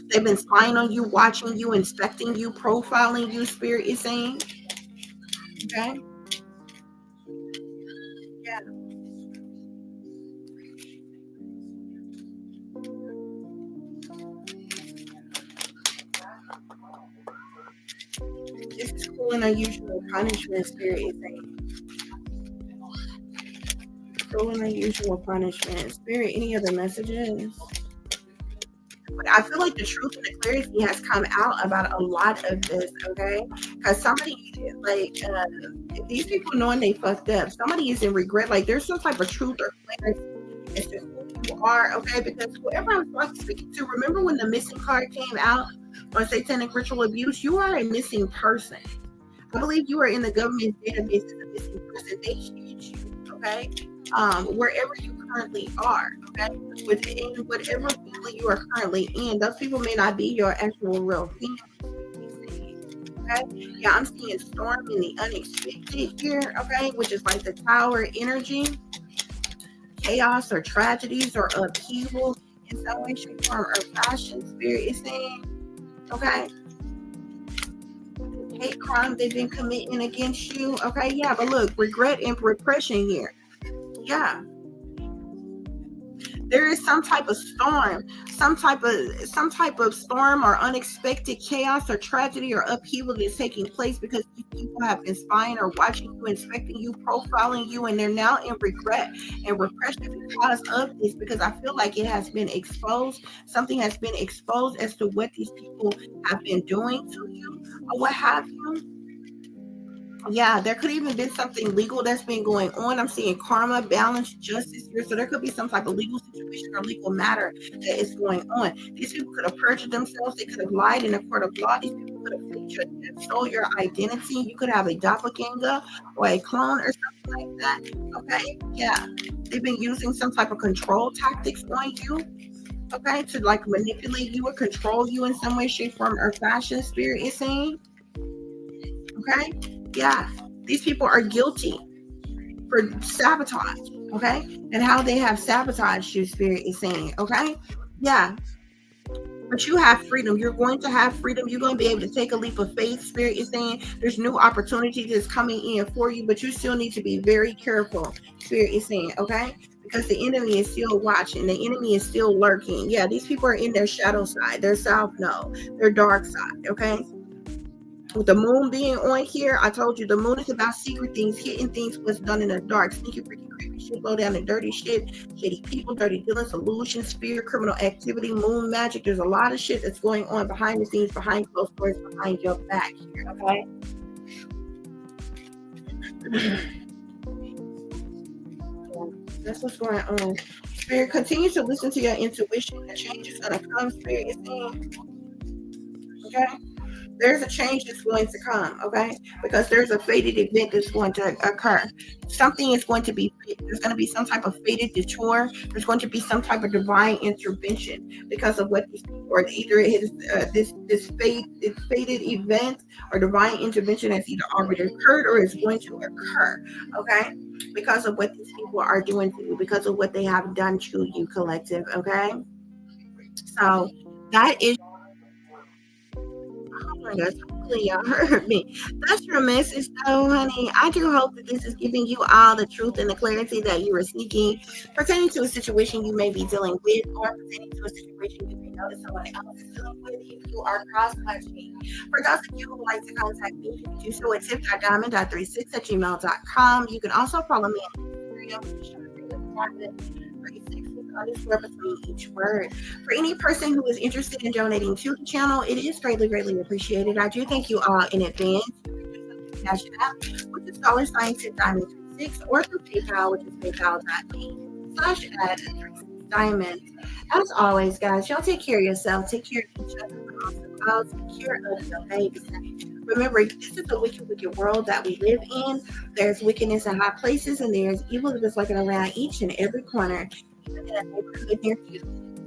They've been spying on you, watching you, inspecting you, profiling you, spirit is saying. Okay? Yeah. This is cruel and unusual punishment, spirit is saying. Cruel and unusual punishment. Spirit, any other messages? But I feel like the truth and the clarity has come out about a lot of this, okay? Because somebody, like, these people knowing they fucked up, somebody is in regret. Like, there's some type of truth or clarity as to who you are, okay? Because whoever I was speaking to, remember when the missing card came out on satanic ritual abuse? You are a missing person. I believe you are in the government database as a missing person. They shoot you, okay? Wherever you currently are, okay? Within whatever family you are currently in, those people may not be your actual real family. Okay? Yeah, I'm seeing storm in the unexpected here, okay? Which is like the tower energy, chaos or tragedies or upheaval in some way, shape, form, or fashion. Spirit is saying, okay? Hate crime they've been committing against you. Okay, yeah, but look, regret and repression here. Yeah. There is some type of storm, some type of storm or unexpected chaos or tragedy or upheaval that's taking place because these people have been spying or watching you, inspecting you, profiling you, and they're now in regret and repression because of this, because I feel like it has been exposed. Something has been exposed as to what these people have been doing to you or what have you. Yeah, there could even been something legal that's been going on. I'm seeing karma, balance, justice here. So there could be some type of legal situation or legal matter that is going on. These people could have perjured themselves. They could have lied in a court of law. These people could have faked your death, stole your identity. You could have a doppelganger or a clone or something like that. Okay, yeah. They've been using some type of control tactics on you. Okay, to like manipulate you or control you in some way, shape, form, or fashion. Spirit is saying. Okay, yeah, these people are guilty for sabotage, okay, and how they have sabotaged you, spirit is saying, okay, yeah, but you have freedom. You're going to have freedom. You're going to be able to take a leap of faith. Spirit is saying there's new opportunity that's coming in for you, but you still need to be very careful. Spirit is saying, okay, because the enemy is still watching. The enemy is still lurking. Yeah, these people are in their shadow side, their south node, their dark side, okay. With the moon being on here, I told you the moon is about secret things, hidden things, what's done in the dark, sneaky, freaky, creepy shit, low down and dirty shit, shady people, dirty dealings, illusions, fear, criminal activity, moon magic. There's a lot of shit that's going on behind the scenes, behind closed doors, behind your back here, okay? That's what's going on. Spirit, continue to listen to your intuition. The change is going to come, Spirit is saying, okay? There's a change that's going to come, okay? Because there's a fated event that's going to occur. Something is going to be, there's going to be some type of fated detour. There's going to be some type of divine intervention because of what these people, or either it is this fated event or divine intervention has either already occurred or is going to occur, okay? because of what these people are doing to you, because of what they have done to you, collective. Okay. So that is, oh my gosh, hopefully y'all heard me. That's your message, though, honey. I do hope that this is giving you all the truth and the clarity that you are seeking pertaining to a situation you may be dealing with, or pertaining to a situation you may know that someone else is dealing with if you are cross-matching. For those of you who would like to contact me, you can do so at tip.diamond.36@gmail.com. You can also follow me on Instagram, 36 with underscore between each word. For any person who is interested in donating to the channel, it is greatly, greatly appreciated. I do thank you all in advance. Cash App, which is $Diamond36, or through PayPal, which is paypal.me/@36diamond. As always, guys, y'all take care of yourself, take care of each other, but also take care of your babies. Remember, this is a wicked, wicked world that we live in. There's wickedness in high places, and there's evil that is lurking around each and every corner, even in a neighborhood near you.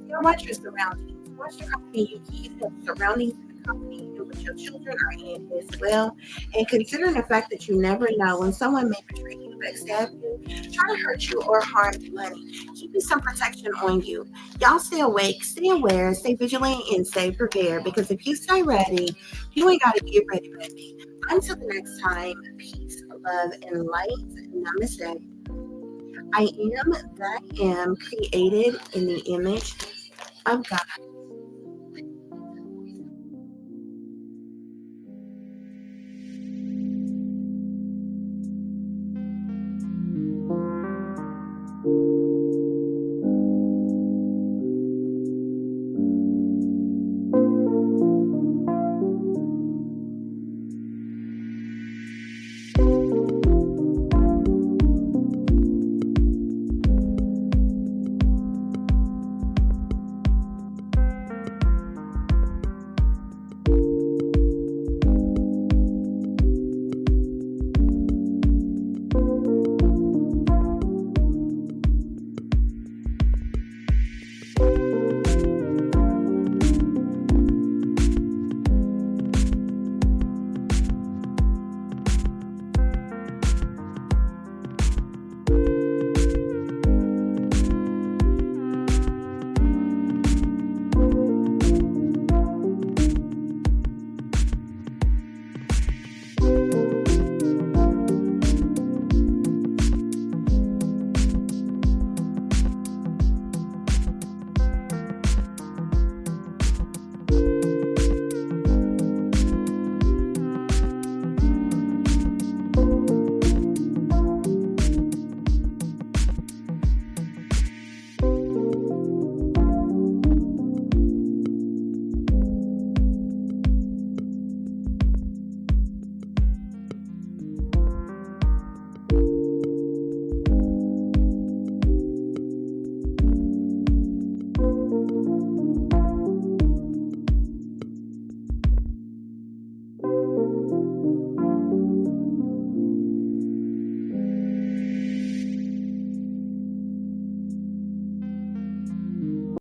So watch your surroundings. Watch the company you keep, the surroundings and the company in which your children are in as well. And considering the fact that you never know when someone may betray you, backstab you, try to hurt you, or harm you, honey. Keeping some protection on you. Y'all stay awake, stay aware, stay vigilant, and stay prepared. Because if you stay ready, you ain't got to get ready, baby. Until the next time, peace, love, and light. Namaste. I am that I am, created in the image of God.